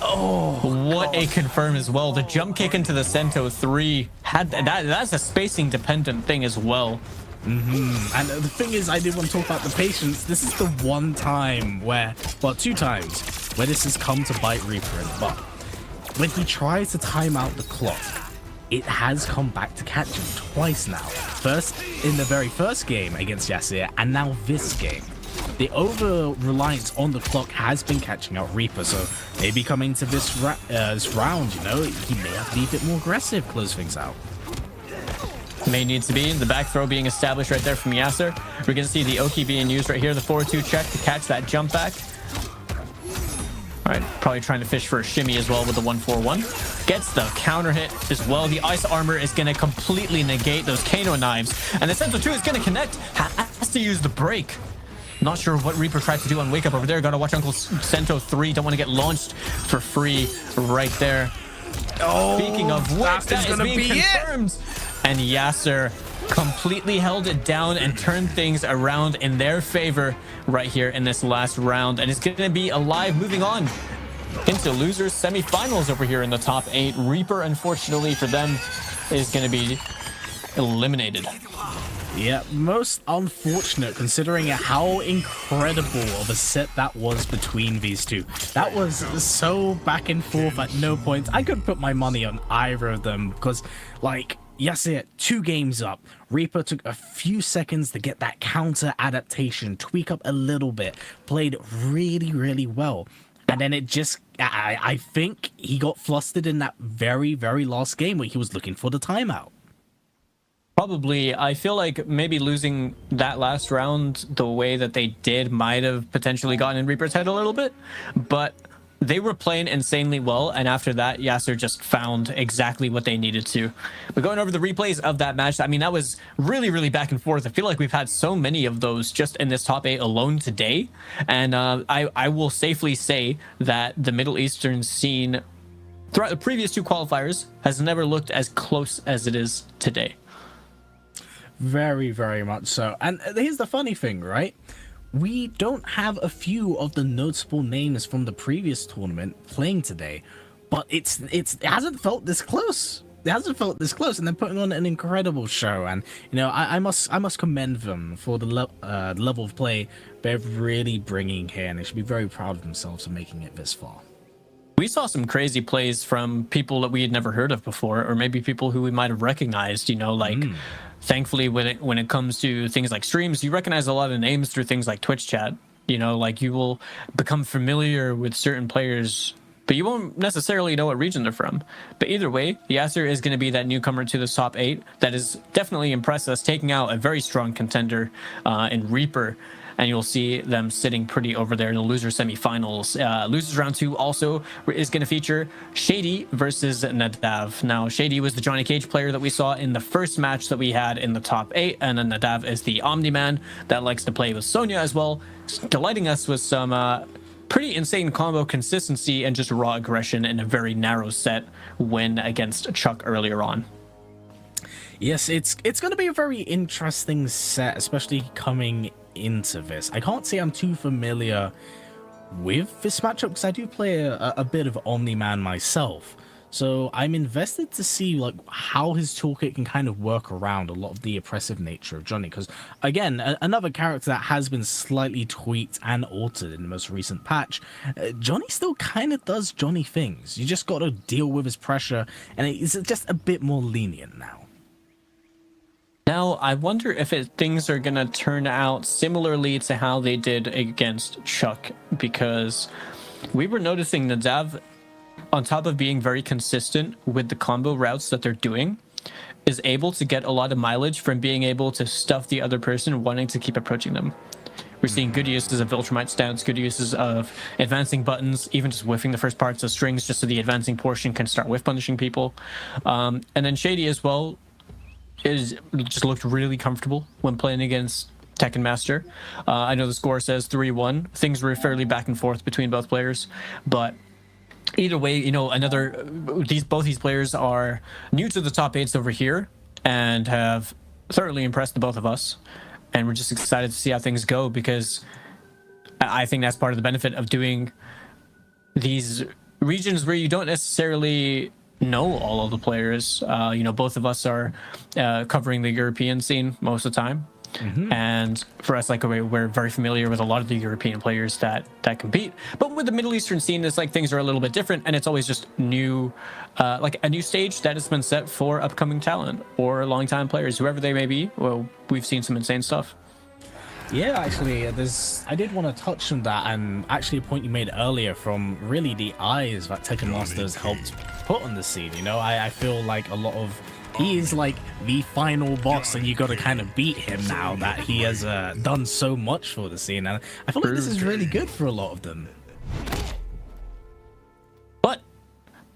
Oh, what a confirm as well. The jump kick into the Sento 3 had that's a spacing dependent thing as well.
And the thing is, I did want to talk about the patience. This is the one time where, well, 2 times where this has come to bite Reaper in the butt. When he tries to time out the clock, it has come back to catch him twice now. First in the very first game against Yaser, and now this game. The over-reliance on the clock has been catching out Reaper, so maybe coming to this round, you know, he may have to be a bit more aggressive, close things out.
May needs to be the back throw being established right there from Yaser. We're going to see the Oki being used right here, the 4-2 check to catch that jump back. All right, probably trying to fish for a shimmy as well with the 141. Gets the counter hit as well. The ice armor is going to completely negate those Kano knives. And the Sento 2 is going to connect. Has to use the break. Not sure what Reaper tried to do on Wake Up over there. Got to watch Uncle Sento 3. Don't want to get launched for free right there.
Oh,
Speaking of which, that is being confirmed. And Yaser completely held it down and turned things around in their favor right here in this last round, and it's going to be alive moving on into losers semifinals over here in the top 8. Reaper, unfortunately for them, is going to be eliminated.
Yeah, most unfortunate considering how incredible of a set that was between these two. That was so back and forth at no point. I could put my money on either of them because, like, Yaser, 2 games up. Reaper took a few seconds to get that counter adaptation, tweak up a little bit, played really, really well. And then it just, I think he got flustered in that very, very last game where he was looking for the timeout.
Probably. I feel like maybe losing that last round the way that they did might have potentially gotten in Reaper's head a little bit, but they were playing insanely well, and after that, Yaser just found exactly what they needed to. But going over the replays of that match, I mean, that was really, really back and forth. I feel like we've had so many of those just in this top 8 alone today, and I will safely say that the Middle Eastern scene throughout the previous 2 qualifiers has never looked as close as it is today.
Very, very much so. And here's the funny thing, right? We don't have a few of the notable names from the previous tournament playing today, but it hasn't felt this close. It hasn't felt this close, and they're putting on an incredible show. And you know, I must commend them for the level of play they're really bringing here, and they should be very proud of themselves for making it this far.
We saw some crazy plays from people that we had never heard of before, or maybe people who we might have recognized, you know, like thankfully when it comes to things like streams, you recognize a lot of names through things like Twitch chat, you know, like you will become familiar with certain players, but you won't necessarily know what region they're from. But either way, Yaser is going to be that newcomer to the top 8 that is definitely impressed us, taking out a very strong contender in Reaper. And you'll see them sitting pretty over there in the loser semifinals. Losers round 2 also is going to feature Shady versus Nadav. Now, Shady was the Johnny Cage player that we saw in the first match that we had in the top 8, and then Nadav is the Omni-Man that likes to play with Sonya as well, delighting us with some pretty insane combo consistency and just raw aggression in a very narrow set win against Chuck earlier on.
Yes, it's going to be a very interesting set, especially coming into this. I can't say I'm too familiar with this matchup because I do play a bit of Omni-Man myself, so I'm invested to see like how his toolkit can kind of work around a lot of the oppressive nature of Johnny, because again, another character that has been slightly tweaked and altered in the most recent patch. Johnny still kind of does Johnny things. You just got to deal with his pressure, and it's just a bit more lenient now.
Now, I wonder if things are going to turn out similarly to how they did against Chuck, because we were noticing Nadav, on top of being very consistent with the combo routes that they're doing, is able to get a lot of mileage from being able to stuff the other person wanting to keep approaching them. We're seeing good uses of Viltrumite stance, good uses of advancing buttons, even just whiffing the first parts of strings just so the advancing portion can start whiff punishing people. And then Shady as well just looked really comfortable when playing against Tekken Master. I know the score says 3-1. Things were fairly back and forth between both players, but either way, you know, both these players are new to the top 8s over here and have thoroughly impressed the both of us, and we're just excited to see how things go, because I think that's part of the benefit of doing these regions where you don't necessarily know all of the players. You know, both of us are covering the European scene most of the time, and for us, like, we're very familiar with a lot of the European players that compete. But with the Middle Eastern scene, it's like things are a little bit different, and it's always just new, like a new stage that has been set for upcoming talent or long-time players, whoever they may be. Well, we've seen some insane stuff.
Yeah, actually, I did want to touch on that, and actually a point you made earlier from really the eyes that Tekken Master has helped put on the scene. You know, I feel like a lot of, he is like the final boss, and you got to kind of beat him now that he has done so much for the scene, and I feel like this is really good for a lot of them.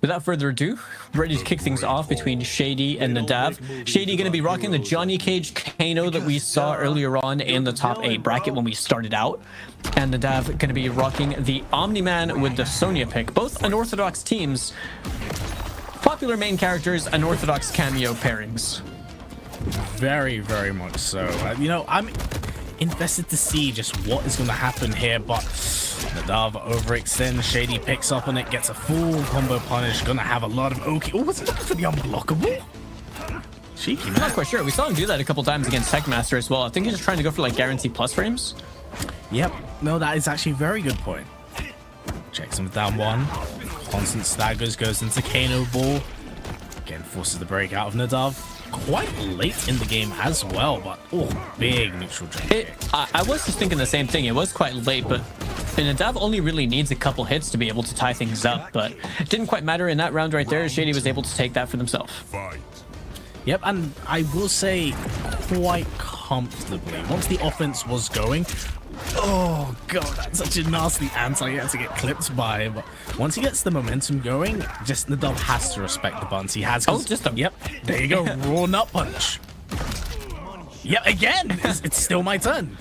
Without further ado, ready to kick things off between Shady and Nadav. Shady going to be rocking the Johnny Cage Kano that we saw earlier on in the top 8 bracket when we started out. And Nadav going to be rocking the Omni-Man with the Sonya pick. Both unorthodox teams. Popular main characters, unorthodox cameo pairings.
Very, very much so. You know, I'm invested to see just what is going to happen here, but Nadav overextends, Shady picks up on it, gets a full combo punish, gonna have a lot of okay. Oh, was he looking for the unblockable? Cheeky, man.
I'm not quite sure. We saw him do that a couple times against Tekken Master as well. I think he's just trying to go for like guarantee plus frames.
Yep. No, that is actually a very good point. Checks him with down one. Constant staggers, goes into Kano ball. Again, forces the break out of Nadav. Quite late in the game as well, but oh, big neutral jump.
I was just thinking the same thing. It was quite late, but Nadav only really needs a couple hits to be able to tie things up, but it didn't quite matter in that round right there. Shady was able to take that for themselves.
Yep, and I will say quite comfortably. Once the offense was going, oh god, that's such a nasty anti he had to get clipped by. But once he gets the momentum going, just Nadav has to respect the buns he has.
Oh, just a...
Yep, there you go, raw nut punch. Yep, again, it's still my turn.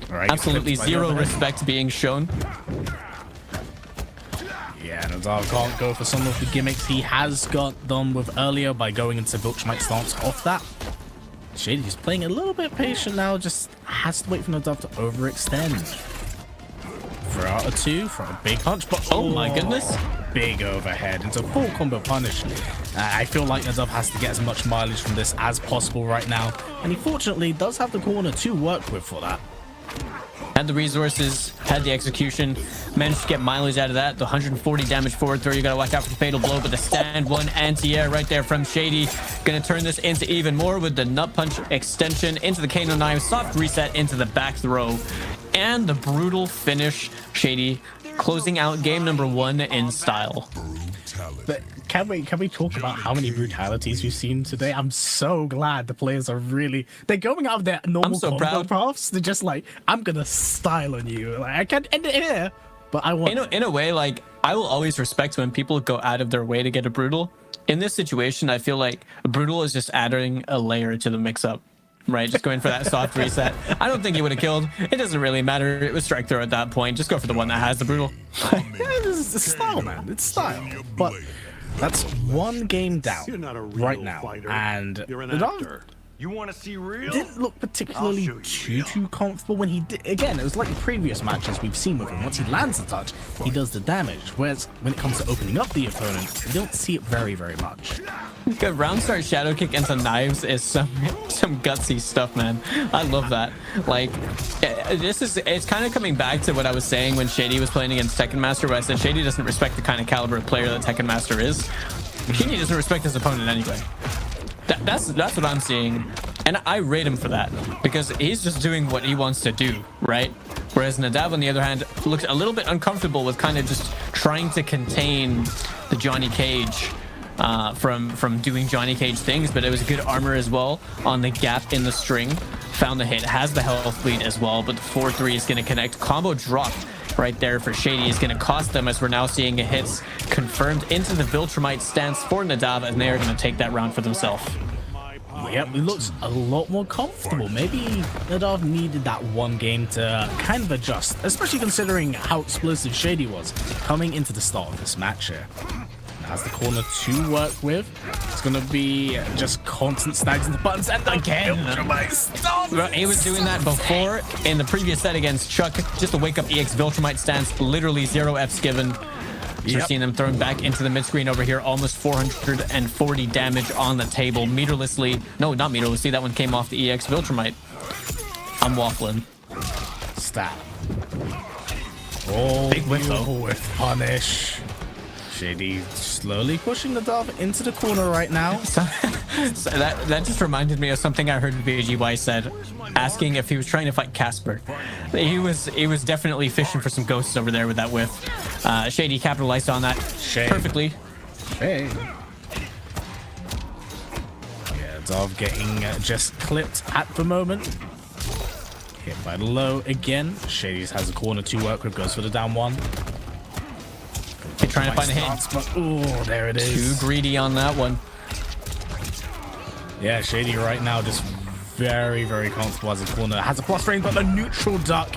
All right,
absolutely zero respect being shown.
Yeah, Nadav can't go for some of the gimmicks he has got done with earlier by going into Viltrumite stance off that. Shady is playing a little bit patient now, just has to wait for Nadav to overextend. Throw out a 2, throw a big punch, but
oh my goodness.
Big overhead into full combo punish. I feel like Nadav has to get as much mileage from this as possible right now, and he fortunately does have the corner to work with for that.
Had the resources, had the execution, managed to get mileage out of that. The 140 damage forward throw, you gotta watch out for the fatal blow, but the stand one anti-air right there from Shady. Gonna turn this into even more with the nut punch extension into the Kano knife, soft reset into the back throw, and the brutal finish. Shady closing out game number 1 in style.
But can we talk about how many brutalities we've seen today? I'm so glad the players are really, they're going out of their normal combo paths. They're just like, I'm gonna style on you. Like, I can't end it here, but I want
in a way, like, I will always respect when people go out of their way to get a brutal. In this situation, I feel like a brutal is just adding a layer to the mix-up. Right, just going for that soft reset. I don't think he would have killed. It doesn't really matter. It was strike throw at that point. Just go for the one that has the brutal.
Yeah, it's style, man. It's style. But that's one game down right now, and
you're an actor. You want to see real?
Didn't look particularly too comfortable when he did. Again, it was like the previous matches we've seen with him. Once he lands the touch, he does the damage. Whereas when it comes to opening up the opponent, you don't see it very much.
Good round start shadow kick into knives is some gutsy stuff, man. I love that. Like, it's kind of coming back to what I was saying when Shady was playing against Tekken Master, where I said Shady doesn't respect the kind of caliber of player that Tekken Master is. He doesn't respect his opponent anyway. That's what I'm seeing, and I rate him for that because he's just doing what he wants to do, right? Whereas Nadav, on the other hand, looks a little bit uncomfortable with kind of just trying to contain the Johnny Cage from doing Johnny Cage things. But it was good armor as well on the gap in the string. Found the hit, has the health lead as well, but the 4-3 is going to connect. Combo drop right there for Shady is going to cost them, as we're now seeing hits confirmed into the Viltrumite stance for Nadav, and they're going to take that round for themselves.
Yep, it looks a lot more comfortable. Maybe Nadav needed that one game to kind of adjust, especially considering how explosive Shady was coming into the start of this match here. Has the corner to work with. It's going to be just constant snags in the buttons, and again,
he was doing that before in the previous set against Chuck. Just a wake-up EX Viltrumite stance, literally 0 Fs given. We're seeing them thrown back into the mid-screen over here. Almost 440 damage on the table. Meterlessly. No, not meterlessly. That one came off the EX Viltrumite. I'm waffling.
Stat. Oh, big window with punish. Shady slowly pushing Nadav into the corner right now.
So that just reminded me of something I heard VGY said, asking if he was trying to fight Casper. He was definitely fishing for some ghosts over there with that whiff. Shady capitalized on that perfectly.
Hey. Yeah, Nadav getting just clipped at the moment. Hit by the low again. Shady has a corner to work with, goes for the down one.
trying to find a hit.
Oh, there it is.
Too greedy on that one.
Yeah, Shady right now just very, very comfortable as a corner. Has a plus range, but the neutral duck.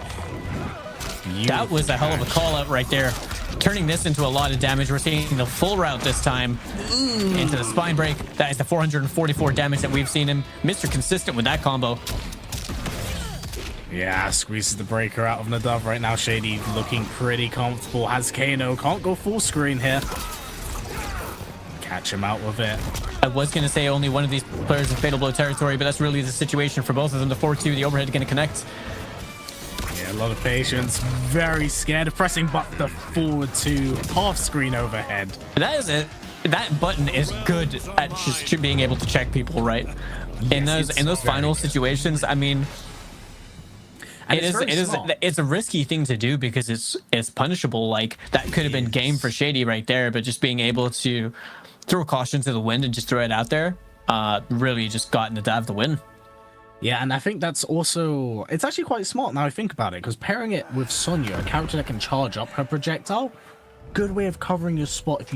That was a hell of a call out right there. Turning this into a lot of damage. We're seeing the full route this time into the spine break. That is the 444 damage that we've seen him. Mr. Consistent with that combo.
Yeah, squeezes the breaker out of Nadav right now. Shady looking pretty comfortable. Has Kano. Can't go full screen here. Catch him out with it.
I was going to say only one of these players in Fatal Blow territory, but that's really the situation for both of them. The 4-2, the overhead going to connect.
Yeah, a lot of patience. Very scared of pressing but the forward 2 half screen overhead.
That is it. That button is good at just being able to check people, right? In those final situations, I mean, it's a risky thing to do because it's punishable. Like that could have been game for Shady right there, but just being able to throw caution to the wind and just throw it out there really just got Nadav the win.
Yeah, and I think that's also, it's actually quite smart now I think about it, because pairing it with Sonya, a character that can charge up her projectile, good way of covering your spot if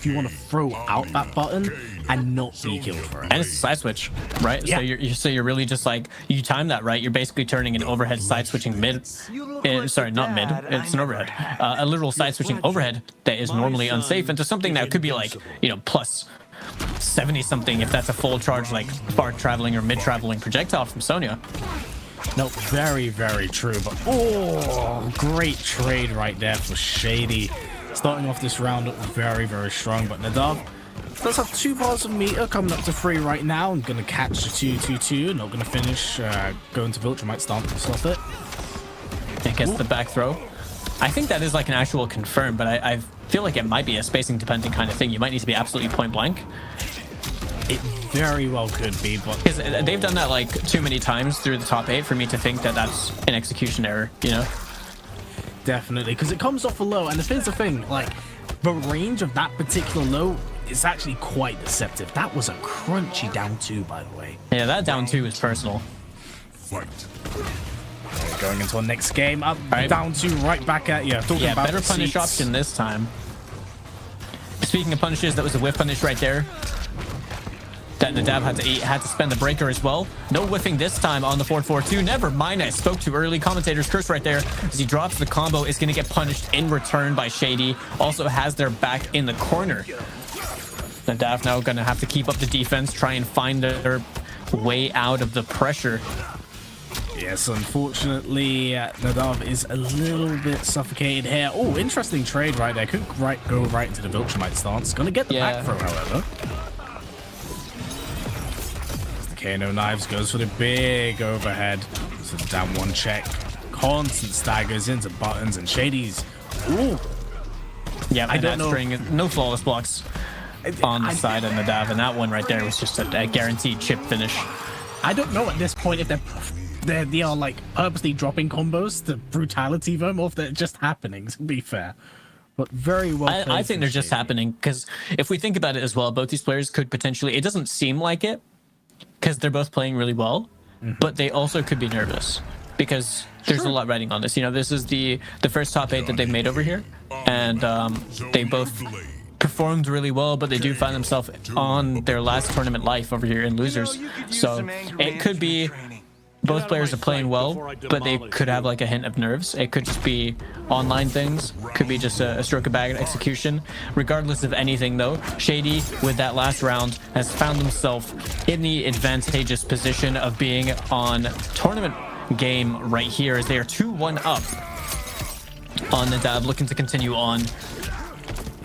you want to throw out that button and not be killed for it.
And it's a side switch, right?
Yeah.
So you're really just like, you time that right. You're basically turning an overhead side switching mid. Sorry, not mid. It's an overhead. A literal side switching overhead that is normally unsafe into something that could be like, you know, plus 70 something if that's a full charge, like far traveling or mid traveling projectile from Sonya.
No, very, very true. But oh, great trade right there for Shady. Starting off this round very, very strong. But Nadav does have 2 bars of meter coming up to 3 right now. I'm going to catch the 2-2-2. Not going to finish. Going to Viltra might stop it.
It gets the back throw. I think that is like an actual confirm, but I feel like it might be a spacing dependent kind of thing. You might need to be absolutely point blank.
It very well could be, but
because they've done that like too many times through the top 8 for me to think that that's an execution error, you know?
Definitely, because it comes off a low, and here's the thing, like the range of that particular low is actually quite deceptive. That was a crunchy down 2, by the way.
Yeah, that down 2 is personal.
Fight. Going into our next game, up right. Down 2, right back at you.
Yeah, about better punish option this time. Speaking of punishes, that was a whiff punish right there. That Nadav had to spend the breaker as well. No whiffing this time on the 4-4-2. Never mind, I spoke too early. Commentator's curse right there. As he drops the combo, is going to get punished in return by Shady. Also has their back in the corner. Nadav now going to have to keep up the defense, try and find their way out of the pressure.
Yes, unfortunately, Nadav is a little bit suffocated here. Oh, interesting trade right there. Could go right into the Viltrumite stance. Going to get the back throw, however. Kano knives goes for the big overhead. So down 1 check. Constant staggers into buttons and Shady's. Ooh.
Yeah, I don't know. No flawless blocks on the side of Nadav, and that one right there was just a guaranteed chip finish.
I don't know at this point if they are like purposely dropping combos to brutality them, or if they're just happening, to be fair. But very well.
I think they're just happening, because if we think about it as well, both these players could potentially, it doesn't seem like it, because they're both playing really well, but they also could be nervous because there's a lot riding on this. You know, this is the first top 8 that they've made over here, and they both performed really well, but they do find themselves on their last tournament life over here in losers. So it could be both players are playing well, but they could have like a hint of nerves. It could just be online things, could be just a stroke of bag execution. Regardless of anything though, Shady with that last round has found himself in the advantageous position of being on tournament game right here, as they are 2-1 up on Nadav, looking to continue on.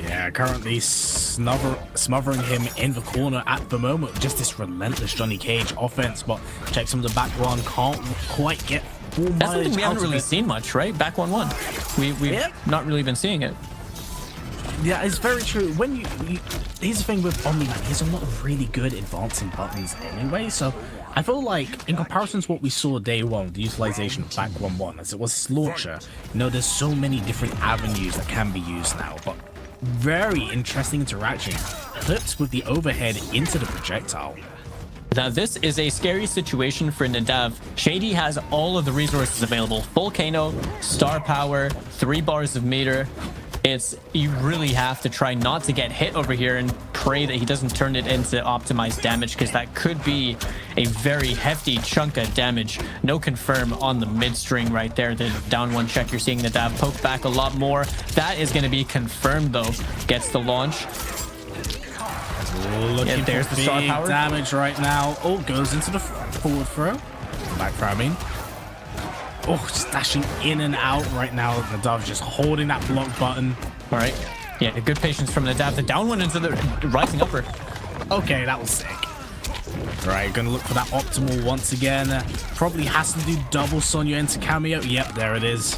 Yeah, currently smothering him in the corner at the moment. Just this relentless Johnny Cage offense, but check some of the back one, can't quite get full mileage.
That's something we haven't really seen much, right? Back 1-1. We've not really been seeing it.
Yeah, it's very true. When you here's the thing with Omni-Man, he's not really good advancing buttons anyway, so I feel like in comparison to what we saw day 1, the utilization of back 1-1, as it was his launcher, you know, there's so many different avenues that can be used now, but very interesting interaction. Clips with the overhead into the projectile.
Now this is a scary situation for Nadav. Shady has all of the resources available. Full Kano, star power, 3 bars of meter. you really have to try not to get hit over here and pray that he doesn't turn it into optimized damage, because that could be a very hefty chunk of damage. No confirm on the mid string right there. The down one check, you're seeing Nadav poke back a lot more. That is going to be confirmed though. Gets the launch.
Looking
there's
for
the star
big
power.
damage right now. Oh, goes into the forward throw. Back throw, I mean. Oh, just dashing in and out right now. Nadav just holding that block button.
All right. Yeah, good patience from Nadav. The down one into the rising upper.
Okay, that was sick. Right, gonna look for that optimal once again. Probably has to do double Sonya into cameo. Yep, there it is.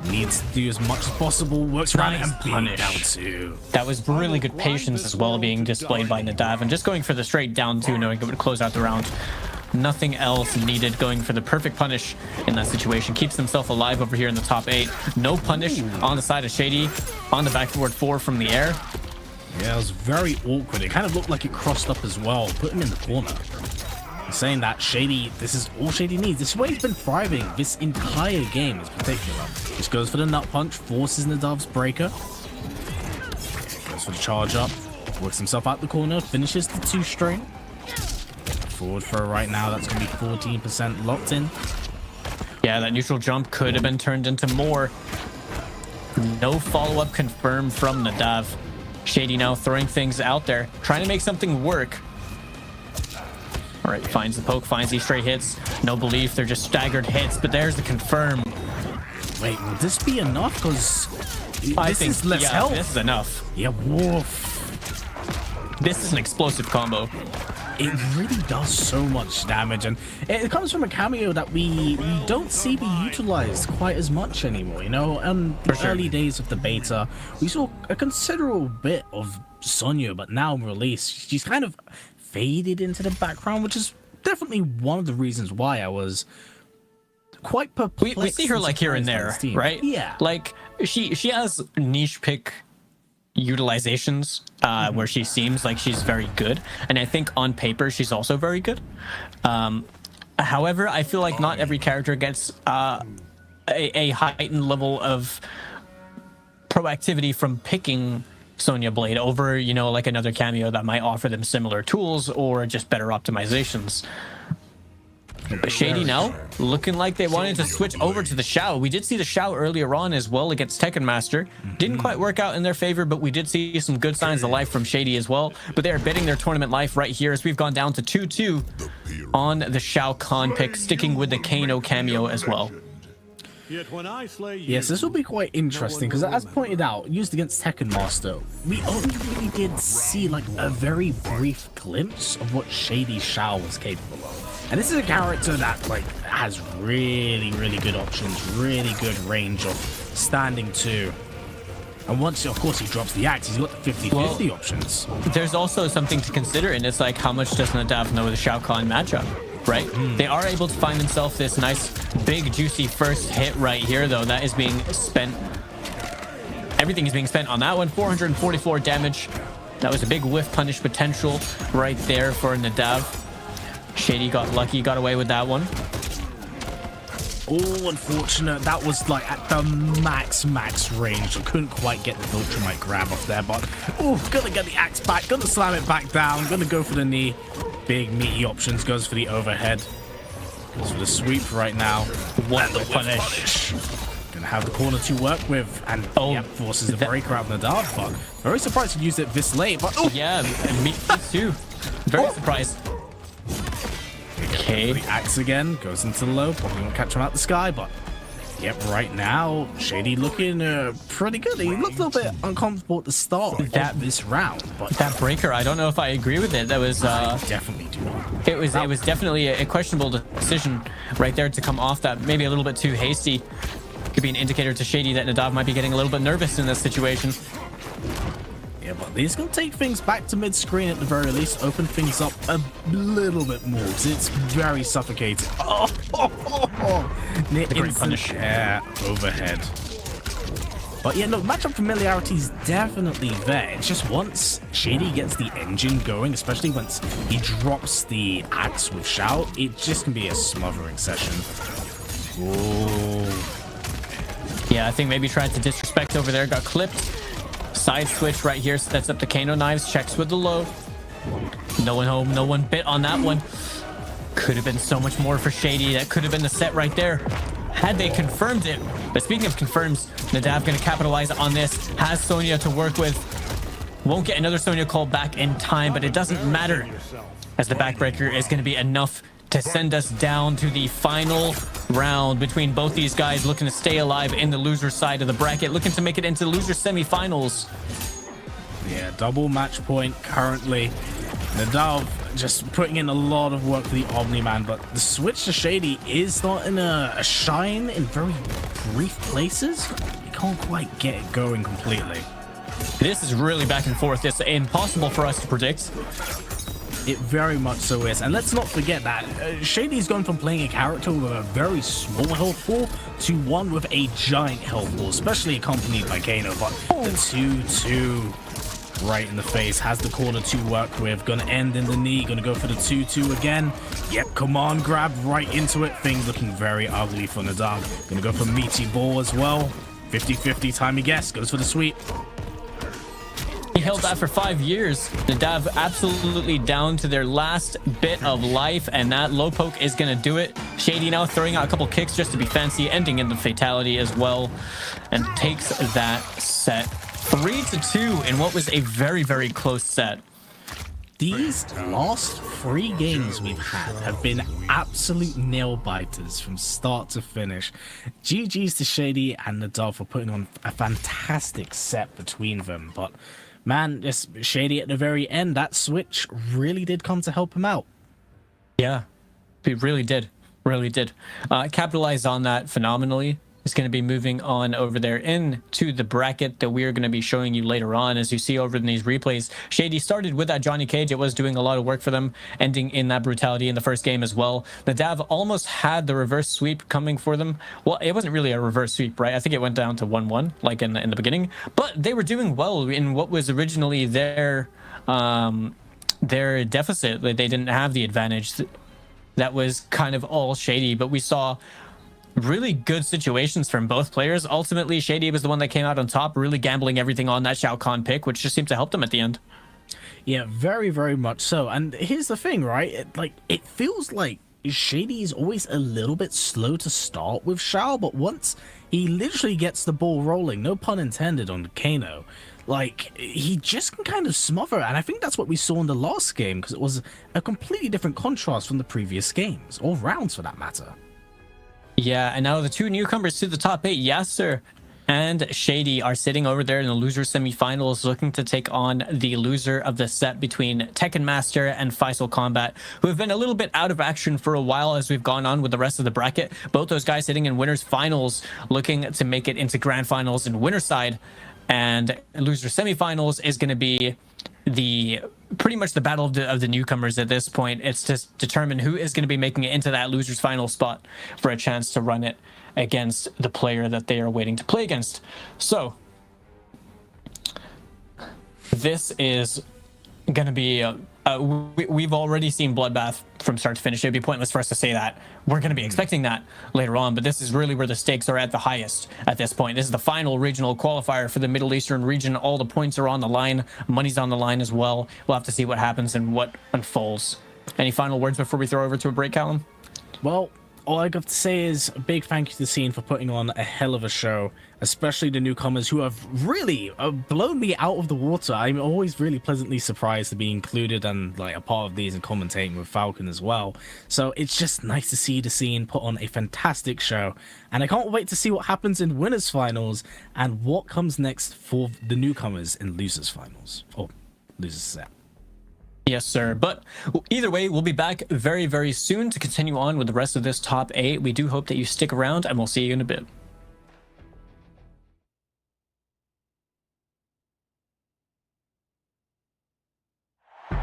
Needs to do as much as possible. Works around it and punish down two.
That was really good patience as well being displayed by Nadav, and just going for the straight down two, knowing it would close out the round. Nothing else needed, going for the perfect punish in that situation. Keeps himself alive over here in the top 8. No punish on the side of Shady. On the back forward 4 from the air.
Yeah, it was very awkward. It kind of looked like it crossed up as well. Put him in the corner. Saying that Shady, this is all Shady needs. This is where he's been thriving this entire game in particular. Just goes for the nut punch, forces Nadav's breaker. Goes for the charge up. Works himself out the corner, finishes the 2 string. Forward throw right now, that's going to be 14% locked in.
Yeah, that neutral jump could have been turned into more. No follow-up confirmed from Nadav. Shady now throwing things out there, trying to make something work. All right, finds the poke, finds these straight hits. No belief, they're just staggered hits, but there's the confirm.
Wait, will this be enough? Because
I think
is less
yeah,
health.
this is enough.
Yeah, woof.
This is an explosive combo.
It really does so much damage, and it comes from a cameo that we don't see be utilized quite as much anymore. You know, the early days of the beta, we saw a considerable bit of Sonya, but now in release, she's kind of faded into the background, which is definitely one of the reasons why I was quite perplexed.
We see her like here and there, right?
Yeah,
like she has niche pick utilizations where she seems like she's very good, and I think on paper she's also very good. However, I feel like not every character gets a heightened level of proactivity from picking Sonya Blade over, you know, like another cameo that might offer them similar tools or just better optimizations. But Shady now looking like they wanted to switch over to the Shao. We did see the Shao earlier on as well against Tekken Master. Didn't quite work out in their favor, but we did see some good signs of life from Shady as well. But they are betting their tournament life right here as we've gone down to 2-2 on the Shao Kahn pick, sticking with the Kano cameo as well.
Yes, this will be quite interesting because, as pointed out, used against Tekken Master, we only really did see like a very brief glimpse of what Shady Shao was capable of. And this is a character that like has really good options, really good range of standing too. And once, of course, he drops the axe, he's got the 50-50 options.
There's also something to consider, and it's like, how much does Nadav know the Shao Kahn matchup? Right? They are able to find themselves this nice, big, juicy first hit right here, though. That is being spent. Everything is being spent on that one. 444 damage. That was a big whiff punish potential right there for Nadav. Shady got lucky, got away with that one.
Oh, unfortunate. That was like at the max range. I couldn't quite get the Ultramite grab off there, but oh, gonna get the axe back, gonna slam it back down, gonna go for the knee. Big meaty options, goes for the overhead. Goes for the sweep right now.
What the punish.
Gonna have the corner to work with, and yep, forces the breaker out of Nadav, but very surprised he used it this late, but oh!
Yeah, me too. Very surprised. Okay.
The axe again, goes into the low, probably won't catch him out the sky, but yep, right now, Shady looking pretty good. He looked a little bit uncomfortable at the start of this round, but
that breaker, I don't know if I agree with it. That was
I definitely do not.
It was definitely a questionable decision right there to come off that, maybe a little bit too hasty. Could be an indicator to Shady that Nadav might be getting a little bit nervous in this situation.
Yeah, but he's going to take things back to mid-screen at the very least, open things up a little bit more, because it's very suffocating. Near
great punish.
Yeah, overhead. But yeah, look, matchup familiarity is definitely there. It's just once Shady gets the engine going, especially once he drops the axe with Shao, it just can be a smothering session. Ooh.
Yeah, I think maybe tried to disrespect over there, got clipped. Side switch right here, sets up the Kano knives, checks with the low. No one home, no one bit on that one. Could have been so much more for Shady. That could have been the set right there had they confirmed it. But speaking of confirms, Nadav going to capitalize on this. Has Sonya to work with. Won't get another Sonya call back in time, but it doesn't matter, as the backbreaker is going to be enough to send us down to the final round between both these guys, looking to stay alive in the loser side of the bracket, looking to make it into the loser semifinals.
Yeah, double match point currently. Nadav just putting in a lot of work for the Omni-Man, but the switch to Shady is starting to shine in very brief places. You can't quite get it going completely.
This is really back and forth. It's impossible for us to predict.
It very much so is. And let's not forget that Shady's gone from playing a character with a very small health pool to one with a giant health pool, especially accompanied by Kano. But the 2-2 right in the face, has the corner to work with, gonna end in the knee, gonna go for the 2-2 again. Yep, command grab right into it. Things looking very ugly for Nadav. Gonna go for meaty ball as well. 50-50 timey guess, goes for the sweep.
He held that for 5 years. Nadav absolutely down to their last bit of life, and that low poke is going to do it. Shady now throwing out a couple kicks just to be fancy, ending in the fatality as well, and takes that set 3-2 in what was a very, very close set.
These last 3 games we've had have been absolute nail biters from start to finish. GG's to Shady and Nadav for putting on a fantastic set between them, but man, just Shady at the very end, that switch really did come to help him out.
Yeah, it really did. Really did. Capitalized on that phenomenally. Is going to be moving on over there into the bracket that we're going to be showing you later on. As you see over in these replays, Shady started with that Johnny Cage. It was doing a lot of work for them, ending in that brutality in the first game as well. Nadav almost had the reverse sweep coming for them. Well, it wasn't really a reverse sweep, right? I think it went down to 1-1, like in the beginning. But they were doing well in what was originally their deficit. They didn't have the advantage. That was kind of all Shady, but we saw really good situations from both players. Ultimately, Shady was the one that came out on top, really gambling everything on that Shao Kahn pick, which just seemed to help them at the end.
Yeah, very, very much so. And here's the thing, right? It feels like Shady is always a little bit slow to start with Shao, but once he literally gets the ball rolling, no pun intended on Kano, like, he just can kind of smother. And I think that's what we saw in the last game, because it was a completely different contrast from the previous games, or rounds for that matter.
Yeah, and now the 2 newcomers to the top 8, Yaser and Shady, are sitting over there in the loser semifinals, looking to take on the loser of the set between Tekken Master and Feist Kombat, who have been a little bit out of action for a while as we've gone on with the rest of the bracket. Both those guys sitting in winners finals, looking to make it into grand finals in winner side, and loser semifinals is going to be pretty much the battle of the newcomers at this point. It's to determine who is going to be making it into that loser's final spot for a chance to run it against the player that they are waiting to play against. So this is going to be we've already seen bloodbath from start to finish. It'd be pointless for us to say that. We're going to be expecting that later on, but this is really where the stakes are at the highest at this point. This is the final regional qualifier for the Middle Eastern region. All the points are on the line. Money's on the line as well. We'll have to see what happens and what unfolds. Any final words before we throw over to a break, Callum?
Well, all I got to say is a big thank you to Scene for putting on a hell of a show, especially the newcomers who have really blown me out of the water. I'm always really pleasantly surprised to be included and like a part of these and commentating with Falcon as well. So it's just nice to see the Scene put on a fantastic show, and I can't wait to see what happens in winners finals and what comes next for the newcomers in losers finals or losers set.
Yes, sir. But either way, we'll be back very, very soon to continue on with the rest of this top 8. We do hope that you stick around, and we'll see you in a bit.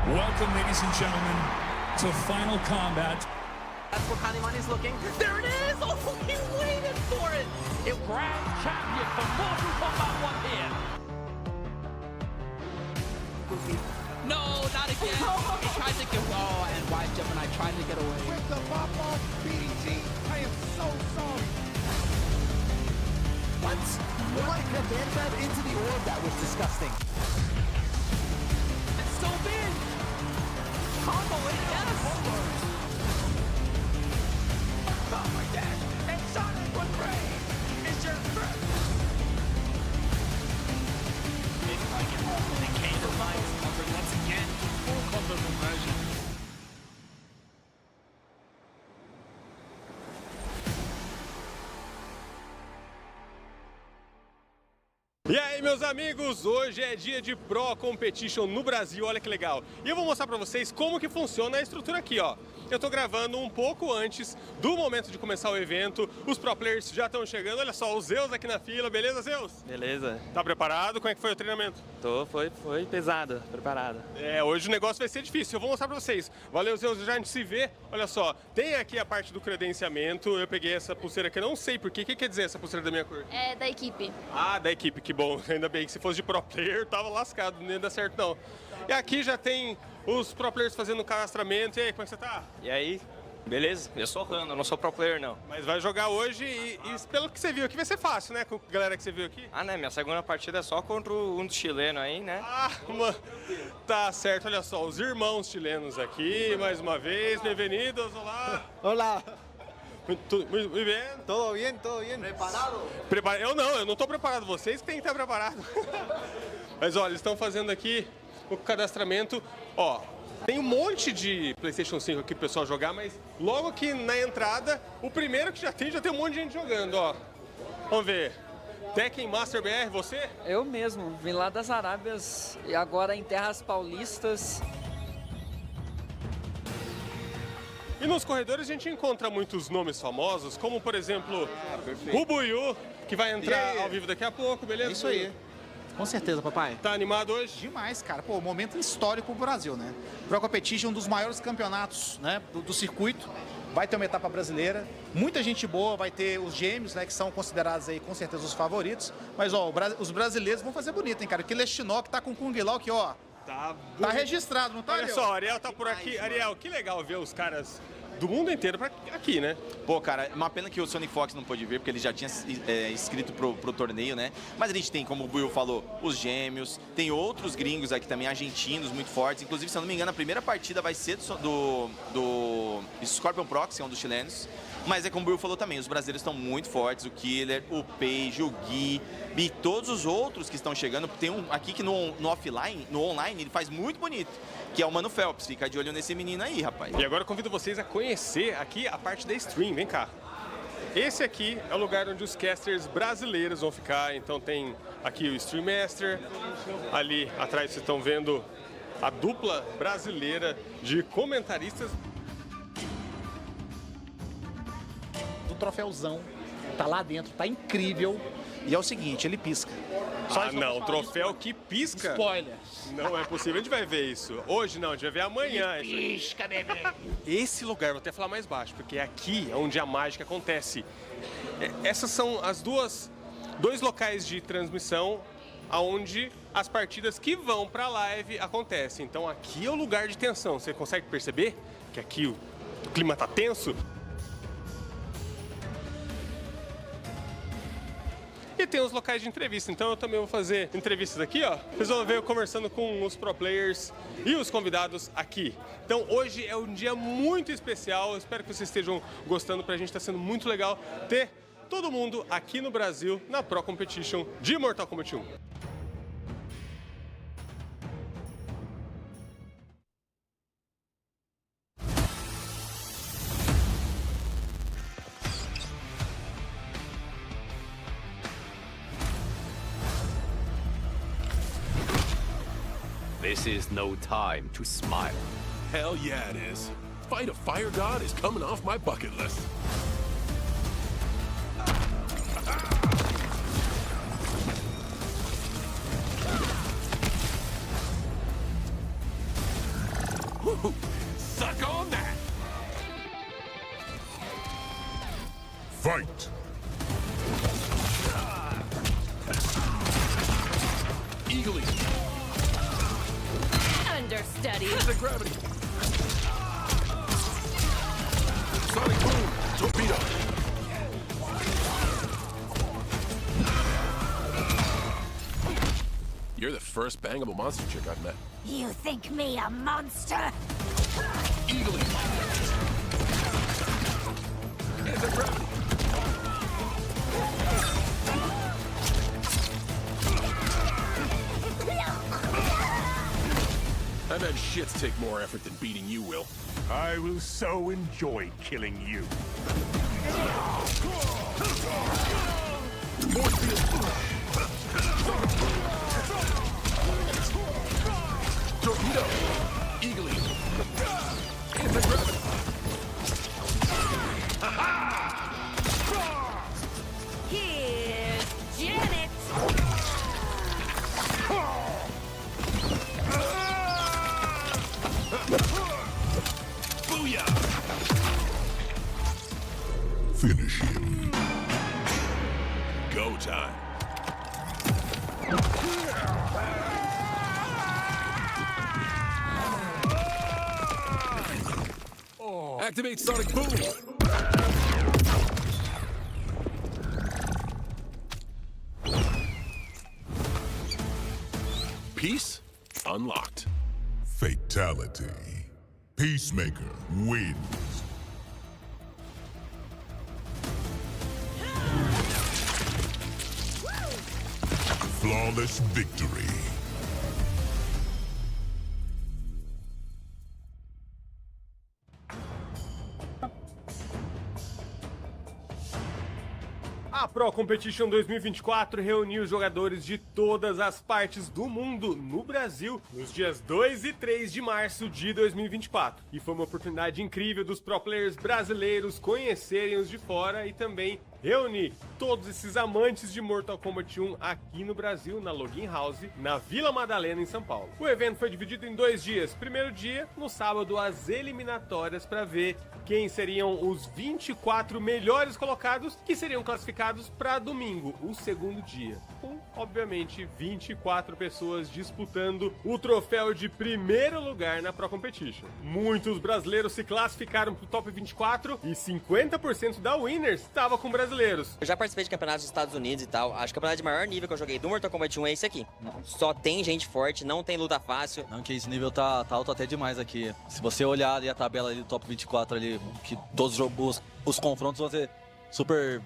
Welcome, ladies and gentlemen, to Final Combat.
That's where Kanimani's looking. There it is! Oh, he waited for it! It grand champion for Mortal Kombat 1 here. No, not again. He tried to get and why Gemini tried to get away.
With the pop off BDT, I am so sorry.
What?
Nadav into the orb, that was disgusting.
It's so big. Combo it, yes. Oh my dash. And Sonic with Ray. It's your friend. It's like an opening candle lights covered once again. Full combo conversion.
E aí, meus amigos, hoje é dia de Pro Competition no Brasil, olha que legal. E eu vou mostrar pra vocês como que funciona a estrutura aqui, ó. Eu tô gravando um pouco antes do momento de começar o evento, os pro players já estão chegando, olha só, o Zeus aqui na fila, beleza, Zeus?
Beleza.
Tá preparado? Como é que foi o treinamento?
Foi pesado, preparado.
É, hoje o negócio vai ser difícil, eu vou mostrar pra vocês. Valeu, Zeus, já a gente se vê. Olha só, tem aqui a parte do credenciamento, eu peguei essa pulseira que eu não sei por quê. O que quer dizer essa pulseira da minha cor?
É da equipe.
Ah, da equipe, que bom. Ainda bem que se fosse de pro player, tava lascado, não ia dar certo não. E aqui já tem os pro players fazendo o cadastramento. E aí, como é que você tá?
E aí? Beleza? Eu sou rando, eu não sou pro player, não.
Mas vai jogar hoje e pelo que você viu aqui vai ser fácil, né? Com a galera que você viu aqui.
Ah, né? Minha segunda partida é só contra um dos chilenos aí, né?
Ah, mano. Tá certo, olha só, os irmãos chilenos aqui, mais uma vez, bem-vindos, olá.
Olá.
Muito bem.
Todo bien, todo bien. Preparado?
Eu não tô preparado, vocês que têm que estar preparados. Mas olha, eles estão fazendo aqui o cadastramento, ó. Tem um monte de PlayStation 5 aqui pro pessoal jogar, mas logo aqui na entrada, o primeiro que já tem um monte de gente jogando, ó. Vamos ver. Tekken Master BR, você?
Eu mesmo, vim lá das Arábias e agora em terras paulistas.
E nos corredores a gente encontra muitos nomes famosos, como por exemplo, o Buiu, que vai entrar ao vivo daqui a pouco, beleza?
Isso aí. Com certeza, papai.
Tá animado hoje?
Demais, cara. Pô, momento histórico pro Brasil, né? Pro Competition, um dos maiores campeonatos, né, do circuito. Vai ter uma etapa brasileira. Muita gente boa, vai ter os gêmeos, né, que são considerados aí com certeza os favoritos. Mas, ó, os brasileiros vão fazer bonito, hein, cara? Killa que tá com o Kung Lao que, ó, tá registrado, não tá,
Olha só, Ariel tá por aqui. Ariel, que legal ver os caras do mundo inteiro aqui, né?
Pô, cara, é uma pena que o Sonic Fox não pôde vir, porque ele já tinha inscrito pro torneio, né? Mas a gente tem, como o Buiu falou, os gêmeos, tem outros gringos aqui também, argentinos, muito fortes. Inclusive, se eu não me engano, a primeira partida vai ser do Scorpion Proxy, que é um dos chilenos. Mas é como o Buiu falou também, os brasileiros estão muito fortes, o Killer, o Page, o Gui, e todos os outros que estão chegando. Tem um aqui que no offline, no online, ele faz muito bonito, que é o Mano Phelps. Fica de olho nesse menino aí, rapaz.
E agora eu convido vocês a conhecer aqui a parte da stream, vem cá. Esse aqui é o lugar onde os casters brasileiros vão ficar, então tem aqui o Stream Master, ali atrás vocês estão vendo a dupla brasileira de comentaristas.
do troféuzão. Tá lá dentro, tá incrível. E é o seguinte, ele pisca.
Ah, não, troféu que pisca?
Spoiler.
Não é possível, a gente vai ver isso. Hoje não, a gente vai ver amanhã.
Pisca, bebê.
Esse lugar, vou até falar mais baixo, porque é aqui onde a mágica acontece. Essas são as dois locais de transmissão onde as partidas que vão pra live acontecem. Então aqui é o lugar de tensão. Você consegue perceber que aqui o clima tá tenso? E tem os locais de entrevista, então eu também vou fazer entrevistas aqui, ó. Vocês vão ver eu conversando com os pro players e os convidados aqui. Então hoje é um dia muito especial, eu espero que vocês estejam gostando, pra gente tá sendo muito legal ter todo mundo aqui no Brasil na Pro Competition de Mortal Kombat 1.
This is no time to smile.
Hell yeah, it is. Fight a fire god is coming off my bucket list. Woo, suck on that! Fight! Eagly!
Understudy.
The gravity! Sonic boom! Torpedo! You're the first bangable monster chick I've met.
You think me a monster?
Eagly. Anti-gravity. I bet shits take more effort than beating you will.
I will so enjoy killing you.
Torpedo. Eagly. Anti-gravity.
Here's Janet.
Booyah!
Finish him.
Go time. Activate Sonic Boom! Peace unlocked.
Fatality. Peacemaker wins. Flawless victory.
A Pro Competition 2024 reuniu jogadores de todas as partes do mundo no Brasil nos dias 2 e 3 de março de 2024. E foi uma oportunidade incrível dos pro players brasileiros conhecerem os de fora e também reunir todos esses amantes de Mortal Kombat 1 aqui no Brasil, na Login House, na Vila Madalena, em São Paulo. O evento foi dividido em 2 dias. Primeiro dia, no sábado, as eliminatórias para ver quem seriam os 24 melhores colocados que seriam classificados para domingo, o segundo dia. Com, obviamente, 24 pessoas disputando o troféu de primeiro lugar na Pro Competition. Muitos brasileiros se classificaram para o top 24 e 50% da Winners estava com brasileiros.
Eu já participei de campeonatos dos Estados Unidos e tal. Acho que o campeonato de maior nível que eu joguei do Mortal Kombat 1 é esse aqui. Só tem gente forte, não tem luta fácil.
Não, que esse nível tá alto até demais aqui. Se você olhar ali a tabela ali do top 24 ali, que todos os confrontos vão ser super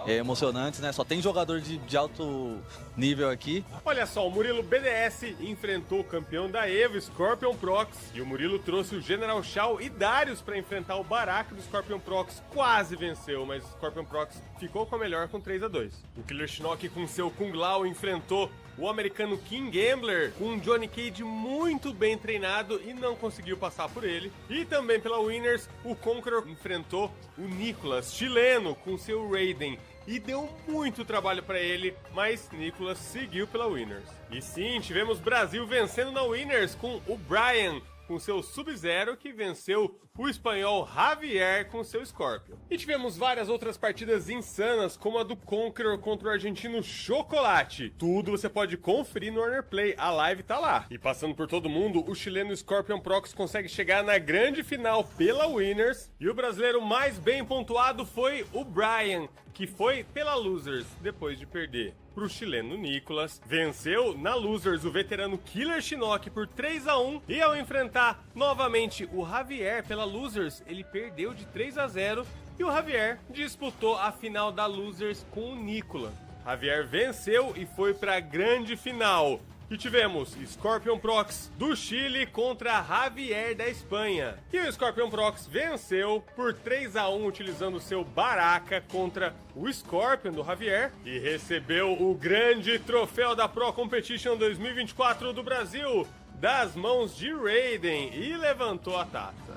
emocionantes, né? Só tem jogador de alto nível aqui.
Olha só, o Murilo BDS enfrentou o campeão da EVO, Scorpion Prox, e o Murilo trouxe o General Shao e Darius para enfrentar o Baraka do Scorpion Prox. Quase venceu, mas o Scorpion Prox ficou com a melhor com 3-2. O Killer Shinnok com seu Kung Lao enfrentou o americano King Gambler com um Johnny Cage muito bem treinado e não conseguiu passar por ele. E também pela Winners, o Conqueror enfrentou o Nicolas, chileno, com seu Raiden. E deu muito trabalho para ele, mas Nicolas seguiu pela Winners. E sim, tivemos Brasil vencendo na Winners com o Brian, com seu Sub-Zero, que venceu o espanhol Javier com seu Scorpion. E tivemos várias outras partidas insanas, como a do Conqueror contra o argentino Chocolate. Tudo você pode conferir no Warner Play, a live tá lá. E passando por todo mundo, o chileno Scorpion Prox consegue chegar na grande final pela Winners. E o brasileiro mais bem pontuado foi o Brian, que foi pela Losers, depois de perder pro chileno Nicolas. Venceu na Losers o veterano Killer Shinnok por 3-1 e ao enfrentar novamente o Javier pela Losers, ele perdeu de 3-0 e o Javier disputou a final da Losers com o Nicolas. Javier venceu e foi para a grande final. E tivemos Scorpion Prox do Chile contra Javier da Espanha. E o Scorpion Prox venceu por 3-1 utilizando seu Baraka contra o Scorpion do Javier e recebeu o grande troféu da Pro Competition 2024 do Brasil das mãos de Raiden e levantou a taça.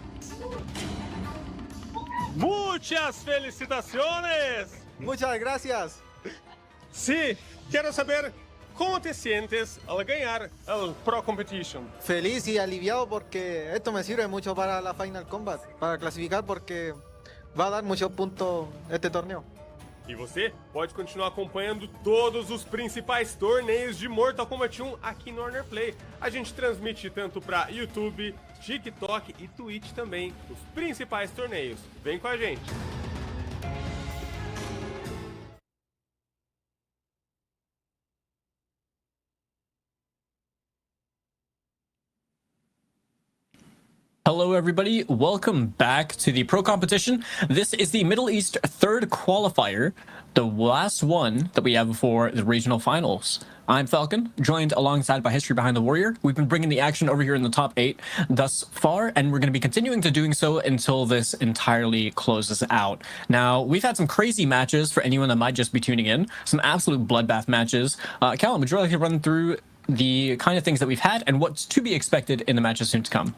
Muchas felicitaciones!
Muchas gracias!
Sí, quero saber ¿cómo te sientes al ganar el Pro Competition?
Feliz y aliviado porque esto me sirve mucho para la Final Combat, para clasificar porque va a dar muchos puntos este torneo.
E você pode continuar acompanhando todos os principais torneios de Mortal Kombat 1 aqui no Warner Play. A gente transmite tanto para YouTube, TikTok e Twitch também os principais torneios. Vem com a gente!
Hello, everybody. Welcome back to the Pro Competition. This is the Middle East third qualifier, the last one that we have before the regional finals. I'm Falcon, joined alongside by History Behind the Warrior. We've been bringing the action over here in the top 8 thus far, and we're going to be continuing to doing so until this entirely closes out. Now, we've had some crazy matches for anyone that might just be tuning in, some absolute bloodbath matches. Callum, would you like to run through the kind of things that we've had and what's to be expected in the matches soon to come?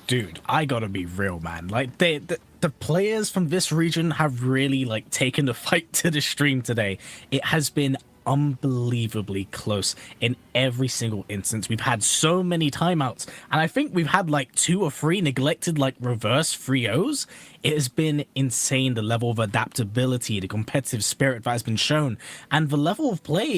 Dude, I gotta be real, man. Like, the players from this region have really, like, taken the fight to the stream today. It has been unbelievably close in every single instance. We've had so many timeouts, and I think we've had, like, 2 or 3 neglected, like, reverse 3-0s. It has been insane, the level of adaptability, the competitive spirit that has been shown, and the level of play.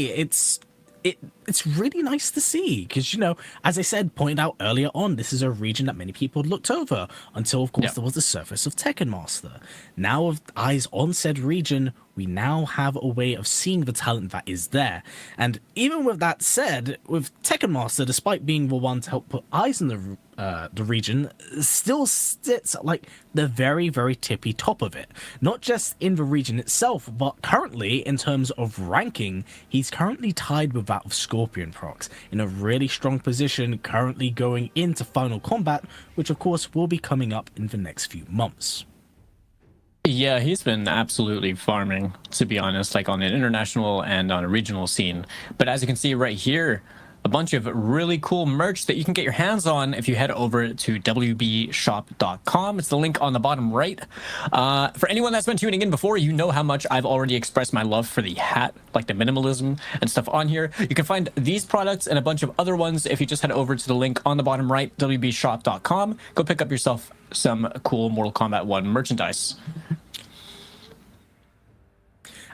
It's really nice to see because, you know, as I said, pointed out earlier on, this is a region that many people had looked over until, of course, there was the surface of Tekken Master. Now, with eyes on said region, we now have a way of seeing the talent that is there. And even with that said, with Tekken Master, despite being the one to help put eyes on the region, still sits at, like, the very, very tippy top of it. Not just in the region itself, but currently, in terms of ranking, he's currently tied with that of Scorpion Prox, in a really strong position, currently going into Final Combat, which of course will be coming up in the next few months.
Yeah, he's been absolutely farming, to be honest, like on an international and on a regional scene. But as you can see right here, a bunch of really cool merch that you can get your hands on if you head over to wbshop.com. It's the link on the bottom right. For anyone that's been tuning in before, you know how much I've already expressed my love for the hat, like the minimalism and stuff on here. You can find these products and a bunch of other ones if you just head over to the link on the bottom right, wbshop.com. Go pick up yourself some cool Mortal Kombat 1 merchandise.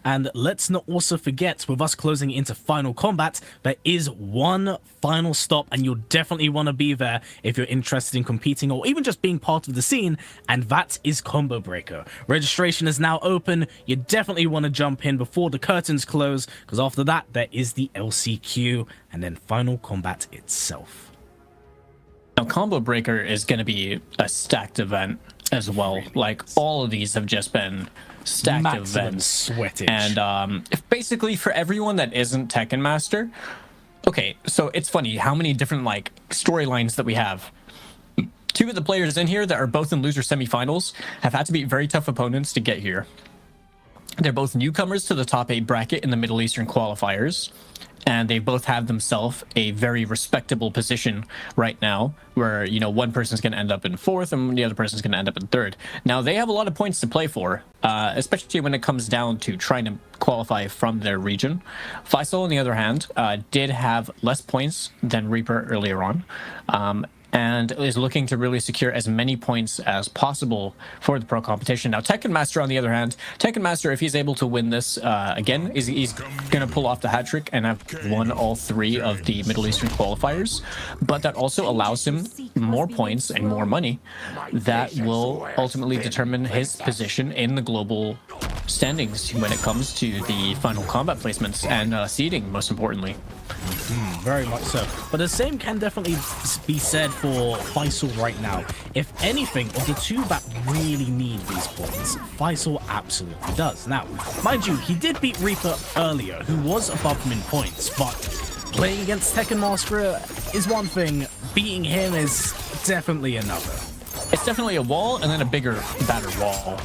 And let's not also forget, with us closing into Final Combat, there is one final stop, and you'll definitely want to be there if you're interested in competing or even just being part of the scene, and that is Combo Breaker. Registration is now open. You definitely want to jump in before the curtains close, because after that, there is the LCQ, and then Final Combat itself.
Now, Combo Breaker is going to be a stacked event as well. Like, all of these have just been stacked
maximum
events.
Sweatage.
And if basically for everyone that isn't Tekken Master, okay, so it's funny how many different, like, storylines that we have. 2 of the players in here that are both in loser semifinals have had to beat very tough opponents to get here. They're both newcomers to the top 8 bracket in the Middle Eastern qualifiers, and they both have themselves a very respectable position right now where, you know, one person's going to end up in 4th and the other person's going to end up in 3rd. Now, they have a lot of points to play for, especially when it comes down to trying to qualify from their region. Feist, on the other hand, did have less points than Reaper earlier on, and is looking to really secure as many points as possible for the Pro Competition. Now, Tekken Master, on the other hand, Tekken Master, if he's able to win this again, he's going to pull off the hat trick and have won all 3 of the Middle Eastern qualifiers. But that also allows him more points and more money that will ultimately determine his position in the global standings when it comes to the Final Combat placements and seeding, most importantly.
Very much so. But the same can definitely be said for Faisal right now. If anything, of the 2 that really need these points, Faisal absolutely does. Now, mind you, he did beat Reaper earlier, who was above him in points, but playing against Tekken Master is one thing, beating him is definitely another.
It's definitely a wall and then a bigger, badder wall.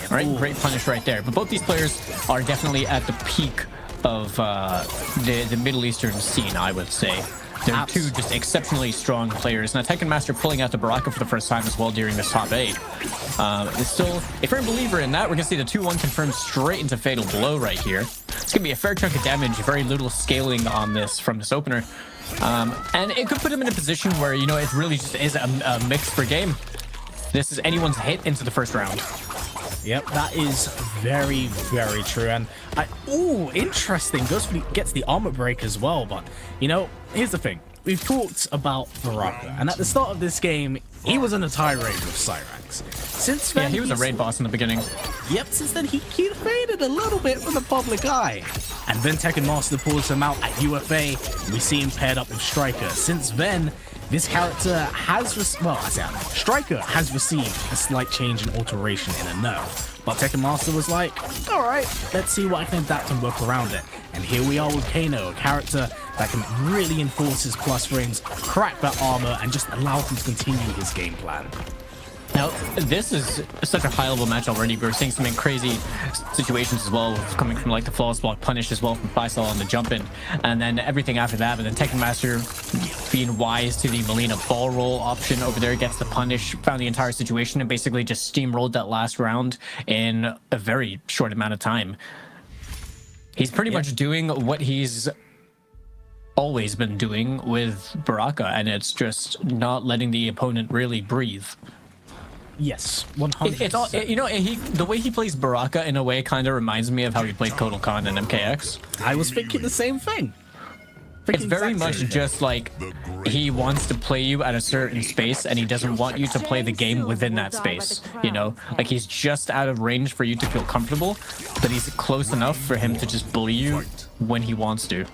All right, great punish right there. But both these players are definitely at the peak of the Middle Eastern scene, I would say. They're 2 just exceptionally strong players. Now, Tekken Master pulling out the Baraka for the first time as well during this top 8. It's still, if you're a believer in that, we're going to see the 2-1 confirmed straight into Fatal Blow right here. It's going to be a fair chunk of damage, very little scaling on this from this opener. And it could put him in a position where, you know, it really just is a mix for game. This is anyone's hit into the first round.
Yep, that is very, very true. And interesting. Gets the armor break as well. But, you know, here's the thing. We've talked about Baraka, and at the start of this game, he was on a tirade with Cyrax. Since then,
he was a raid boss in the beginning.
Yep, since then he faded a little bit from the public eye. And then Tekken Master pulls him out at UFA, and we see him paired up with Striker. Since then, this character has, Striker has received a slight change in alteration in a nerf. But Tekken Master was like, alright, let's see what I can adapt and work around it. And here we are with Kano, a character that can really enforce his plus frames, crack that armor, and just allow him to continue his game plan.
Now, this is such a high-level match already. We're seeing some crazy situations as well, coming from like the flawless block punish as well from Faisal on the jump in, and then everything after that. But then Tekken Master, being wise to the Melina ball roll option over there, gets the punish, found the entire situation, and basically just steamrolled that last round in a very short amount of time. He's pretty much doing what he's always been doing with Baraka, and it's just not letting the opponent really breathe.
Yes, 100%.
It's all, you know, the way he plays Baraka in a way kind of reminds me of how he played Kotal Khan in MKX.
I was thinking the same thing.
It's very much just like he wants to play you at a certain space and he doesn't want you to play the game within that space, you know? Like he's just out of range for you to feel comfortable, but he's close enough for him to just bully you when he wants to.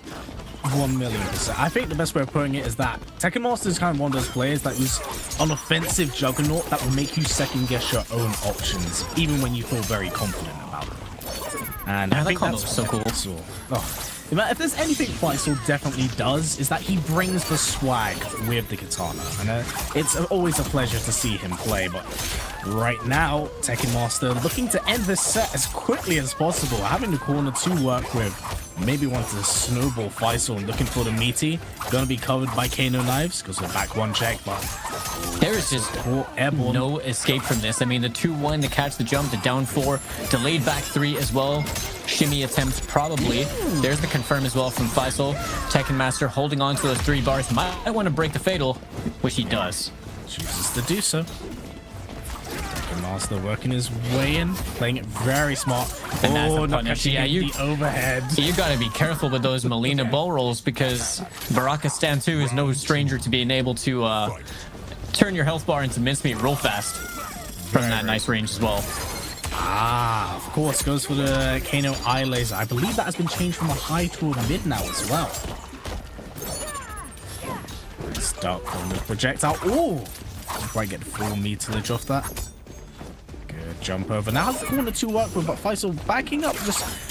1,000,000%. I think the best way of putting it is that Tekken Master is kind of one of those players that is an offensive juggernaut that will make you second guess your own options, even when you feel very confident about it. And I think that's so cool. If there's anything Faisal definitely does, is that he brings the swag with the katana. And it's always a pleasure to see him play, but right now, Tekken Master looking to end this set as quickly as possible, having the corner to work with. Maybe wants to snowball Faisal and looking for the meaty. Gonna be covered by Kano knives because of the back one check, but
there is just no escape from this. I mean, the 2-1 to catch the jump, the down 4, delayed back 3 as well. Shimmy attempts probably. There's the confirm as well from Faisal. Tekken Master holding on to those 3 bars. Might want to break the fatal, which he does.
Chooses to do so. Master working his way in, playing it very smart.
And that's the punish. Yeah,
the overhead.
You gotta be careful with those Melina ball rolls because Baraka stand 2 is no stranger to being able to turn your health bar into mincemeat real fast from that nice range as well.
Ah, of course, goes for the Kano eye laser. I believe that has been changed from a high to a mid now as well. Start from the projectile. Oh, quite get the full meterage off that. Jump over. Now has the corner to work with, but Faisal backing up,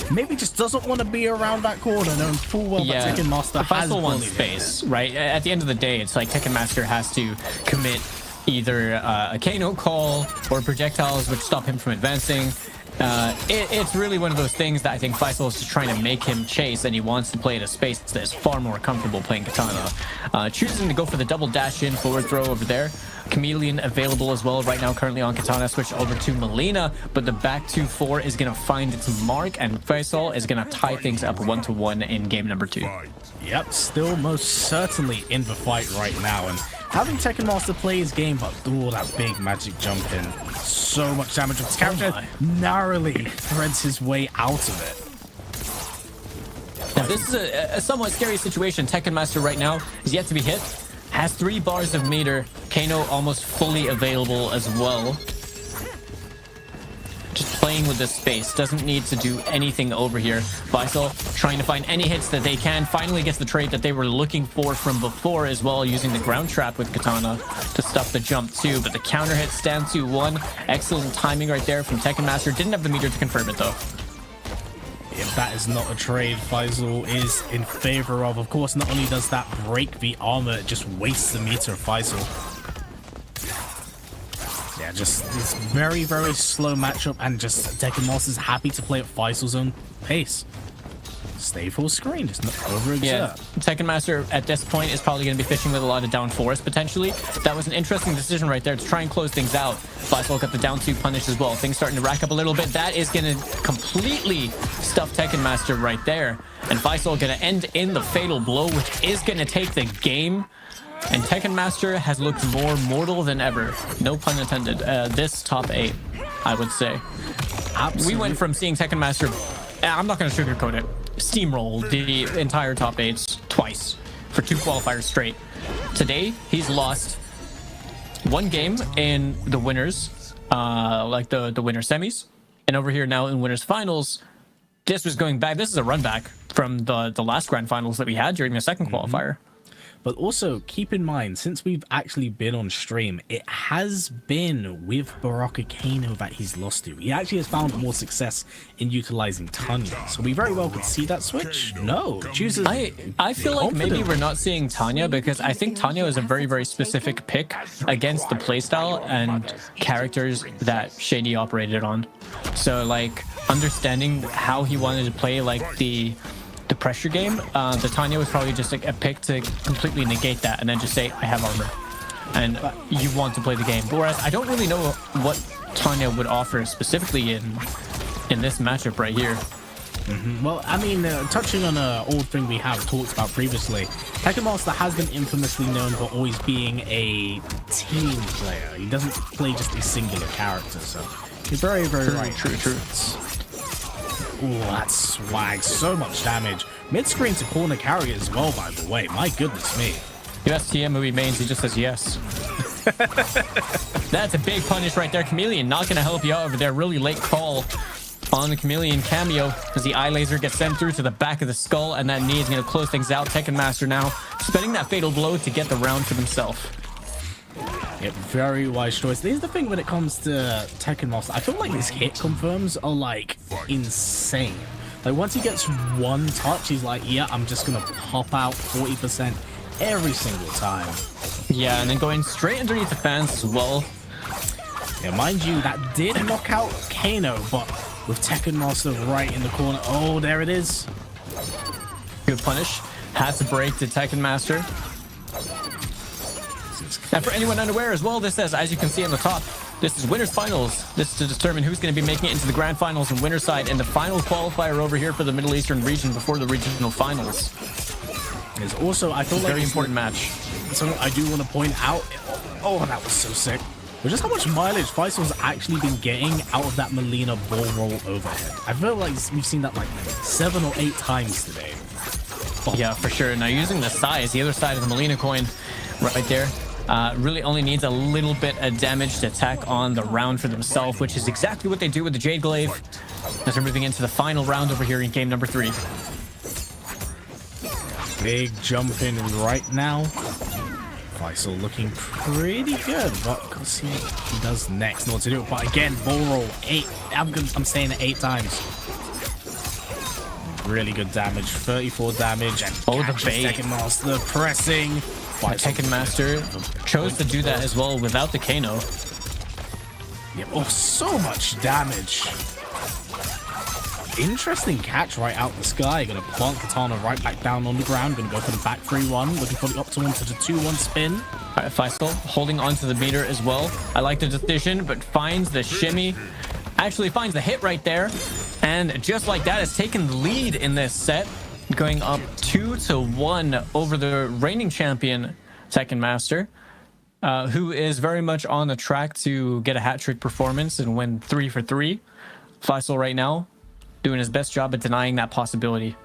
maybe just doesn't want to be around that corner, knowing full well that Tekken Master has
Faisal space, right? At the end of the day, it's like Tekken Master has to commit either a Kano call or projectiles which stop him from advancing. It's really one of those things that I think Faisal is just trying to make him chase, and he wants to play at a space that is far more comfortable playing Katana. Choosing to go for the double dash in forward throw over there. Chameleon available as well right now, currently on Katana. Switch over to Melina, but the back 2-4 is going to find its mark, and Faisal is going to tie things up 1-1 in game number 2.
Yep, still most certainly in the fight right now, and having Tekken Master play his game, but that big magic jump in, so much damage. This character narrowly threads his way out of it.
Now this is a somewhat scary situation. Tekken Master right now is yet to be hit. Has 3 bars of meter. Kano almost fully available as well. Just playing with this space. Doesn't need to do anything over here. Faisal trying to find any hits that they can. Finally gets the trade that they were looking for from before as well, using the ground trap with Katana to stuff the jump too. But the counter hit stand 2-1. Excellent timing right there from Tekken Master. Didn't have the meter to confirm it though.
If that is not a trade Faisal is in favor of. Of course, not only does that break the armor, it just wastes the meter of Faisal. Yeah, just this very, very slow matchup, and just Tekken Master's happy to play at Faisal's own pace. Stay full screen, just not overexert.
Yeah, Tekken Master at this point is probably going to be fishing with a lot of down 4s potentially. That was an interesting decision right there to try and close things out. Faisal got the down 2 punish as well. Things starting to rack up a little bit. That is going to completely stuff Tekken Master right there. And Faisal going to end in the fatal blow, which is going to take the game. And Tekken Master has looked more mortal than ever. No pun intended. This top 8, I would say.
Absolutely.
We went from seeing Tekken Master, I'm not going to sugarcoat it, steamroll the entire top 8s twice for 2 qualifiers straight. Today, he's lost 1 game in the winners, like the winner semis. And over here now in winners finals, this was going back. This is a run back from the last grand finals that we had during the second qualifier.
But also keep in mind, since we've actually been on stream, it has been with Baraka Kano that he's lost to. He actually has found more success in utilizing Tanya. So we very well could see that switch. No, chooses.
I feel like maybe we're not seeing Tanya because I think Tanya is a very, very specific pick against the playstyle and characters that Shady operated on. So like understanding how he wanted to play like the pressure game, the Tanya was probably just like a pick to completely negate that and then just say I have armor and you want to play the game. But whereas I don't really know what Tanya would offer specifically in this matchup right here.
Well, I mean, touching on an old thing we have talked about previously, Tekken Master has been infamously known for always being a team player. He doesn't play just a singular character, so he's very, very right.
True.
Ooh, that swag, so much damage. Mid-screen to corner carry as well, by the way. My goodness me.
You ask TM who he mains, he just says yes. That's a big punish right there. Chameleon not going to help you out over there. Really late call on the Chameleon cameo as the eye laser gets sent through to the back of the skull, and that knee is going to close things out. Tekken Master now spending that fatal blow to get the round for himself.
Yep, very wise choice. This is the thing when it comes to Tekken Master. I feel like his hit confirms are like insane. Like once he gets one touch, he's like, yeah, I'm just gonna pop out 40% every single time.
Yeah, and then going straight underneath the fans as well.
Yeah, mind you, that did knock out Kano, but with Tekken Master right in the corner. Oh, there it is.
Good punish. Had to break the Tekken Master. And for anyone unaware as well, this says, as you can see on the top, this is winners finals. This is to determine who's going to be making it into the grand finals and winner side and the final qualifier over here for the Middle Eastern region before the regional finals.
There's also, I feel like
very important match.
Something I do want to point out. Oh, that was so sick. But just how much mileage Feisal's actually been getting out of that Melina ball roll overhead. I feel like we've seen that like 7 or 8 times today.
Oh. Yeah, for sure. Now using the size, the other side of the Melina coin right there. Really only needs a little bit of damage to attack on the round for themselves, which is exactly what they do with the Jade Glaive as we're moving into the final round over here in game number 3.
Big jump in right now. Faisal looking pretty good. What he does next? Not to do it, but again, ball roll 8. I'm saying it 8 times. Really good damage, 34 damage. And
the bait.
Tekken Master pressing.
Tekken Master chose to do that as well without the Kano.
Yep. Oh, so much damage. Interesting catch right out the sky. Gonna plant Katana right back down on the ground. Gonna go for the back 3-1. Looking for the up to 1 to the 2-1 spin.
All right, Faisal holding onto the meter as well. I like the decision, but finds the shimmy. Actually finds the hit right there. And just like that, has taken the lead in this set. Going up 2-1 over the reigning champion, Tekken Master, who is very much on the track to get a hat-trick performance and win 3 for 3. Faisal right now doing his best job at denying that possibility.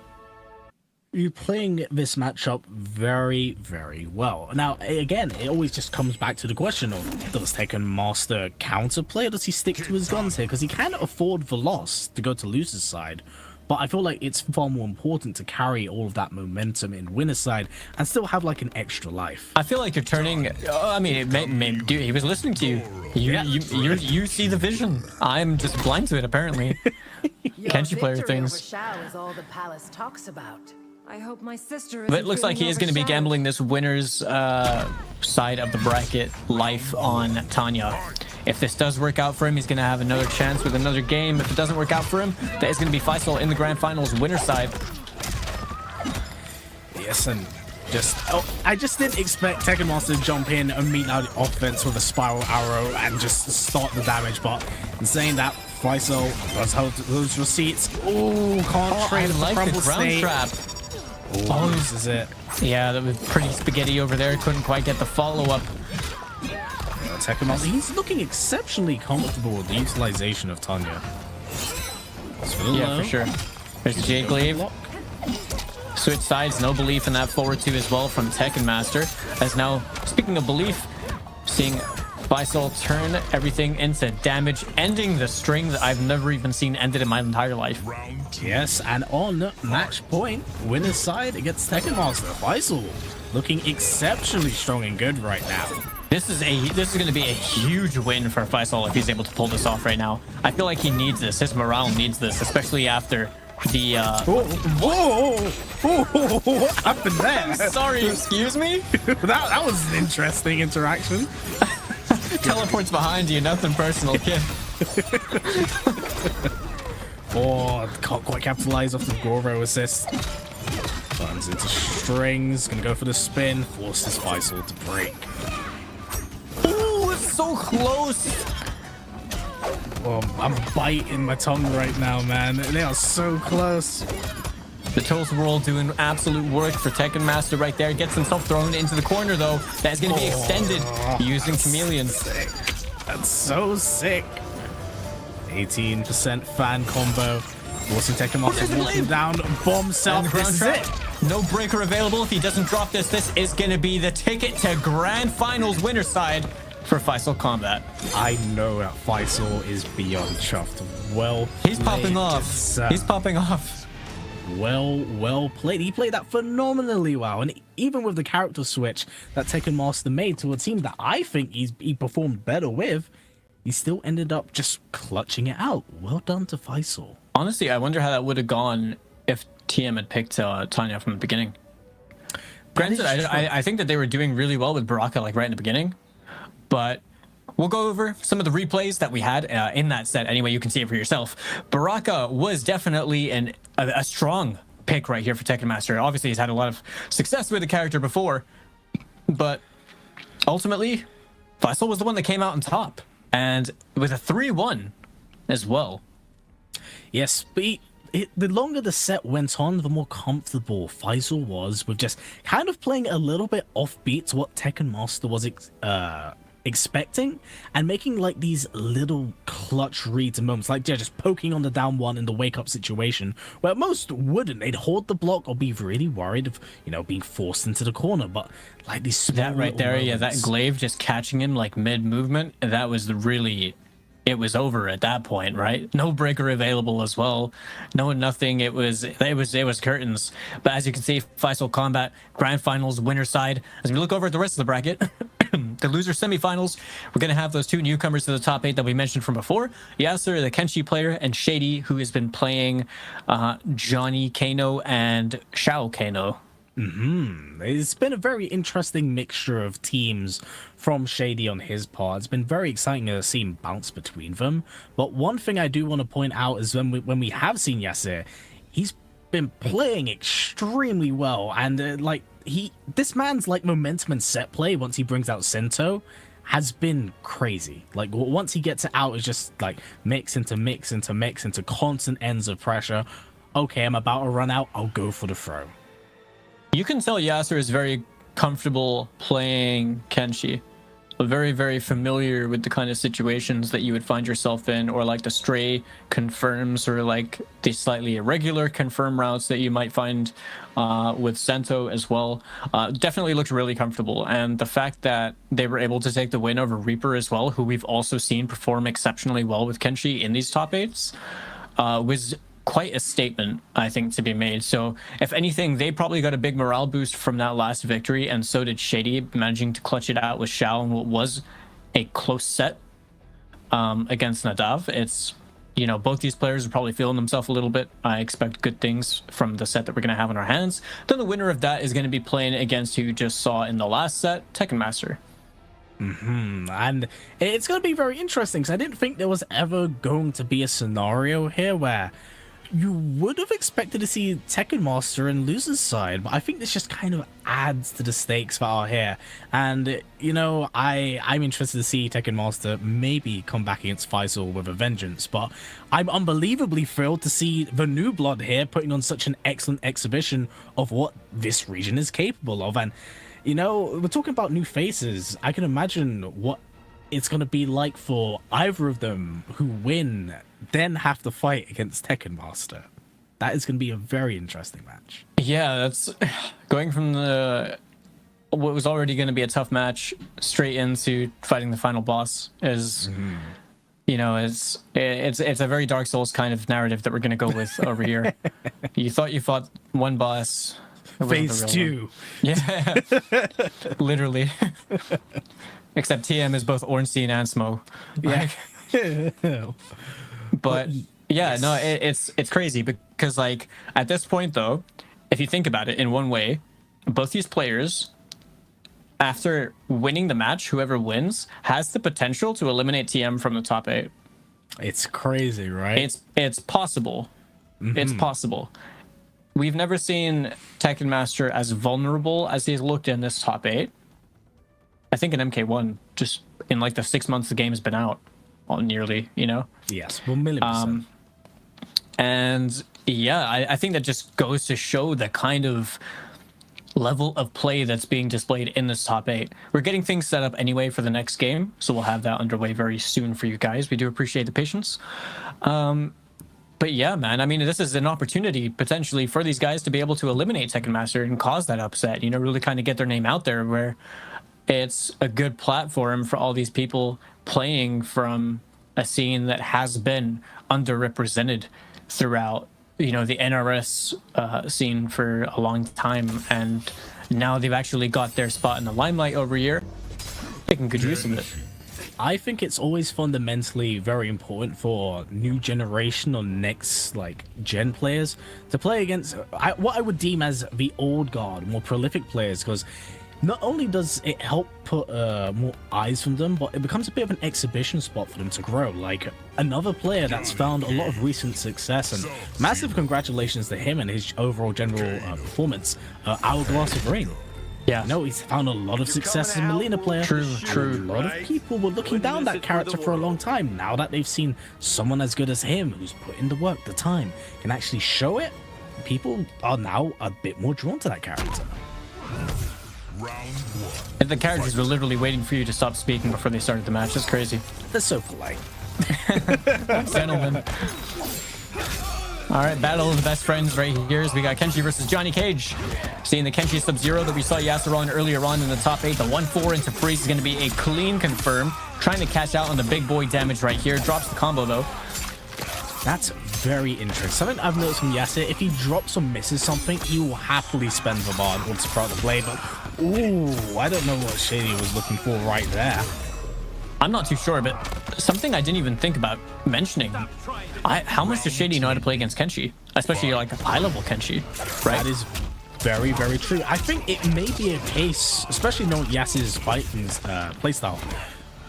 You're playing this matchup very, very well. Now, again, it always just comes back to the question of, does Tekken Master counterplay or does he stick to his guns here? Because he can't afford the loss to go to loser's side. But I feel like it's far more important to carry all of that momentum in winner's side and still have like an extra life.
I feel like you're turning. I mean, dude, he was listening to you. You see the vision. I'm just blind to it, apparently. Kenshi player things.
Is all the palace talks about. I hope my sister.
But it looks like he is going to be gambling this winner's side of the bracket life on Tanya. If this does work out for him, he's going to have another chance with another game. If it doesn't work out for him, that is going to be Faisal in the grand finals winner side.
Yes, and I just didn't expect Tekken Master to jump in and meet out the offense with a spiral arrow and just start the damage. But in saying that, Faisal does hold those receipts. Oh, can't trade the
like the ground trap.
Oh, this is it.
Yeah, that was pretty spaghetti over there. Couldn't quite get the follow-up.
Tekken Master, he's looking exceptionally comfortable with the utilization of Tanya.
Yeah, for sure. There's the Jade Glaive. Switch sides, no belief in that forward 2 as well from Tekken Master. As now, speaking of belief, seeing Faisal turn everything into damage, ending the string that I've never even seen ended in my entire life.
Yes, and on match point, winner's side against Tekken Master. Faisal looking exceptionally strong and good right now.
This is going to be a huge win for Faisal if he's able to pull this off right now. I feel like he needs this. His morale needs this, especially after the
Whoa! What happened there?
Sorry, excuse me?
that was an interesting interaction.
Teleports behind you, nothing personal, kid.
Oh, can't quite capitalize off the Goro assist. Turns into strings, gonna go for the spin, forces Faisal to break.
Oh, it's so close.
Oh, I'm biting my tongue right now, man. They are so close.
The Total World doing absolute work for Tekken Master right there. Gets himself thrown into the corner, though. That is going to be extended using Chameleons.
Sick. That's so sick. 18% fan combo. Forcing Tekken Master walking down. Bomb self. This is it.
No breaker available. If he doesn't drop this, this is going to be the ticket to Grand Finals winner side for Faisal Kombat.
I know that Faisal is beyond chuffed. Well,
he's popping off. He's popping off.
Well played. He played that phenomenally well, and even with the character switch that Tekken Master made to a team that I think he performed better with, he still ended up just clutching it out. Well done to Faisal.
Honestly, I wonder how that would have gone if TM had picked Tanya from the beginning. Granted, I think that they were doing really well with Baraka like right in the beginning, but we'll go over some of the replays that we had in that set. Anyway, you can see it for yourself. Baraka was definitely a strong pick right here for Tekken Master. Obviously, he's had a lot of success with the character before, but ultimately, Faisal was the one that came out on top, and with a 3-1 as well.
Yes, but the longer the set went on, the more comfortable Faisal was with just kind of playing a little bit offbeat to what Tekken Master was expecting, and making like these little clutch reads and moments, like just poking on the down one in the wake up situation where most wouldn't. They'd hold the block or be really worried of, you know, being forced into the corner. But like these small
that right there,
moments.
yeah, that glaive just catching him like mid movement, that was it was over at that point, right? No breaker available as well. No nothing. It was curtains. But as you can see, Faisal Kombat Grand Finals winner side. As we look over at the rest of the bracket, the loser semifinals, we're going to have those two newcomers to the top 8 that we mentioned from before. Yaser, the Kenshi player, and Shady, who has been playing Johnny Kano and Shao Kano.
It's been a very interesting mixture of teams from Shady on his part. It's been very exciting to see him bounce between them. But one thing I do want to point out is when we have seen Yaser, he's been playing extremely well, and this man's like momentum and set play once he brings out Sento has been crazy. Like once he gets it out, it's just like mix into mix into mix into constant ends of pressure. Okay, I'm about to run out, I'll go for the throw.
You can tell Yaser is very comfortable playing Kenshi. Very, very familiar with the kind of situations that you would find yourself in, or like the stray confirms, or like the slightly irregular confirm routes that you might find with Sento as well. Definitely looked really comfortable. And the fact that they were able to take the win over Reaper as well, who we've also seen perform exceptionally well with Kenshi in these top 8s, was quite a statement, I think, to be made. So if anything, they probably got a big morale boost from that last victory, and so did Shady, managing to clutch it out with Shao in what was a close set against Nadav. It's, you know, both these players are probably feeling themselves a little bit. I expect good things from the set that we're going to have in our hands. Then the winner of that is going to be playing against who you just saw in the last set, Tekken Master.
And it's going to be very interesting, because I didn't think there was ever going to be a scenario here where you would have expected to see Tekken Master and loser's side, but I think this just kind of adds to the stakes that are here. And, you know, I'm interested to see Tekken Master maybe come back against Faisal with a vengeance, but I'm unbelievably thrilled to see the new blood here putting on such an excellent exhibition of what this region is capable of. And, you know, we're talking about new faces. I can imagine what it's going to be like for either of them who win then have to fight against Tekken Master. That is going to be a very interesting match.
Yeah, that's going from the what was already going to be a tough match straight into fighting the final boss is, you know, it's a very Dark Souls kind of narrative that we're going to go with over here. You thought you fought one boss.
Phase 2.
Yeah, literally. Except TM is both Ornstein and Smo.
Yeah.
But yeah, no, it's crazy because like at this point though, if you think about it in one way, both these players, after winning the match, whoever wins has the potential to eliminate TM from the top 8.
It's crazy, right?
It's possible. It's possible. We've never seen Tekken Master as vulnerable as he's looked in this top 8. I think in MK1, just in like the 6 months the game has been out, nearly, you know?
Yes, 1,000,000%.
And yeah, I think that just goes to show the kind of level of play that's being displayed in this top 8. We're getting things set up anyway for the next game, so we'll have that underway very soon for you guys. We do appreciate the patience. But yeah, man, I mean, this is an opportunity potentially for these guys to be able to eliminate Tekken Master and cause that upset, you know, really kind of get their name out there, where it's a good platform for all these people playing from a scene that has been underrepresented throughout, you know, the NRS scene for a long time, and now they've actually got their spot in the limelight over here, making good use of it.
I think it's always fundamentally very important for new generation or next like gen players to play against what I would deem as the old guard, more prolific players, because not only does it help put more eyes from them, but it becomes a bit of an exhibition spot for them to grow. Like another player that's found a lot of recent success, and massive congratulations to him and his overall general performance, Hourglass of Rain.
Yeah,
no, he's found a lot of success as a Melina player.
True.
A lot of people were looking down that character for a long time. Now that they've seen someone as good as him, who's put in the work, the time, can actually show it, people are now a bit more drawn to that character.
And the characters were literally waiting for you to stop speaking before they started the match. That's crazy.
They're so polite.
Gentlemen. All right, battle of the best friends right here. We got Kenshi versus Johnny Cage. Seeing the Kenshi Sub-Zero that we saw Yaser on earlier on in the top 8. The 1-4 into Freeze is going to be a clean confirm. Trying to cash out on the big boy damage right here. Drops the combo though.
That's very interesting. Something I've noticed from Yaser, if he drops or misses something, he will happily spend the bar once throughout the play. But ooh, I don't know what Shady was looking for right there.
I'm not too sure, but something I didn't even think about mentioning. How much does Shady know how to play against Kenshi? Especially like high-level Kenshi, right?
That is very, very true. I think it may be a case, especially knowing Yaser's fighting playstyle,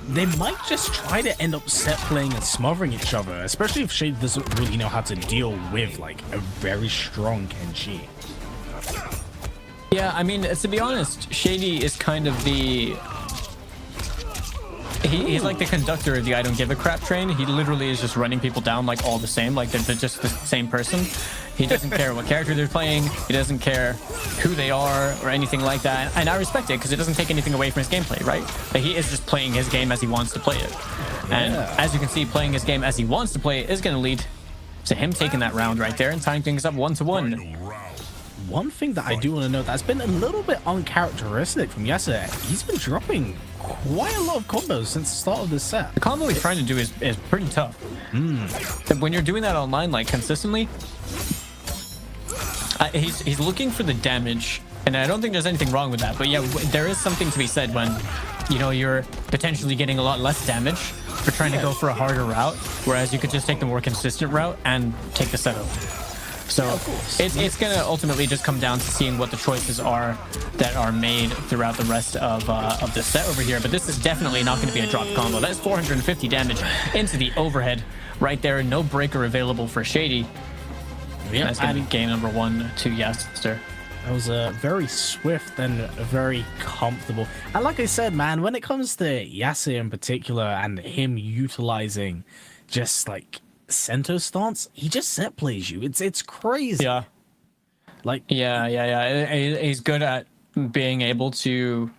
they might just try to end up set playing and smothering each other, especially if Shady doesn't really know how to deal with like a very strong Kenshi.
Yeah, I mean, to be honest, Shady is kind of the... He's like the conductor of the I don't give a crap train. He literally is just running people down like all the same, like they're just the same person. He doesn't care what character they're playing. He doesn't care who they are or anything like that. And I respect it because it doesn't take anything away from his gameplay, right? But he is just playing his game as he wants to play it. And as you can see, playing his game as he wants to play it is going to lead to him taking that round right there and tying things up 1-1.
One thing that I do want to note that's been a little bit uncharacteristic from Yaser, he's been dropping quite a lot of combos since the start of this set.
The combo he's trying to do is pretty tough. When you're doing that online like consistently, he's looking for the damage, and I don't think there's anything wrong with that. But yeah, there is something to be said when, you know, you're potentially getting a lot less damage for trying to go for a harder route, whereas you could just take the more consistent route and take the setup. So it's going to ultimately just come down to seeing what the choices are that are made throughout the rest of the set over here. But this is definitely not going to be a drop combo. That's 450 damage into the overhead right there. No breaker available for Shady.
Yeah,
that's going to be game number 1 to Yaser.
That was very swift and very comfortable. And like I said, man, when it comes to Yaser in particular and him utilizing just like Sento stance, he just set plays you. It's crazy.
Yeah.
Like
yeah. He's good at being able to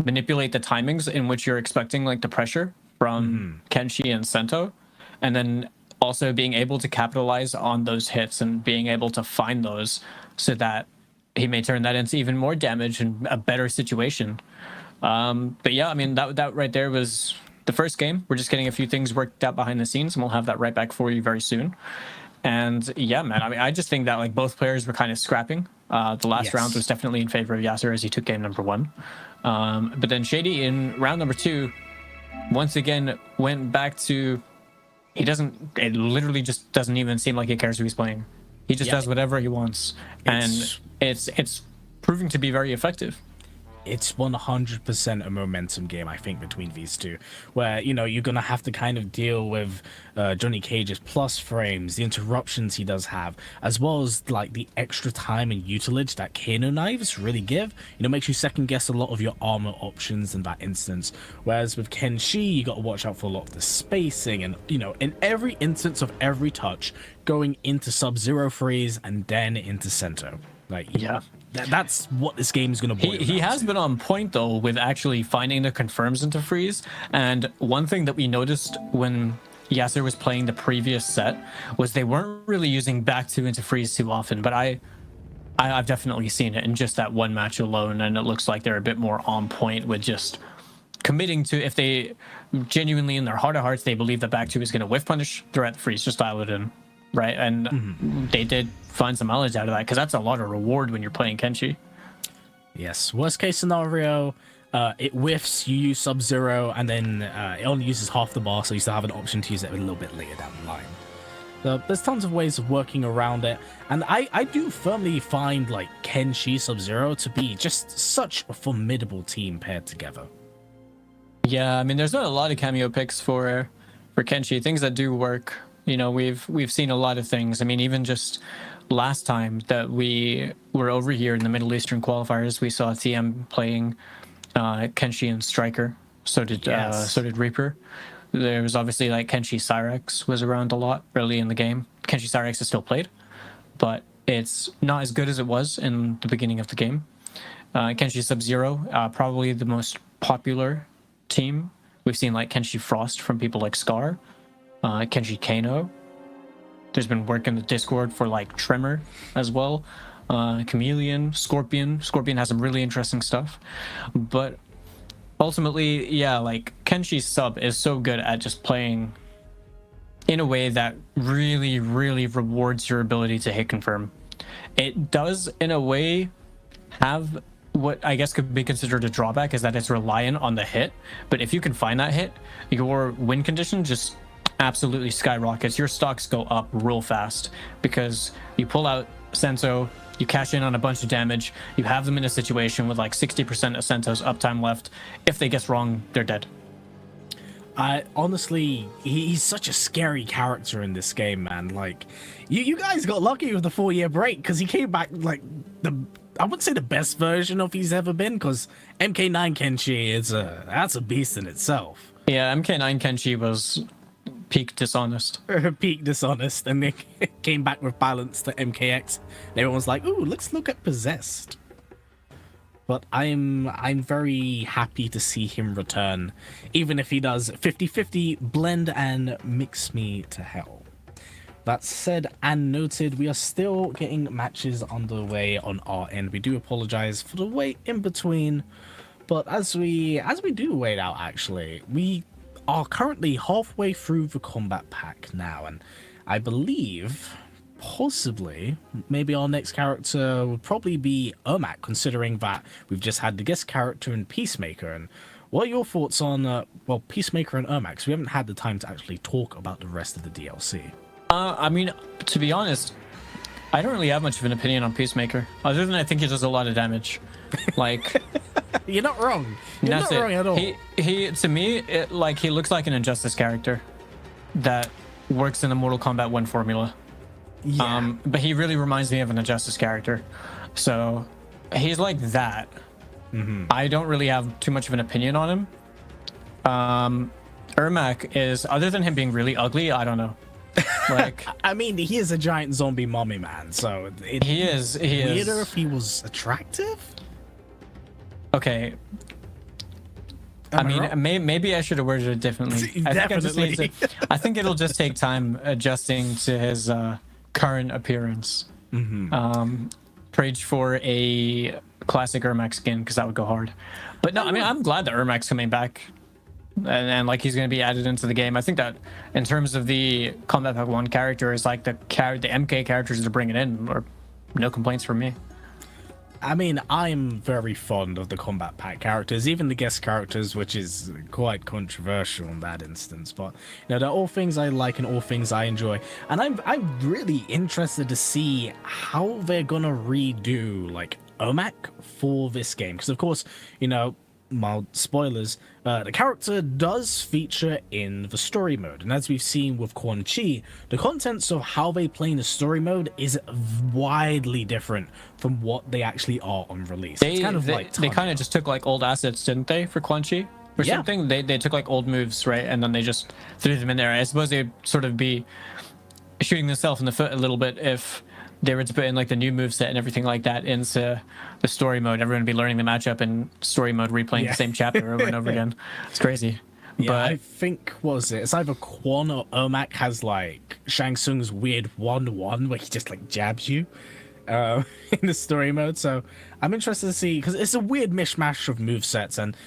manipulate the timings in which you're expecting like the pressure from Kenshi and Sento, and then also being able to capitalize on those hits and being able to find those so that he may turn that into even more damage and a better situation. But yeah, I mean, that right there was the first game. We're just getting a few things worked out behind the scenes, and we'll have that right back for you very soon. And yeah, man, I mean, I just think that like both players were kind of scrapping. The last round was definitely in favor of Yaser as he took game number 1. But then Shady in round number 2, once again, went back to, it literally just doesn't even seem like he cares who he's playing. He just does whatever he wants. And it's proving to be very effective.
It's 100% a momentum game, I think, between these two, where, you know, you're going to have to kind of deal with Johnny Cage's plus frames, the interruptions he does have, as well as, like, the extra time and utilage that Kano knives really give. You know, makes you second guess a lot of your armor options in that instance. Whereas with Kenshi, you got to watch out for a lot of the spacing and, you know, in every instance of every touch, going into Sub-Zero freeze and then into Sento. Like, yeah, that's what this game is going to boil down
He has been on point, though, with actually finding the confirms into freeze. And one thing that we noticed when Yaser was playing the previous set was they weren't really using back 2 into freeze too often. But I've definitely seen it in just that one match alone. And it looks like they're a bit more on point with just committing to, if they genuinely in their heart of hearts, they believe that back 2 is going to whiff punish, they're at the freeze, just dial it in. Right, and they did find some mileage out of that, because that's a lot of reward when you're playing Kenshi.
Yes, worst case scenario, it whiffs, you use Sub-Zero, and then it only uses half the bar, so you still have an option to use it a little bit later down the line. So there's tons of ways of working around it, and I do firmly find like Kenshi Sub-Zero to be just such a formidable team paired together.
Yeah, I mean, there's not a lot of cameo picks for Kenshi, things that do work. You know, we've seen a lot of things. I mean, even just last time that we were over here in the Middle Eastern qualifiers, we saw TM playing Kenshi and Striker. So did Reaper. There was obviously like Kenshi Cyrex was around a lot early in the game. Kenshi Cyrex is still played, but it's not as good as it was in the beginning of the game. Kenshi Sub-Zero, probably the most popular team. We've seen like Kenshi Frost from people like Scar. Kenshi Kano. There's been work in the Discord for like Tremor as well. Chameleon, Scorpion. Scorpion has some really interesting stuff. But ultimately, yeah, like Kenshi's sub is so good at just playing in a way that really, really rewards your ability to hit confirm. It does, in a way, have what I guess could be considered a drawback, is that it's reliant on the hit. But if you can find that hit, your win condition just absolutely skyrockets. Your stocks go up real fast because you pull out Sento, you cash in on a bunch of damage, you have them in a situation with like 60% of Sento's uptime left. If they guess wrong, they're dead.
Honestly, he's such a scary character in this game, man. Like, you guys got lucky with the 4-year break, because he came back like I wouldn't say the best version of he's ever been, because MK9 Kenshi that's a beast in itself.
Yeah, MK9 Kenshi was peak dishonest.
Peak dishonest, and they came back with balance to MKX. And everyone's like, ooh, let's look at Possessed. But I'm very happy to see him return, even if he does 50-50 blend and mix me to hell. That said and noted, we are still getting matches underway on our end. We do apologize for the wait in between, but as we do wait out, actually, we are currently halfway through the combat pack now, and I believe possibly maybe our next character would probably be Ermac, considering that we've just had the guest character in Peacemaker. And what are your thoughts on well, Peacemaker and Ermac? So we haven't had the time to actually talk about the rest of the DLC.
I mean, to be honest, I don't really have much of an opinion on Peacemaker, other than I think he does a lot of damage. Like,
you're not wrong. You're not wrong at all.
He to me, he looks like an Injustice character that works in the Mortal Kombat 1 formula. Yeah. But he really reminds me of an Injustice character. So he's like that. Mm-hmm. I don't really have too much of an opinion on him. Ermac is, other than him being really ugly, I don't know. Like,
I mean, he is a giant zombie mommy man, so
he is
weirder if he was attractive.
Okay. I mean, maybe I should have worded it differently. I think it'll just take time adjusting to his current appearance.
Mm-hmm.
Prage for a classic Ermac skin because that would go hard. But no, I mean, I'm glad that Ermac's coming back. And like he's going to be added into the game. I think that in terms of the Kombat Pack 1 characters, like the MK characters to bring it in, or no complaints from me.
I mean, I'm very fond of the Combat Pack characters, even the guest characters, which is quite controversial in that instance. But, you know, they're all things I like and all things I enjoy. And I'm really interested to see how they're going to redo, like, Ermac for this game. Because, of course, you know, mild spoilers, the character does feature in the story mode, and as we've seen with Quan Chi, the contents of how they play in the story mode is widely different from what they actually are on release. It's kind of like
they kind of just took like old assets, didn't they, for Quan Chi or something? They took like old moves, right, and then they just threw them in there. I suppose they'd sort of be shooting themselves in the foot a little bit if they were to put in like the new moveset and everything like that into the story mode. Everyone would be learning the matchup in story mode, replaying the same chapter over and over again. It's crazy.
Yeah,
but
I think, what was it? It's either Quan or Ermac has like Shang Tsung's weird 1-1 where he just like jabs you in the story mode. So I'm interested to see, because it's a weird mishmash of movesets, and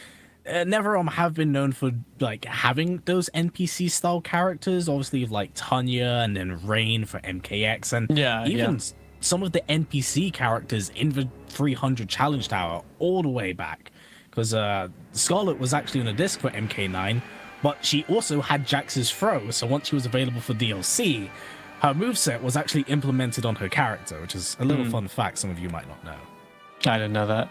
NetherRealm have been known for like having those NPC style characters, obviously like Tanya and then Rain for MKX, and even some of the NPC characters in the 300 challenge tower all the way back, because Scarlet was actually on a disc for MK9, but she also had Jax's throw, so once she was available for DLC, her moveset was actually implemented on her character, which is a little fun fact some of you might not know.
I didn't know that.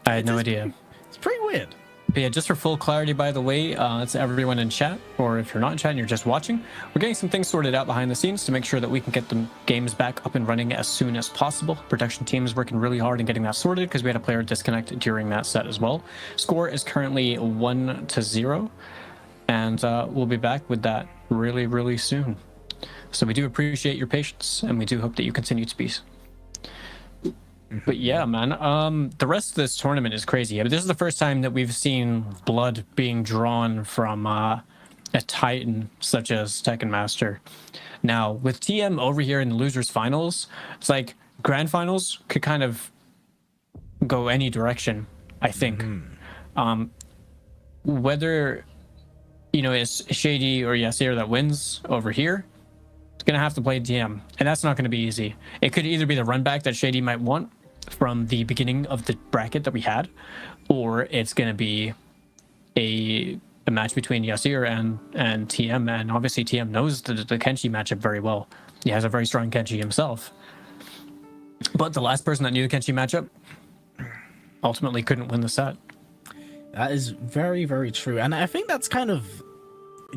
I had no idea.
It's pretty weird.
But yeah, just for full clarity, by the way, it's everyone in chat, or if you're not in chat and you're just watching, we're getting some things sorted out behind the scenes to make sure that we can get the games back up and running as soon as possible. Production team is working really hard in getting that sorted because we had a player disconnect during that set as well. Score is currently 1-0, and we'll be back with that really, really soon. So we do appreciate your patience, and we do hope that you continue to be. But yeah, man, the rest of this tournament is crazy. I mean, this is the first time that we've seen blood being drawn from a titan such as Tekken Master. Now, with TM over here in the losers finals, it's like grand finals could kind of go any direction, I think. Whether, you know, it's Shady or Yaser that wins over here, it's going to have to play TM, and that's not going to be easy. It could either be the run back that Shady might want from the beginning of the bracket that we had, or it's going to be a match between Yaser and TM, and obviously TM knows the Kenshi matchup very well. He has a very strong Kenshi himself, but the last person that knew the Kenshi matchup ultimately couldn't win the set.
That is very, very true, and I think that's kind of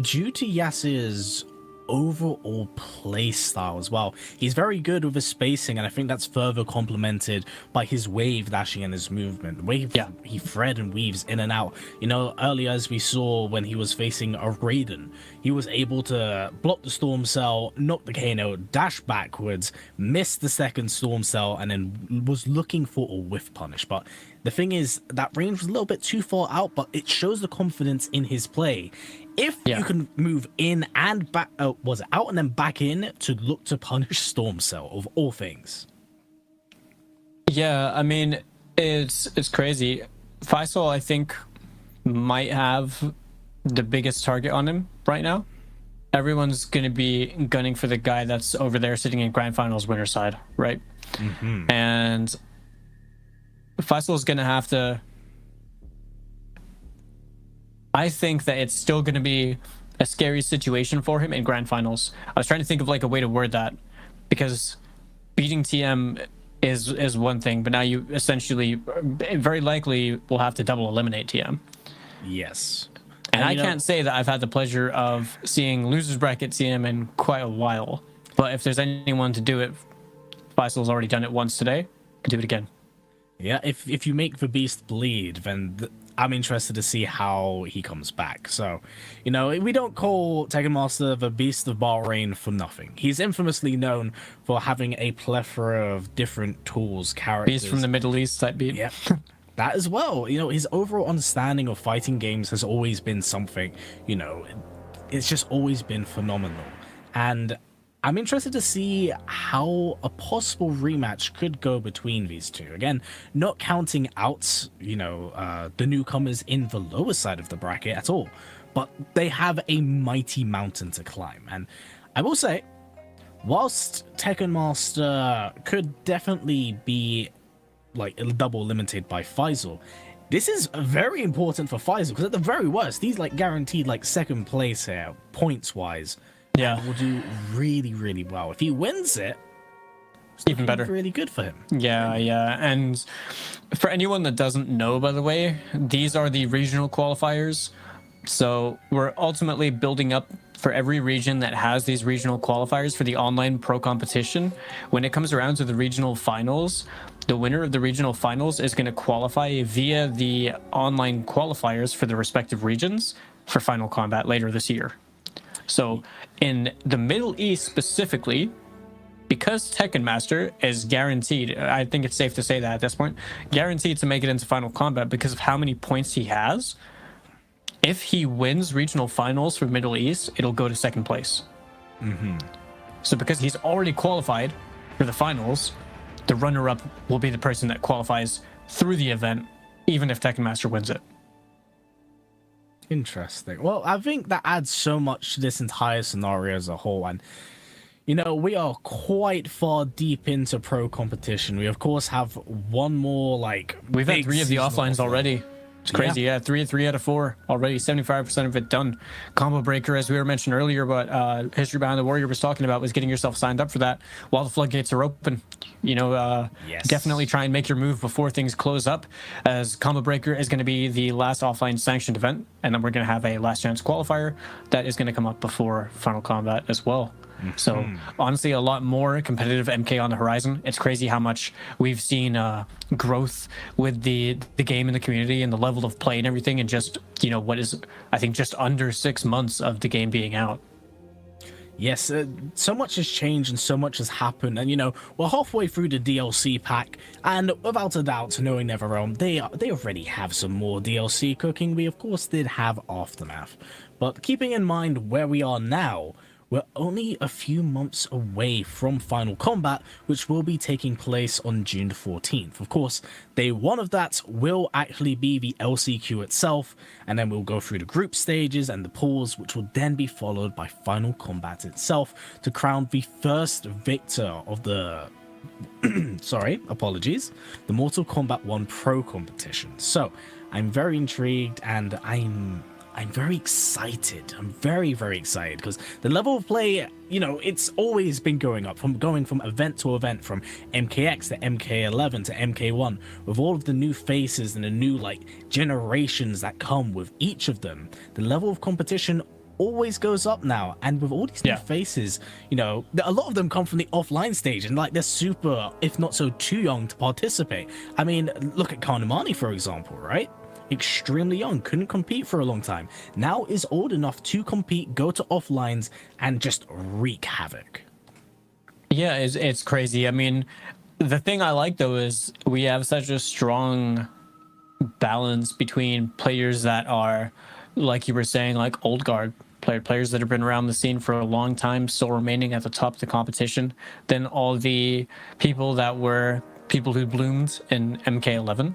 due to Yaser's overall play style as well. He's very good with his spacing, and I think that's further complemented by his wave dashing and his movement. The way he thread and weaves in and out. You know, earlier as we saw when he was facing a Raiden, he was able to block the Storm Cell, knock the KO, dash backwards, miss the second Storm Cell, and then was looking for a whiff punish. But the thing is, that range was a little bit too far out, but it shows the confidence in his play. If you can move in and back, was it out and then back in to look to punish Storm Cell of all things?
Yeah, I mean, it's crazy. Faisal, I think, might have the biggest target on him right now. Everyone's going to be gunning for the guy that's over there sitting in Grand Finals winner side, right? And Faisal is going to have to... I think that it's still going to be a scary situation for him in Grand Finals. I was trying to think of like a way to word that, because beating TM is one thing, but now you essentially very likely will have to double eliminate TM.
Yes.
And I can't say that I've had the pleasure of seeing losers bracket TM in quite a while, but if there's anyone to do it, Faisal's already done it once today. Could do it again.
Yeah, if you make the beast bleed, then I'm interested to see how he comes back. So, you know, we don't call Tekken Master the Beast of Bahrain for nothing. He's infamously known for having a plethora of different tools, characters.
Beast from the Middle East type beat.
Yeah, that as well. You know, his overall understanding of fighting games has always been something, you know, it's just always been phenomenal. And I'm interested to see how a possible rematch could go between these two. Again, not counting out, the newcomers in the lower side of the bracket at all, but they have a mighty mountain to climb. And I will say, whilst Tekken Master could definitely be like double limited by Faisal, this is very important for Faisal, because at the very worst, he's like guaranteed like second place here, points wise.
Yeah,
will do really, really well. If he wins it, it's
even better.
Really good for him.
Yeah. And for anyone that doesn't know, by the way, these are the regional qualifiers. So we're ultimately building up for every region that has these regional qualifiers for the online pro competition. When it comes around to the regional finals, the winner of the regional finals is going to qualify via the online qualifiers for the respective regions for Final Combat later this year. So in the Middle East specifically, because Tekken Master is guaranteed, I think it's safe to say that at this point, guaranteed to make it into Final Combat because of how many points he has. If he wins regional finals for Middle East, it'll go to second place. So because he's already qualified for the finals, the runner-up will be the person that qualifies through the event, even if Tekken Master wins it.
Interesting. Well, I think that adds so much to this entire scenario as a whole. And, we are quite far deep into pro competition. We, of course, have one more,
We've had 3 of the offlines already. It's crazy, yeah. 3 out of 4 already, 75% of it done. Combo Breaker, as we were mentioned earlier, but History Behind the Warrior was talking about, was getting yourself signed up for that while the floodgates are open. Definitely try and make your move before things close up, as Combo Breaker is going to be the last offline sanctioned event, and then we're going to have a last chance qualifier that is going to come up before Final Combat as well. So honestly, a lot more competitive MK on the horizon. It's crazy how much we've seen growth with the game in the community and the level of play and everything, and just what is, I think, just under 6 months of the game being out.
Yes, so much has changed and so much has happened, and we're halfway through the DLC pack, and without a doubt, knowing NetherRealm, they already have some more DLC cooking. We of course did have Aftermath, but keeping in mind where we are now, we're only a few months away from Final Combat, which will be taking place on June 14th. Of course, day 1 of that will actually be the LCQ itself, and then we'll go through the group stages and the pools, which will then be followed by Final Combat itself to crown the first victor of the the Mortal Kombat 1 Pro competition. So I'm very intrigued, and I'm very excited. I'm very, very excited, because the level of play, it's always been going up, from event to event, from MKX to MK11 to MK1, with all of the new faces and the new generations that come with each of them. The level of competition always goes up now, and with all these new faces, a lot of them come from the offline stage, and they're super, if not so too young to participate. I mean, look at Kanamani, for example, right? Extremely young, couldn't compete for a long time, now is old enough to compete, go to offlines, and just wreak havoc.
Yeah, it's crazy. I mean, the thing I like though is we have such a strong balance between players that are, like you were saying, old guard players that have been around the scene for a long time, still remaining at the top of the competition, then all the people that were people who bloomed in MK11.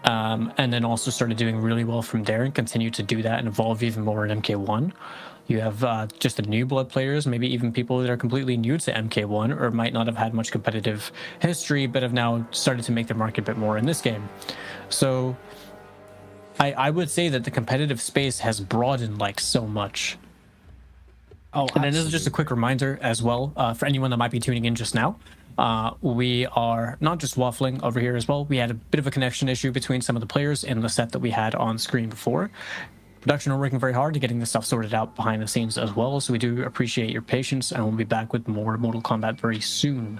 And then also started doing really well from there and continue to do that and evolve even more in MK1. You have just the new blood players, maybe even people that are completely new to MK1 or might not have had much competitive history, but have now started to make their mark a bit more in this game. So I would say that the competitive space has broadened so much. Oh, and then this is just a quick reminder as well for anyone that might be tuning in just now. We are not just waffling over here as well. We had a bit of a connection issue between some of the players in the set that we had on screen before. Production are working very hard to getting this stuff sorted out behind the scenes as well, so we do appreciate your patience, and we'll be back with more Mortal Kombat very soon.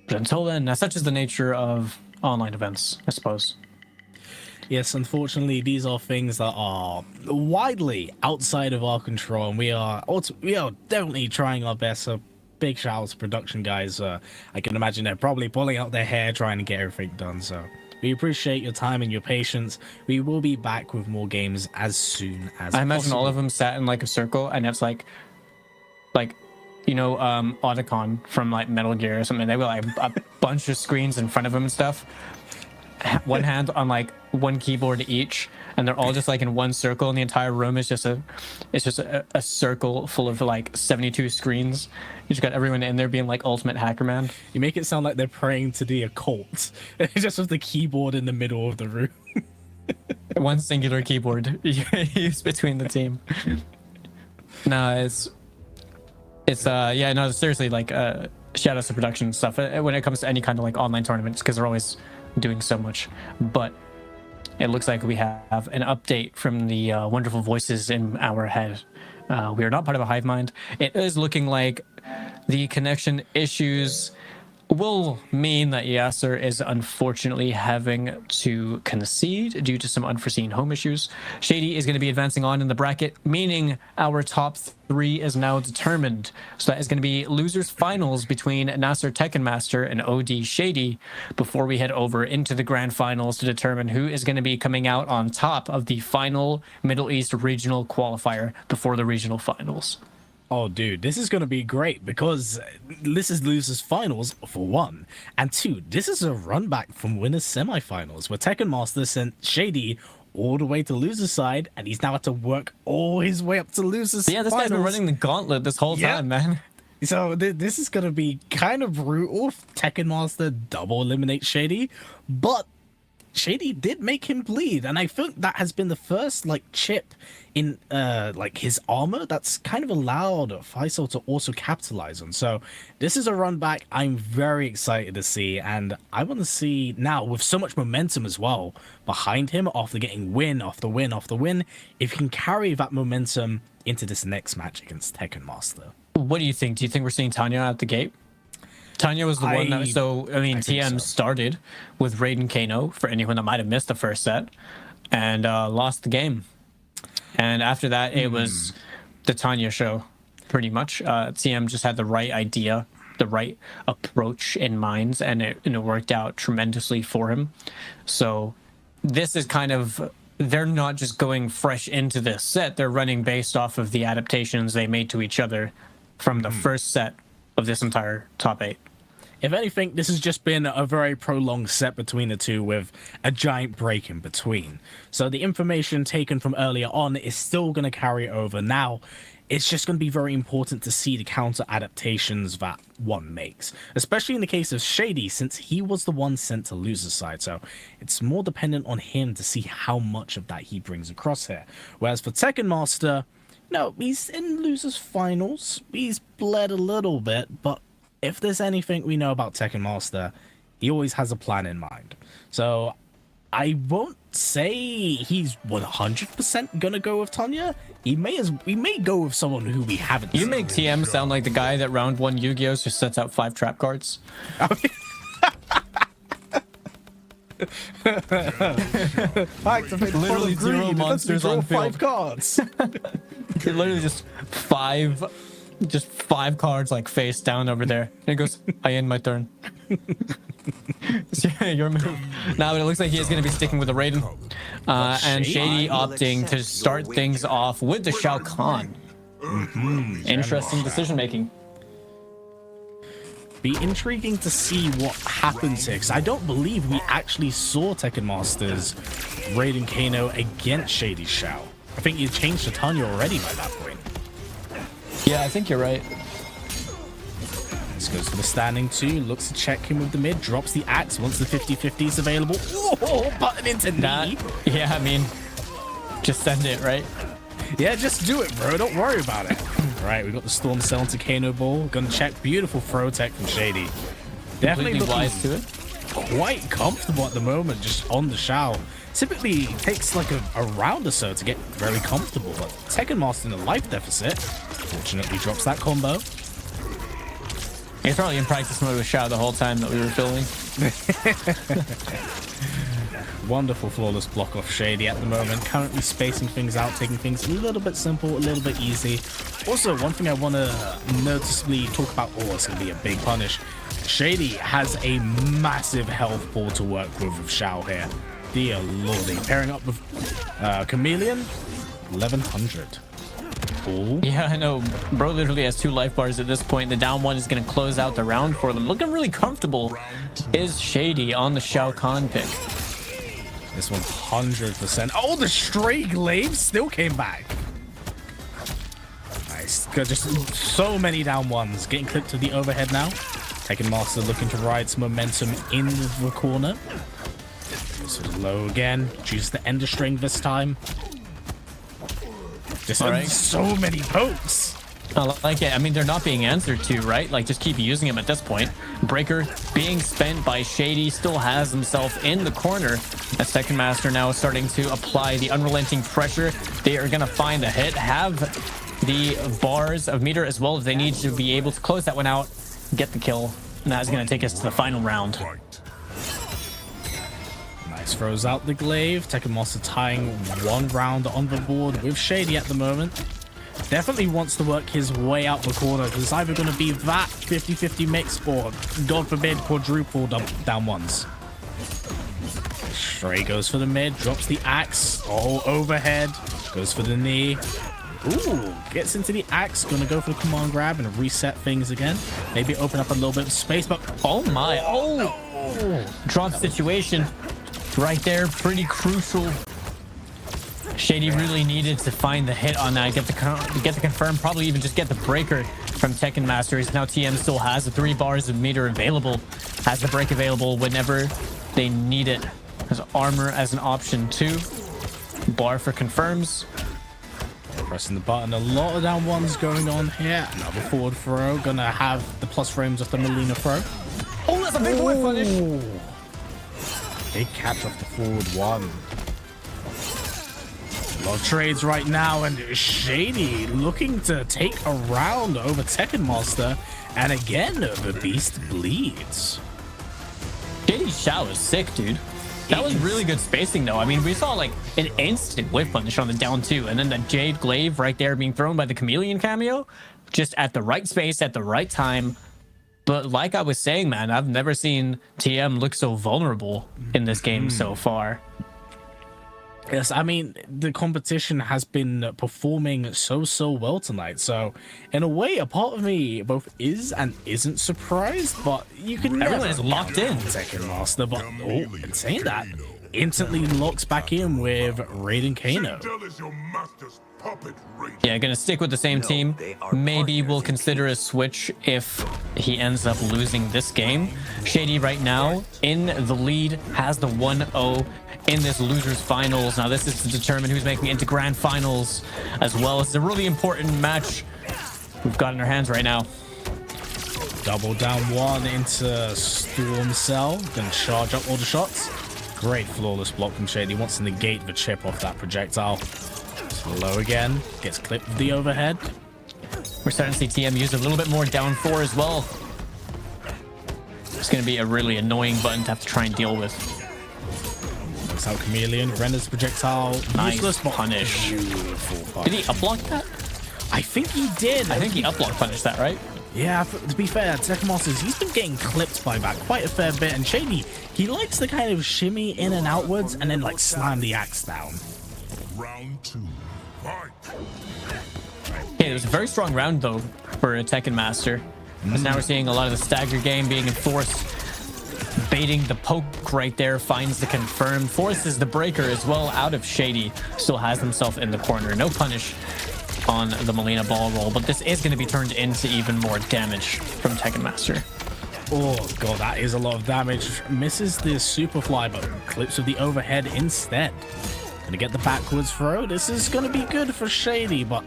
But until then, such is the nature of online events, I suppose.
Yes, unfortunately, these are things that are widely outside of our control, and we are definitely trying our best. So big shout out to production guys. I can imagine they're probably pulling out their hair trying to get everything done. So we appreciate your time and your patience. We will be back with more games as soon as
I imagine
possible.
all of them sat in a circle, and it's like Otacon from like Metal Gear or something. They were like a bunch of screens in front of them and stuff. One hand on like one keyboard each, and they're all just like in one circle, and the entire room is just a circle full of like 72 screens. You just got everyone in there being like ultimate hacker man.
You make it sound like they're praying to the occult, just with the keyboard in the middle of the room.
One singular keyboard used between the team. No, seriously, like shout out to production stuff when it comes to any kind of like online tournaments, because they're always doing so much. But it looks like we have an update from the wonderful voices in our head. We are not part of a hive mind. It is looking like the connection issues will mean that Yaser is unfortunately having to concede due to some unforeseen home issues. Shady is going to be advancing on in the bracket, meaning our top 3 is now determined. So that is going to be losers finals between Nasser Tekken Master and OD Shady before we head over into the grand finals to determine who is going to be coming out on top of the final Middle East regional qualifier before the regional finals.
Oh, dude, this is going to be great because this is losers finals for 1. And 2, this is a run back from winners semifinals where Tekken Master sent Shady all the way to losers side, and he's now had to work all his way up to losers
Yeah, this
finals.
guy's been running the gauntlet this whole time, man.
So this is going to be kind of brutal. Tekken Master double eliminates Shady, but Shady did make him bleed, and I think that has been the first like chip in like his armor that's kind of allowed Feist to also capitalize on. So this is a run back I'm very excited to see, and I want to see now with so much momentum as well behind him after getting win after win after win, if he can carry that momentum into this next match against Tekken Master.
What do you think? Do you think we're seeing Tanya at the gate? Tanya was the one that, TM started with Raiden Kano, for anyone that might have missed the first set, and lost the game. And after that, it was the Tanya show, pretty much. TM just had the right idea, the right approach in mind, and it worked out tremendously for him. So this is kind of, they're not just going fresh into this set, they're running based off of the adaptations they made to each other from the first set of this entire top 8.
If anything, this has just been a very prolonged set between the two with a giant break in between. So the information taken from earlier on is still going to carry over now. It's just going to be very important to see the counter adaptations that one makes, especially in the case of Shady, since he was the one sent to loser's side. So it's more dependent on him to see how much of that he brings across here. Whereas for Tekken Master, no, he's in losers finals. He's bled a little bit, but if there's anything we know about Tekken Master, he always has a plan in mind. So I won't say he's 100% gonna go with Tanya. He may go with someone who we haven't seen.
You make TM sound like the guy that round 1 Yu-Gi-Oh just sets out 5 trap cards.
Literally 0 monsters on field. 5 cards.
Literally just 5 cards like face down over there. And it goes, I end my turn. Your move. Now, but it looks like he is going to be sticking with the Raiden. And Shady opting to start things off with the Shao Kahn. Interesting decision making.
Be intriguing to see what happens here, because I don't believe we actually saw Tekken Master's Raiden Kano against Shady Shao. I think you changed to Tanya already by that point.
Yeah, I think you're right.
This goes for the standing 2, looks to check him with the mid, drops the axe once the 50-50 is available. Oh, button into knee.
Yeah, I mean, just send it, right?
Yeah, just do it, bro. Don't worry about it. Right, we got the Storm Cell into Kano Ball. Gonna check. Beautiful throw tech from Shady. Definitely
wise to it.
Quite comfortable at the moment, just on the Shao. Typically, it takes like a round or so to get very comfortable, but Tekken Master in a life deficit, fortunately drops that combo.
He's probably in practice mode with Shao the whole time that we were filming.
Wonderful flawless block off Shady at the moment, currently spacing things out, taking things a little bit simple, a little bit easy. Also, one thing I want to noticeably talk about, it's going to be a big punish. Shady has a massive health pool to work with Shao here. Dear lordy. Pairing up with Chameleon, 1100. Ooh.
Yeah, I know. Bro literally has 2 life bars at this point. The down one is going to close out the round for them. Looking really comfortable is Shady on the Shao Kahn pick.
This 100%. Oh, the stray glaive still came back. Nice. Got just so many down ones. Getting clipped to the overhead now. Tekken Master looking to ride some momentum in the corner. This is low again. Chooses the ender string this time. Just so many pokes.
I like it. I mean, they're not being answered to, right? Like, just keep using him at this point. Breaker being spent by Shady, still has himself in the corner. As Tekken Master now is starting to apply the unrelenting pressure. They are going to find a hit, have the bars of meter as well as they need to be able to close that one out, get the kill. And that is going to take us to the final round.
Nice, throws out the glaive. Tekken Master tying 1 round on the board with Shady at the moment. Definitely wants to work his way out the corner because it's either going to be that 50-50 mix or, God forbid, quadruple down ones. Stray goes for the mid, drops the axe. Oh, overhead. Goes for the knee. Ooh, gets into the axe. Gonna go for the command grab and reset things again. Maybe open up a little bit of space, but
oh my. Oh, drop situation right there. Pretty crucial. Shady really needed to find the hit on that, get the confirm, probably even just get the breaker from Tekken Master. Now TM still has the 3 bars of meter available, has the break available whenever they need it. Has armor as an option too. Bar for confirms.
Pressing the button, a lot of down ones going on here. Another forward throw, gonna have the plus frames of the Melina throw.
Oh, that's a big whip punish.
Big catch off the forward one. A lot of trades right now, and Shady looking to take a round over Tekken Master, and again the beast bleeds.
Shady's Shao is sick, dude. That was really good spacing, though. I mean, we saw like an instant whip punish on the down 2, and then the Jade Glaive right there being thrown by the Chameleon cameo, just at the right space at the right time. But like I was saying, man, I've never seen TM look so vulnerable in this game so far.
Yes, I mean, the competition has been performing so well tonight. So, in a way, a part of me both is and isn't surprised, but you can
everyone is locked in.
Tekken Master, but in saying that, instantly locks back in with Raiden Kano.
Yeah, gonna stick with the same team. Maybe we'll consider a switch if he ends up losing this game. Shady right now in the lead, has the 1-0 in this losers finals. Now this is to determine who's making it into grand finals, as well as a really important match we've got in our hands right now.
Double down 1 into Storm Cell, gonna charge up all the shots. Great flawless block from Shady. Wants to negate the chip off that projectile. Low again, gets clipped with the overhead.
We're starting to see TM use a little bit more down 4 as well. It's going to be a really annoying button to have to try and deal with.
That's how Chameleon renders the projectile.
Nice
useless
punish.
Beautiful
Did he upblock that?
I think he did.
I think he upblock punished that, right?
Yeah, to be fair, Tekken Masters, he's been getting clipped by that quite a fair bit. And Shady, he likes to kind of shimmy in and outwards and then like slam the axe down.
Round 2.
Okay, it was a very strong round though for a Tekken Master. Because now we're seeing a lot of the stagger game being enforced. Baiting the poke right there, finds the confirm, forces the breaker as well out of Shady. Still has himself in the corner. No punish on the Melina ball roll, but this is going to be turned into even more damage from Tekken Master.
Oh god, that is a lot of damage. Misses the superfly, but clips with the overhead instead. Gonna get the backwards throw. This is gonna be good for Shady, but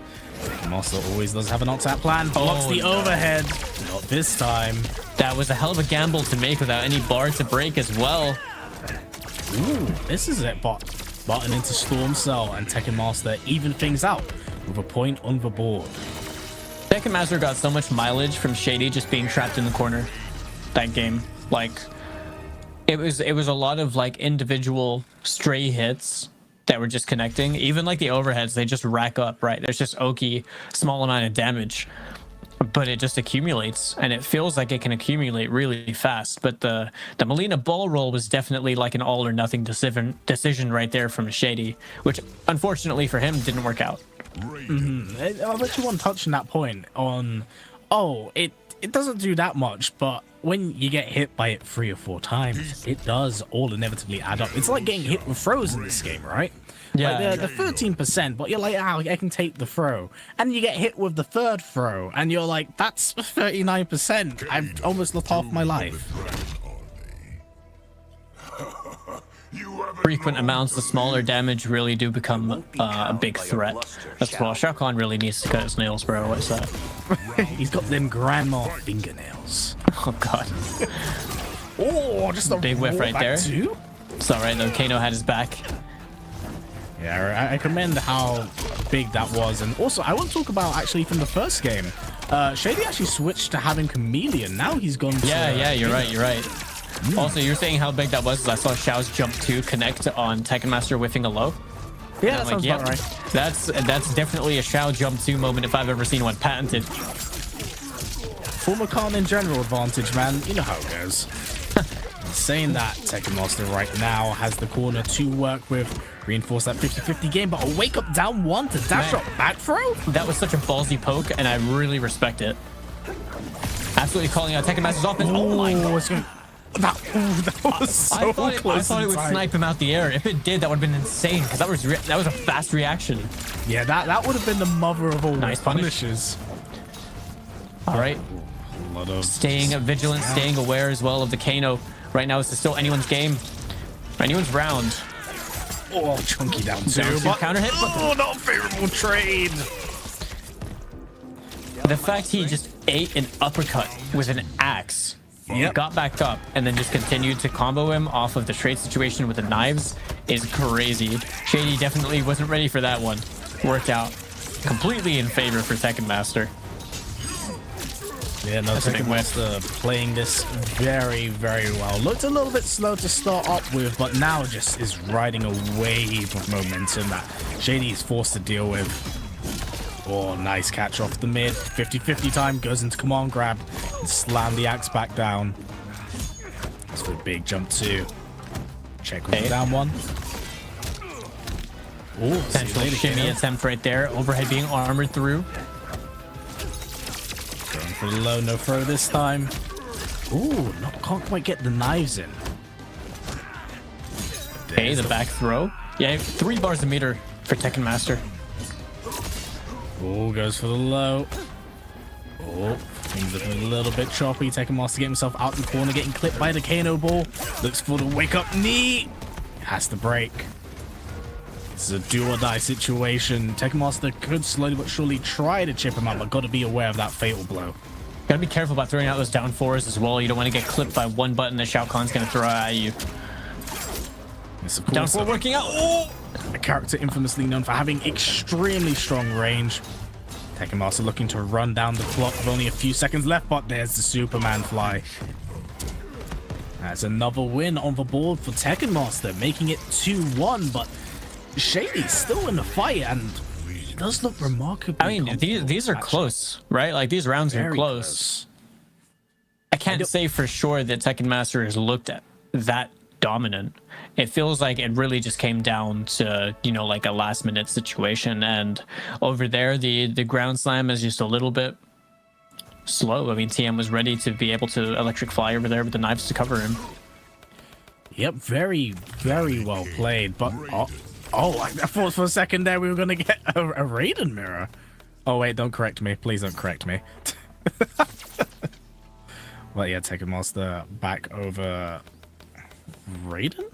Master always does have an out-tap plan. Blocks the overhead. Not this time.
That was a hell of a gamble to make without any bar to break as well.
Ooh, this is it, but button into Storm Cell, and Tekken Master even things out with a point on the board.
Tekken Master got so much mileage from Shady just being trapped in the corner that game. Like, it was a lot of like individual stray hits that were just connecting. Even like the overheads, they just rack up, right? There's just okey small amount of damage, but it just accumulates, and it feels like it can accumulate really fast. But the Melina ball roll was definitely like an all or nothing decision right there from Shady, which unfortunately for him didn't work out.
I'll let you want to touch on that point on, it doesn't do that much, but when you get hit by it 3 or 4 times, it does all inevitably add up. It's like getting hit with throws in this game, right?
Yeah.
Like the 13%, but you're like, I can take the throw. And you get hit with the 3rd throw, and you're like, that's 39%. I've almost lost half my life.
Frequent amounts of smaller damage really do become a big threat as well. Shao Kahn really needs to cut his nails, bro. What's that?
He's got them grandma fingernails.
Oh, God.
Oh, just a
big whiff right there.
Too?
It's all right, though. Kano had his back.
Yeah, I commend how big that was. And also, I want to talk about, actually, from the first game. Shady actually switched to having Chameleon. Now he's gone to...
Yeah, you're right. Also, you're saying how big that was, because I saw Xiao's jump 2 connect on Tekken Master whiffing a low.
Yeah, that sounds about right.
That's definitely a Xiao jump 2 moment if I've ever seen one patented.
Former Khan in general advantage, man. You know how it goes. Saying that, Tekken Master right now has the corner to work with. Reinforce that 50-50 game, but a wake up down 1 to dash up back throw?
That was such a ballsy poke, and I really respect it. Absolutely calling out Tekken Master's offense. Oh my God.
That was so close.
I thought it would snipe him out the air. If it did, that would have been insane, because that was a fast reaction.
Yeah, that would have been the mother of all
nice
punishes.
All right. Staying vigilant, staying aware as well of the Kano. Right now, it's still anyone's game. Anyone's round.
Oh, chunky down 2.
Counter hit.
Oh, not a favorable trade.
The fact he just ate an uppercut with an axe.
Yep.
Got back up and then just continued to combo him off of the trade situation with the knives is crazy. Shady definitely wasn't ready for that one. Worked out completely in favor for Tekken Master.
Yeah, no, Tekken Master playing this very, very well. Looked a little bit slow to start up with, but now just is riding a wave of momentum that Shady is forced to deal with. Oh, nice catch off the mid. 50-50 time, goes into command grab and slam the axe back down. That's for a big jump 2. Check with the down 1. Oh,
potential shimmy attempt right there. Overhead being armored through.
Going for the low, no throw this time. Ooh, can't quite get the knives in.
Okay, the back throw. Yeah, 3 bars a meter for Tekken Master.
Oh, goes for the low. Oh, things looking a little bit choppy. Tekken Master getting himself out the corner, getting clipped by the Kano ball. Looks for the wake up knee. Has to break. This is a do or die situation. Tekken Master could slowly but surely try to chip him out, but got to be aware of that fatal blow.
Gotta be careful about throwing out those down 4s as well. You don't want to get clipped by one button that Shao Kahn's gonna throw at you.
Yes, of
down
course.
4 working out. Oh!
A character infamously known for having extremely strong range. Tekken Master looking to run down the clock with only a few seconds left, but there's the Superman fly. That's another win on the board for Tekken Master, making it 2-1, but Shady's still in the fight, and he does look remarkably.
I mean, these are close, right? Like, these rounds are close. I can't say for sure that Tekken Master has looked at that dominant. It feels like it really just came down to, you know, like a last minute situation, and over there the ground slam is just a little bit slow. I mean, TM was ready to be able to electric fly over there with the knives to cover him.
Yep, very, very well played, but I thought for a second there we were gonna get a Raiden mirror. Oh wait, don't correct me, please don't correct me. But yeah, Tekken Master back over Raiden?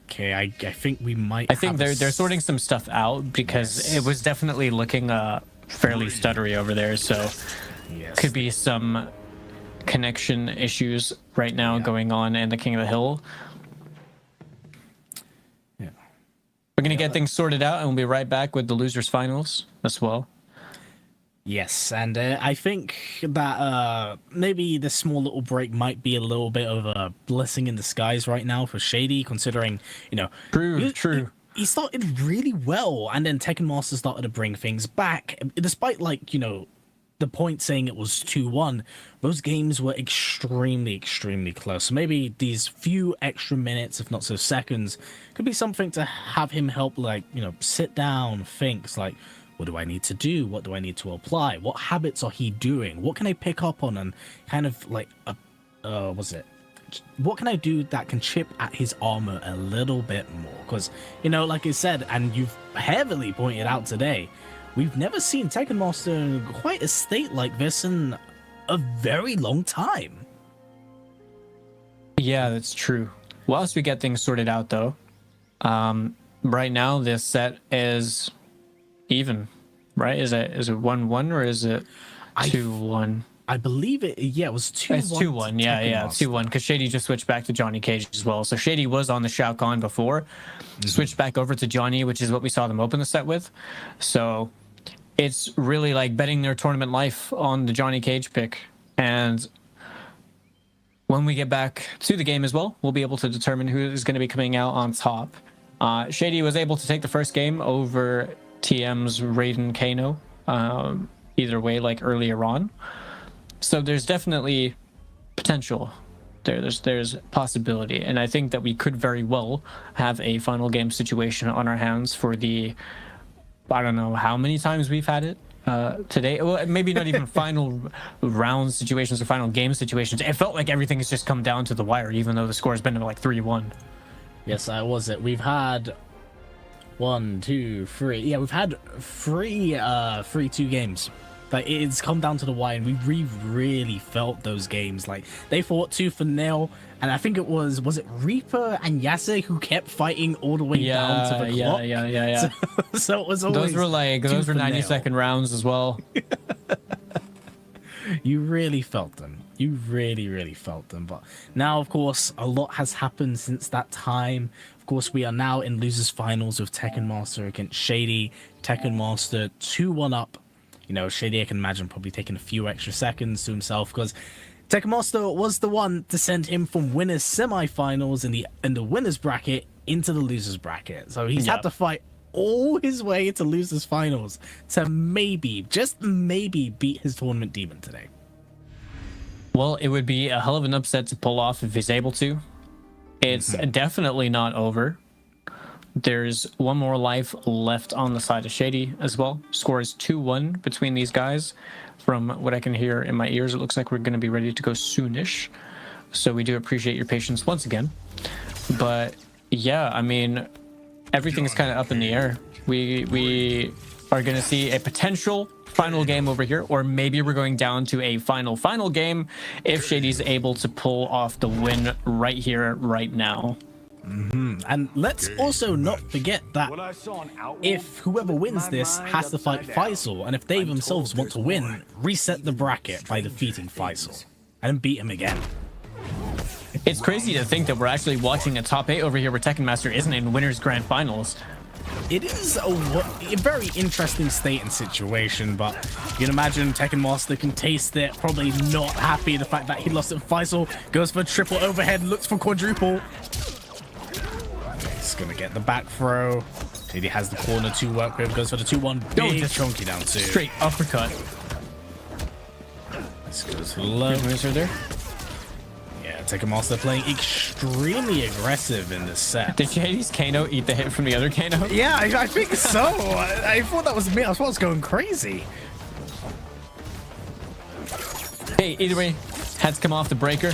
Okay, I think we might.
I think they're sorting some stuff out because it was definitely looking fairly stuttery over there. So could be some connection issues right now going on in the King of the Hill.
Yeah,
we're gonna get things sorted out, and we'll be right back with the losers finals as well.
Yes, and I think that maybe this small little break might be a little bit of a blessing in disguise right now for Shady, considering, you know...
True.
He started really well, and then Tekken Master started to bring things back, despite, like, you know, the point saying it was 2-1, those games were extremely close. So maybe these few extra minutes, if not so seconds, could be something to have him help, like, you know, sit down, think. It's like, what do I need to do? What do I need to apply? What habits are he doing? What can I pick up on and kind of like what can I do that can chip at his armor a little bit more? Because, you know, like I said, and you've heavily pointed out today, we've never seen Tekken Master in quite a state like this in a very long time.
Yeah, that's true. Whilst we get things sorted out, though, right now this set is even, right? Is it 1-1 or is it 2-1?
I believe it. Yeah, it was 2-1.
It's 2-1. Yeah, 2-1. Because Shady just switched back to Johnny Cage as well. So Shady was on the Shao Kahn before, switched back over to Johnny, which is what we saw them open the set with. So it's really like betting their tournament life on the Johnny Cage pick. And when we get back to the game as well, we'll be able to determine who is going to be coming out on top. Shady was able to take the first game over TM's Raiden Kano. Either way, like earlier on. So there's definitely potential there. There's possibility, and I think that we could very well have a final game situation on our hands for the, I don't know how many times we've had it today. Well, maybe not even final round situations or final game situations. It felt like everything has just come down to the wire, even though the score has been like 3-1.
Yes, that was it. We've had 1, 2, 3. Yeah, we've had three 3-2 games. Like, it's come down to the wire, and we really felt those games. Like, they fought 2-0, and I think it was it Reaper and Yaser who kept fighting all the way down to the clock?
Yeah.
So it was always
those were 90-second rounds as well.
You really felt them. You really felt them. But now, of course, a lot has happened since that time. Of course, we are now in losers finals with Tekken Master against Shady. Tekken Master 2-1 up. You know, Shady, I can imagine, probably taking a few extra seconds to himself, because Tekken Master was the one to send him from winners semi-finals in the winners bracket into the losers bracket. So he's had to fight all his way to losers finals to maybe, just maybe, beat his tournament demon today.
Well, it would be a hell of an upset to pull off if he's able to. It's definitely not over. There's one more life left on the side of Shady as well. Score is 2-1 between these guys. From what I can hear in my ears, it looks like we're going to be ready to go soonish. So we do appreciate your patience once again. But yeah, I mean, everything's kind of up in the air. We are going to see a potential final game over here, or maybe we're going down to a final game if Shady's able to pull off the win right here, right now.
And let's also not forget that if whoever wins this has to fight Faisal, and if they themselves want to win, reset the bracket by defeating Faisal and beat him again.
It's crazy to think that we're actually watching a top 8 over here where Tekken Master isn't in winners grand finals.
It is a very interesting state and situation, but you can imagine Tekken Master can taste it, probably not happy the fact that he lost at Faisal, goes for triple overhead, looks for quadruple. He's gonna get the back throw. Shady has the corner to work with, goes for the 2-1, big chunky down 2.
Straight uppercut.
This goes for the low.
There.
Yeah, Tekken Master playing extremely aggressive in this set.
Did Shady's Kano eat the hit from the other Kano?
Yeah, I think so. I thought that was me. I thought I was going crazy.
Hey, either way, had to come off the breaker.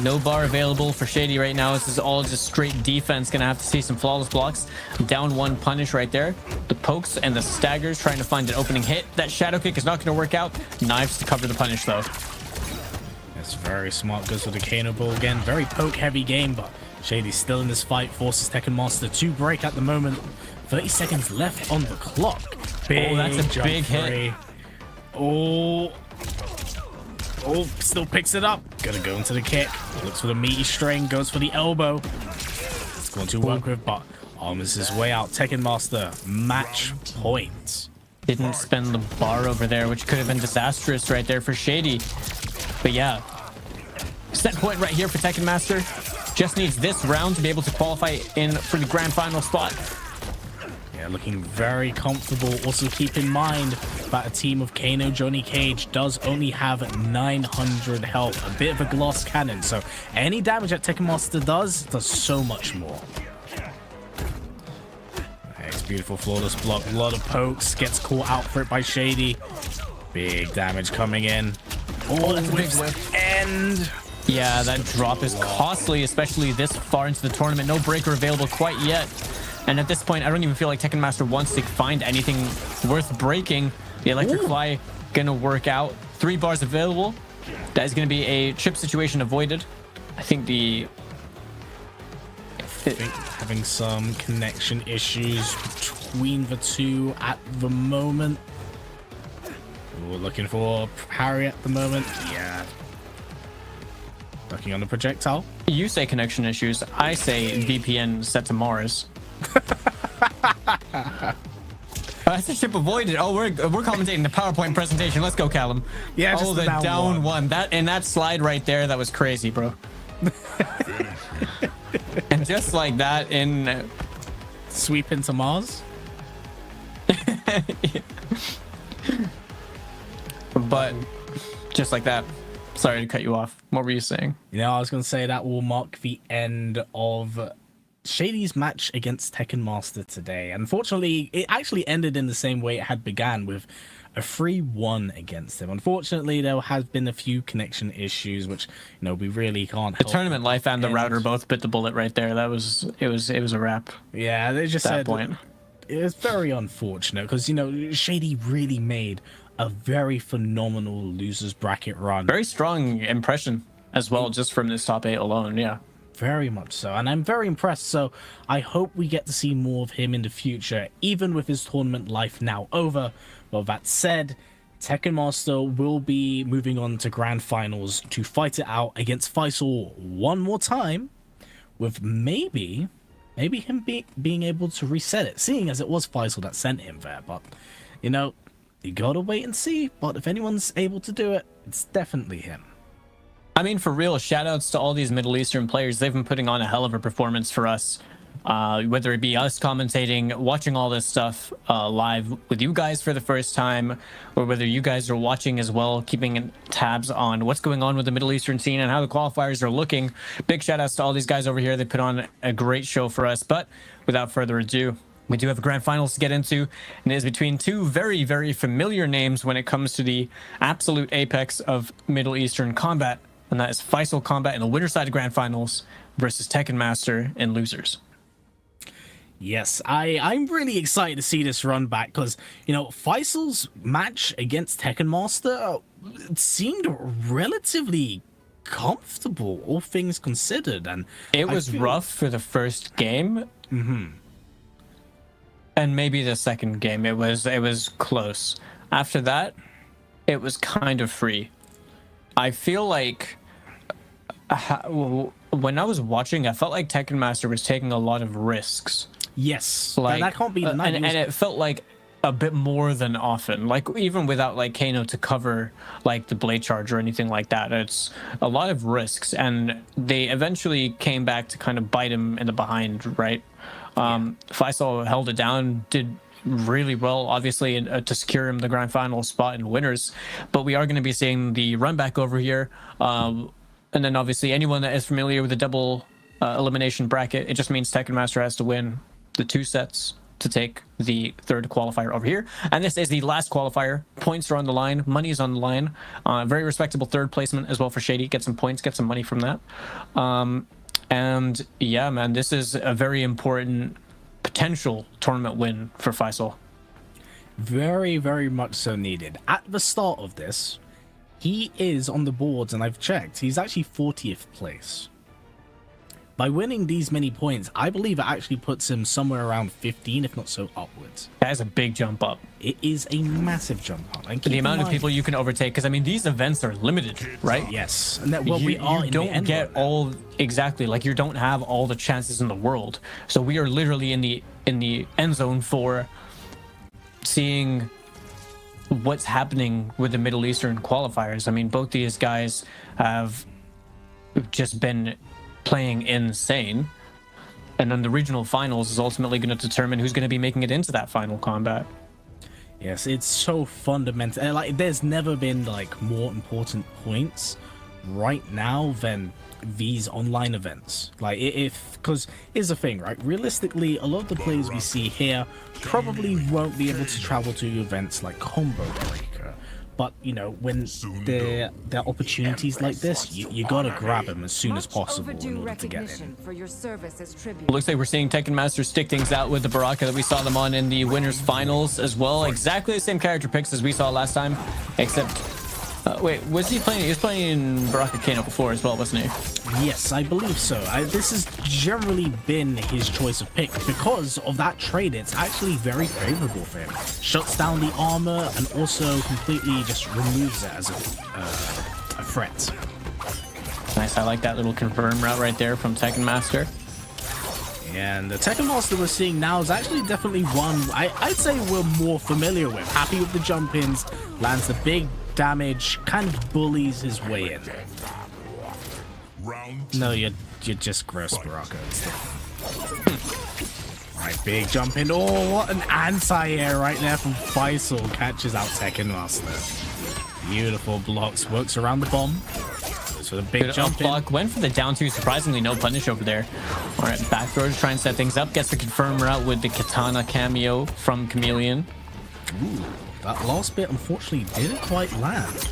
No bar available for Shady right now. This is all just straight defense. Gonna have to see some flawless blocks. Down 1 punish right there. The pokes and the staggers trying to find an opening hit. That shadow kick is not going to work out. Knives to cover the punish though.
That's very smart. Goes for the Kano ball again. Very poke heavy game, but Shady's still in this fight. Forces Tekken Master to break at the moment. 30 seconds left on the clock. Big
that's a big hit.
Oh, still picks it up. Gonna go into the kick. Looks for the meaty string. Goes for the elbow. It's going to work with, but armors his way out. Tekken Master, match point.
Didn't spend the bar over there, which could have been disastrous right there for Shady. But yeah, set point right here for Tekken Master. Just needs this round to be able to qualify in for the grand final spot.
Yeah, Yeah, looking very comfortable. Also keep in mind that a team of Kano Johnny Cage does only have 900 health, a bit of a glass cannon, so any damage that Tekken Master does so much more. Nice, beautiful flawless block, a lot of pokes, gets caught out for it by Shady. Big damage coming in. Oh, that's a big whip. End.
Yeah, that drop is costly, especially this far into the tournament. No breaker available quite yet. And at this point, I don't even feel like Tekken Master wants to find anything worth breaking. The Electric Fly gonna work out. 3 bars available. That is gonna be a chip situation avoided. I think
having some connection issues between the two at the moment. We're looking for parry at the moment. Yeah. Ducking on the projectile.
You say connection issues. I say VPN set to Mars. That's a chip avoided. Oh, we're commentating the PowerPoint presentation. Let's go, Callum.
Yeah,
just the down one. That slide right there, that was crazy, bro. And just like that in
sweep into Mars.
But just like that. Sorry to cut you off. What were you saying?
You know, I was going to say that will mark the end of Shady's match against Tekken Master today. Unfortunately, it actually ended in the same way it had began, with a 3-1 against him. Unfortunately, there has been a few connection issues, which, you know, we really can't help.
The tournament life and the router both bit the bullet right there. It was a wrap.
Yeah, they just
that
said
point.
It's very unfortunate because, you know, Shady really made a very phenomenal losers bracket run.
Very strong impression as well, just from this top 8 alone. Yeah,
very much so, and I'm very impressed. So I hope we get to see more of him in the future, even with his tournament life now over. Well, that said, Tekken Master will be moving on to grand finals to fight it out against Faisal one more time, with maybe him being able to reset it, seeing as it was Faisal that sent him there. But, you know, you gotta wait and see. But if anyone's able to do it, it's definitely him.
I mean, for real, shout outs to all these Middle Eastern players. They've been putting on a hell of a performance for us. Whether it be us commentating, watching all this stuff live with you guys for the first time, or whether you guys are watching as well, keeping tabs on what's going on with the Middle Eastern scene and how the qualifiers are looking. Big shout outs to all these guys over here. They put on a great show for us. But without further ado, we do have a grand finals to get into, and it is between two very, very familiar names when it comes to the absolute apex of Middle Eastern combat, and that is Faisal Kombat in the winner side grand finals versus Tekken Master in losers.
Yes, I'm really excited to see this run back because, you know, Faisal's match against Tekken Master seemed relatively comfortable, all things considered, and
it was rough for the first game. And maybe the second game, it was close. After that, it was kind of free. I feel like when I was watching, I felt like Tekken Master was taking a lot of risks.
Yes,
like
that can't be denied.
And it felt like a bit more than often. Like even without like Kano to cover like the blade charge or anything like that, it's a lot of risks, and they eventually came back to kind of bite him in the behind, right? Faisal held it down, did really well, obviously, to secure him the grand final spot in winners. But we are going to be seeing the run back over here. And then obviously anyone that is familiar with the double elimination bracket, it just means Tekken Master has to win the 2 sets to take the third qualifier over here. And this is the last qualifier. Points are on the line. Money is on the line. Very respectable third placement as well for Shady. Get some points, get some money from that. And yeah, man, this is a very important potential tournament win for Faisal.
Very, very much so needed. At the start of this, he is on the boards, and I've checked, he's actually 40th place. By winning these many points, I believe it actually puts him somewhere around 15, if not so upwards.
That is a big jump up.
It is a massive jump up. And
the amount of people you can overtake, because I mean, these events are limited, right?
Yes. And that, well, we are
you don't get all exactly, like you don't have all the chances in the world. So we are literally in the end zone for seeing what's happening with the Middle Eastern qualifiers. I mean, both these guys have just been playing insane. And then the regional finals is ultimately going to determine who's going to be making it into that final combat.
Yes, it's so fundamental. Like, there's never been like more important points right now than these online events. Like, because here's the thing, right? Realistically, a lot of the players we see here probably won't be able to travel to events like Combo Breaker. But, you know, when there are opportunities like this, you gotta grab them as soon as possible in order to get in.
For your service as tribute.
Looks like we're seeing Tekken Master stick things out with the Baraka that we saw them on in the winners finals as well. Exactly the same character picks as we saw last time, except wait, was he playing? He was playing Baraka Kano before as well, wasn't he?
Yes, I believe so. This has generally been his choice of pick because of that trade. It's actually very favorable for him. Shuts down the armor and also completely just removes it as a threat.
Nice, I like that little confirm route right there from Tekken Master.
And the Tekken Master we're seeing now is actually definitely one I'd say we're more familiar with. Happy with the jump-ins, lands the big damage, kind of bullies his way in. No, you're just gross, Baraka. Right, big jump in. Oh, what an anti-air right there from Faisal. Catches out Tekken Master. Beautiful blocks. Works around the bomb. Goes for the big jump in.
Block. Went for the down two. Surprisingly, no punish over there. All right, back throw to try and set things up. Gets the confirm route with the Katana cameo from Chameleon.
Ooh, that last bit unfortunately didn't quite land.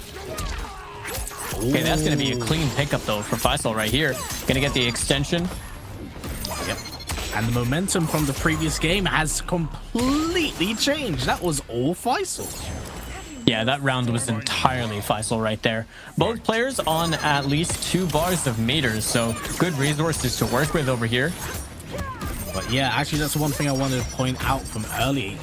Okay, that's going to be a clean pickup though for Faisal right here. Going to get the extension.
Yep. And the momentum from the previous game has completely changed. That was all Faisal.
Yeah, that round was entirely Faisal right there. Both players on at least 2 bars of meters, so good resources to work with over here.
But yeah, actually that's one thing I wanted to point out from early.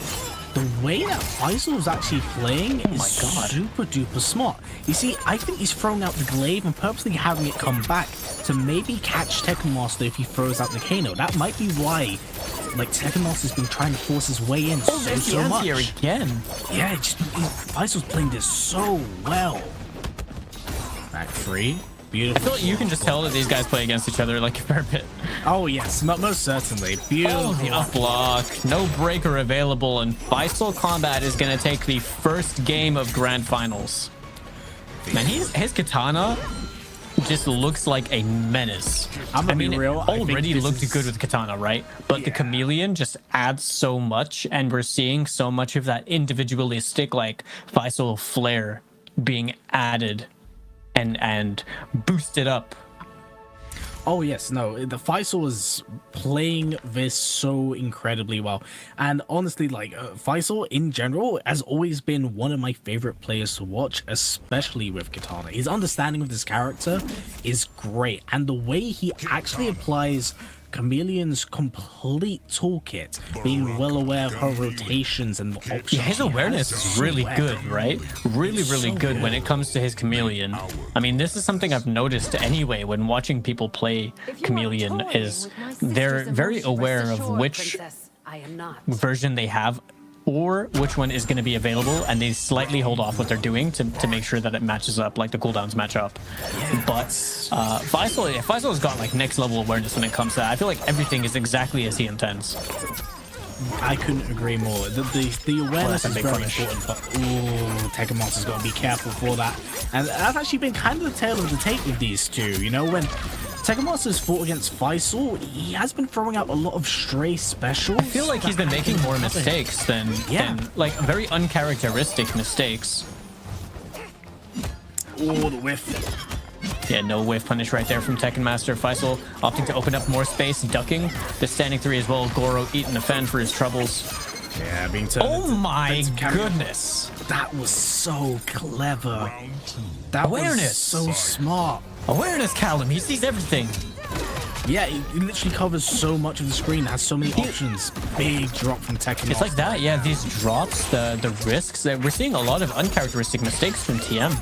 The way that Faisal is actually playing is super duper smart. You see, I think he's throwing out the glaive and purposely having it come back to maybe catch Tekken Master if he throws out the Kano. That might be why, like, Tekken Master's been trying to force his way in so much.
Here again.
Yeah, Faisal's playing this so well. Back free. Beautiful.
I feel like you can just tell that these guys play against each other like a fair bit.
Oh yes, most certainly. Beautiful.
Oh, the up block. No breaker available, and Faisal Combat is going to take the first game of Grand Finals. Man, his katana just looks like a menace.
I'm gonna be real.
Already looked good with katana, right? But the Chameleon just adds so much, and we're seeing so much of that individualistic, like, Faisal flair being added and boosted up.
Oh yes, no, the Faisal is playing this so incredibly well, and honestly, like, Faisal in general has always been one of my favorite players to watch, especially with katana. His understanding of this character is great, and the way he actually applies Chameleon's complete toolkit, being well aware of her rotations and options.
Yeah, his awareness is really good, right? Really good when it comes to his Chameleon. I mean, this is something I've noticed anyway when watching people play Chameleon, is they're very aware of which version they have or which one is going to be available, and they slightly hold off what they're doing to make sure that it matches up, like the cooldowns match up. But Faisal's got like next level awareness when it comes to that. I feel like everything is exactly as he intends.
I couldn't agree more. The awareness is very important, but Tekken Master's got to be careful for that. And that's actually been kind of the tale of the tape with these two. You know, when Tekken Master's fought against Faisal, he has been throwing out a lot of stray specials.
I feel like he's been making more mistakes than like very uncharacteristic mistakes.
Oh, the whiff.
Yeah, no whiff punish right there from Tekken Master. Faisal opting to open up more space, ducking the standing 3 as well. Goro eating the fan for his troubles.
Yeah, being turned
Oh my goodness.
That was so clever. That
Awareness.
was so smart.
Awareness, Callum. He sees everything.
Yeah, he literally covers so much of the screen, has so many options. Big drop from Tekken.
It's like that, yeah, these drops, the risks. We're seeing a lot of uncharacteristic mistakes from TM.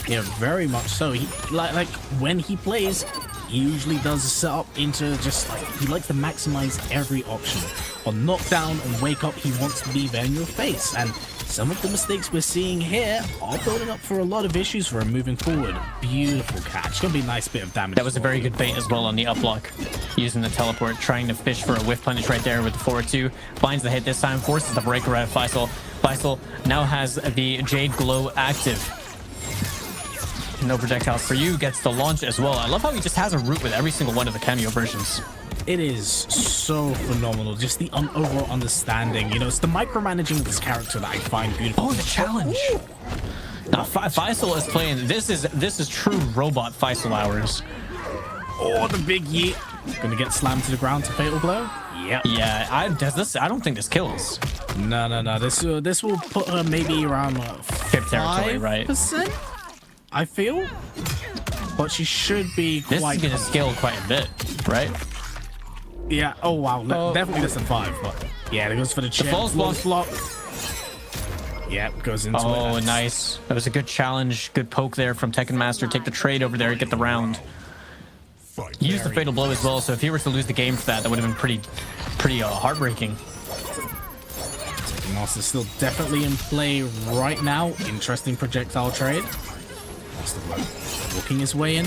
Yeah, very much so. He like when he plays, he usually does a setup into just like, he likes to maximize every option. On knockdown and wake up, he wants to be there in your face. And some of the mistakes we're seeing here are building up for a lot of issues for him moving forward. Beautiful catch. Gonna be a nice bit of damage.
That was a very good bait as well on the up block. Using the teleport, trying to fish for a whiff punish right there with the forward 2. Finds the hit this time, forces the breaker out of Feisal. Feisal now has the Jade Glow active. No projectiles for you, gets the launch as well. I love how he just has a root with every single one of the cameo versions.
It is so phenomenal. Just the overall understanding. You know, it's the micromanaging of this character that I find beautiful.
Oh, the challenge. Ooh. Now, Feisal is playing. This is true robot Feisal hours.
Oh, the big yeet. Gonna get slammed to the ground to fatal blow. Yep.
Yeah. I don't think this kills.
No. This will put her maybe around
5th territory, right?
I feel. But she should be quite.
This is gonna scale quite a bit, right?
Yeah. Oh wow. Definitely less than 5. But yeah, it goes for the chip.
The false block.
Yep, goes into it.
Oh, nice. That was a good challenge. Good poke there from Tekken Master. Take the trade over there, get the round. Use the fatal blow as well. So if he were to lose the game for that, that would have been pretty heartbreaking.
Tekken Master's still definitely in play right now. Interesting projectile trade. Walking his way in.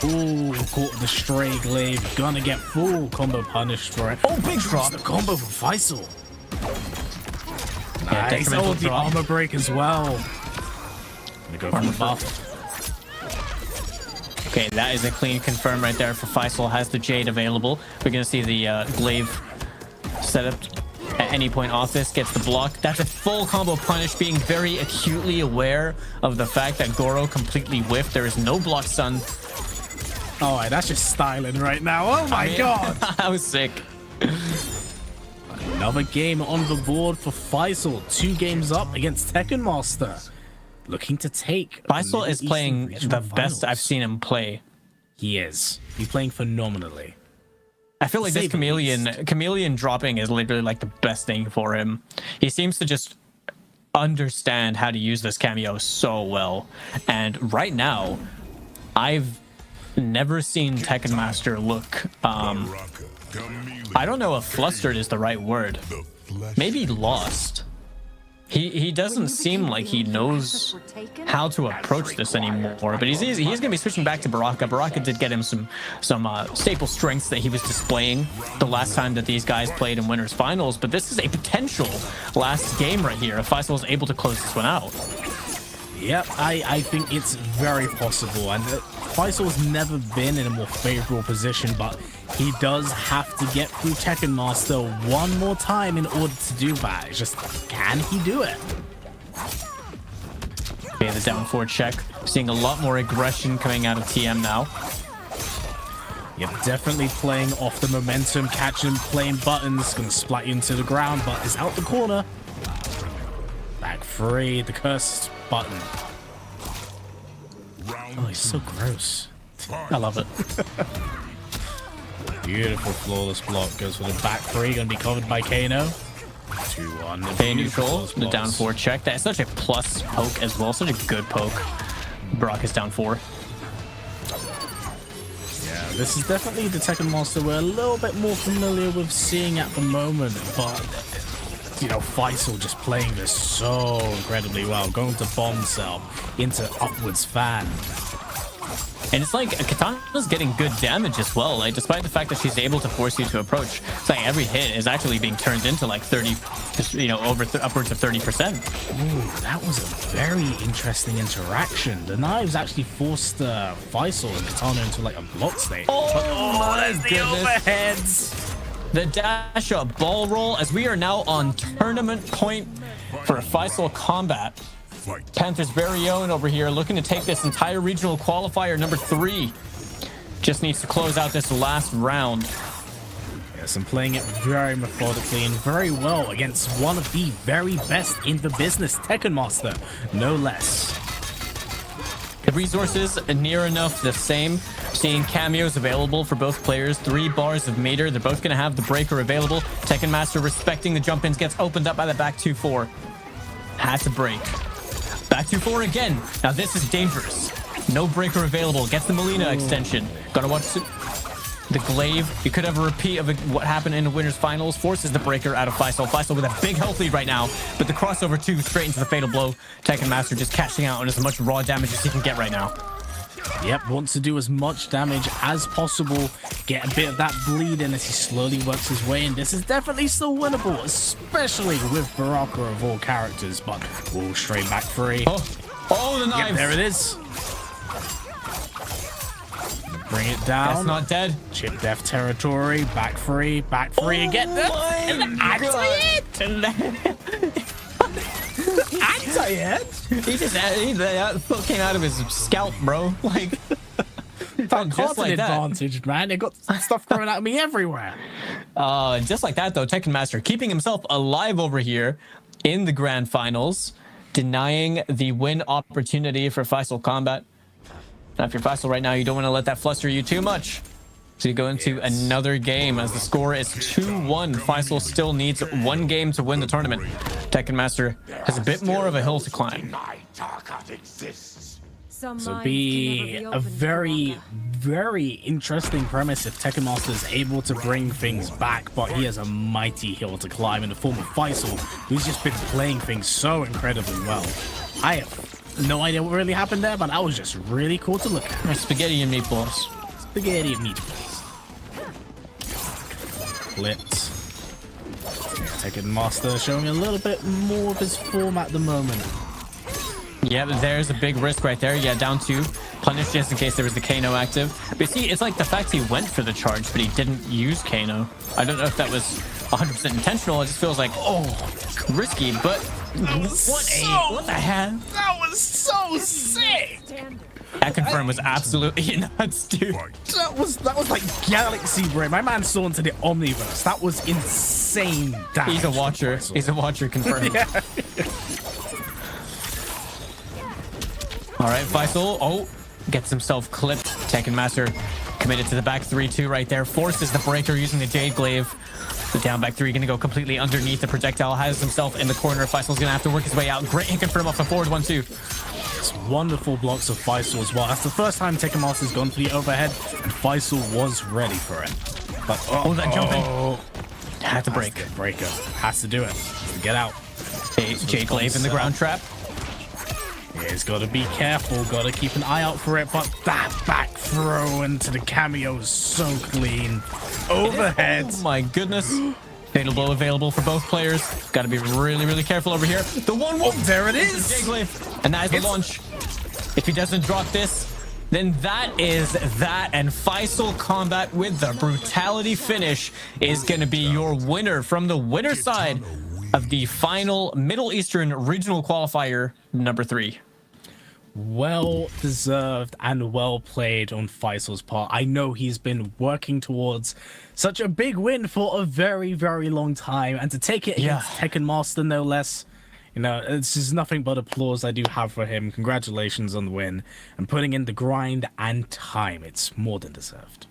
Ooh, caught the stray glaive. Gonna get full combo punished for it.
Oh, big drop.
The combo from Feisal.
Yeah,
nice. Oh, the armor break as well. Gonna go for the buff.
Okay, that is a clean confirm right there for Feisal. Has the Jade available. We're gonna see the glaive set up at any point off this. Gets the block. That's a full combo punish, being very acutely aware of the fact that Goro completely whiffed. There is no block stun.
Oh, that's just styling right now. Oh my god.
That was sick.
Another game on the board for Feisal. 2 games up against Tekken Master. Looking to take.
Feisal is playing the best I've seen him play.
He is. He's playing phenomenally.
I feel like this chameleon dropping is literally like the best thing for him. He seems to just understand how to use this cameo so well. And right now, I've never seen Tekken Master look I don't know if flustered is the right word. Maybe lost. He doesn't seem like he knows how to approach this anymore, but he's going to be switching back to Baraka. Baraka did get him some staple strengths that he was displaying the last time that these guys played in winners finals, but this is a potential last game right here if Feisal is able to close this one out.
Yep, I think it's very possible, and Feisal's never been in a more favorable position, but he does have to get through Tekken Master one more time in order to do that. It's just, can he do it?
Okay, the down forward check. Seeing a lot more aggression coming out of TM now.
Yep, definitely playing off the momentum, catching, playing buttons, gonna splat you into the ground, but is out the corner. Back free, the curse button. Oh, he's so gross.
I love it.
Beautiful flawless block. Goes for the back three. Gonna be covered by Kano. 2-1.
K neutral. The down 4 check. That's such a plus poke as well. Such a good poke. Brock is down 4.
Yeah, this is definitely the Tekken Master we're a little bit more familiar with seeing at the moment, but you know, Feisal just playing this so incredibly well. Going to bomb cell into upwards fan.
And it's like Katana's getting good damage as well. Like, despite the fact that she's able to force you to approach, it's like every hit is actually being turned into like 30, you know, upwards of 30%.
Ooh, that was a very interesting interaction. The knives actually forced Feisal and Katana into like a block state.
Oh,
there's the overheads.
The dash up ball roll as we are now on tournament point for Feisal Kombat. Panther's very own over here looking to take this entire regional qualifier number 3. Just needs to close out this last round.
Yes, and playing it very methodically and very well against one of the very best in the business, Tekken Master, no less.
The resources near enough the same. Seeing cameos available for both players. 3 bars of meter. They're both going to have the breaker available. Tekken Master respecting the jump-ins gets opened up by the back 2-4. Had to break. Back 2-4 again. Now this is dangerous. No breaker available. Gets the Molina extension. Gotta watch the glaive. You could have a repeat of what happened in the winners finals. Forces the breaker out of Feist. Feist with a big health lead right now, but the crossover too straight into the fatal blow. Tekken Master just cashing out on as much raw damage as he can get right now.
Yep, wants to do as much damage as possible, get a bit of that bleed in as he slowly works his way in. This is definitely still winnable, especially with Baraka of all characters, but we'll straight back free.
Oh, the knife.
Yep, there it is. Bring it down.
That's not dead.
Chip death territory, back free again. And anti-hit.
He just that came out of his scalp, bro. Like
just like advantage, man. It got stuff coming out of me everywhere.
Just like that, though, Tekken Master keeping himself alive over here in the grand finals, denying the win opportunity for Faisal Kombat. Now, if you're Faisal right now, you don't want to let that fluster you too much. So you go into another game as the score is 2-1. Faisal still needs one game to win the tournament. Tekken Master has a bit more of a hill to climb.
So it'd be a very, very interesting premise if Tekken Master is able to bring things back, but he has a mighty hill to climb in the form of Faisal, who's just been playing things so incredibly well. I have no idea what really happened there, but that was just really cool to look at.
Spaghetti and meatballs.
Spaghetti and meatballs. Flipped. Tekken Master showing a little bit more of his form at the moment.
Yeah, but there's a big risk right there. Yeah, down 2. Punish just in case there was the Kano active. But see, it's like the fact he went for the charge, but he didn't use Kano. I don't know if that was 100% intentional. It just feels like, risky, but what the hell?
That was so sick!
That confirm was absolutely nuts, dude.
That was like galaxy brain. My man saw into the Omniverse. That was insane damage.
He's a watcher. He's a watcher, confirmed.
Yeah.
All right, Faisal. Gets himself clipped. Tekken Master committed to the back 3-2 right there. Forces the breaker using the Jade Glaive. The down back 3 going to go completely underneath the projectile. Has himself in the corner. Faisal's going to have to work his way out. Great hit confirm off the forward 1-2.
It's wonderful blocks of Faisal as well. That's the first time Tekken Master's gone for the overhead, and Faisal was ready for it. But
that jumping. Had to break.
Breaker has to do it. To get out.
Jade Glaive in the ground trap.
Yeah, he's got to be careful, got to keep an eye out for it, but that back throw into the cameo is so clean. Overhead.
Oh my goodness. Fatal blow available for both players. Got to be really, really careful over here. The 1-1.
There it is.
And that is the launch. If he doesn't drop this, then that is that. And Faisal Kombat with the brutality finish is going to be your winner from the winner side of the final Middle Eastern Regional Qualifier number 3.
Well deserved and well played on Faisal's part. I know he's been working towards such a big win for a very, very long time, and to take it against Tekken Master, no less, you know, it's just nothing but applause I do have for him. Congratulations on the win and putting in the grind and time. It's more than deserved.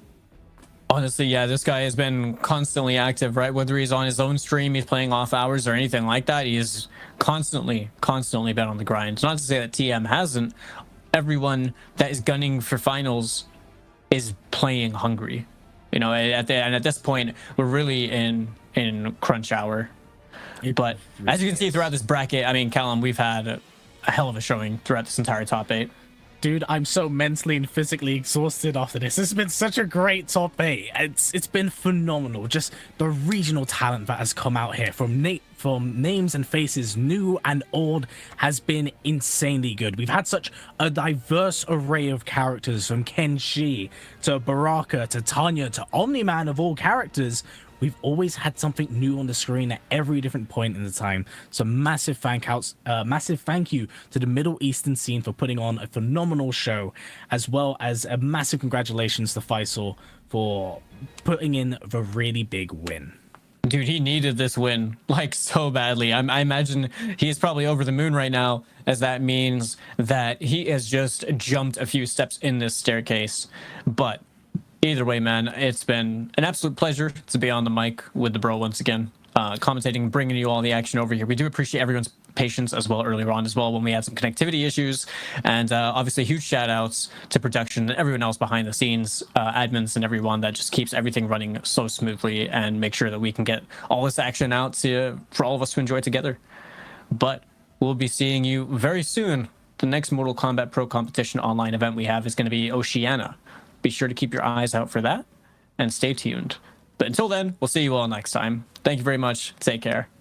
Honestly, yeah, this guy has been constantly active, right? Whether he's on his own stream, he's playing off hours or anything like that, he's constantly been on the grind. Not to say that TM hasn't. Everyone that is gunning for finals is playing hungry. You know, and at this point, we're really in crunch hour. But as you can see throughout this bracket, I mean, Callum, we've had a hell of a showing throughout this entire top 8.
Dude, I'm so mentally and physically exhausted after this. This has been such a great top 8. It's been phenomenal. Just the regional talent that has come out here from names and faces new and old has been insanely good. We've had such a diverse array of characters, from Kenshi to Baraka to Tanya to Omni-Man of all characters. We've always had something new on the screen at every different point in the time. So massive thank you to the Middle Eastern scene for putting on a phenomenal show, as well as a massive congratulations to Faisal for putting in the really big win.
Dude, he needed this win like so badly. I imagine he is probably over the moon right now, as that means that he has just jumped a few steps in this staircase. But either way, man, it's been an absolute pleasure to be on the mic with the bro once again. commentating, bringing you all the action over here. We do appreciate everyone's patience as well earlier on as well when we had some connectivity issues. And obviously huge shout outs to production and everyone else behind the scenes, admins and everyone that just keeps everything running so smoothly and make sure that we can get all this action out for all of us to enjoy together. But we'll be seeing you very soon. The next Mortal Kombat Pro Competition online event we have is going to be Oceania. Be sure to keep your eyes out for that and stay tuned. But until then, we'll see you all next time. Thank you very much. Take care.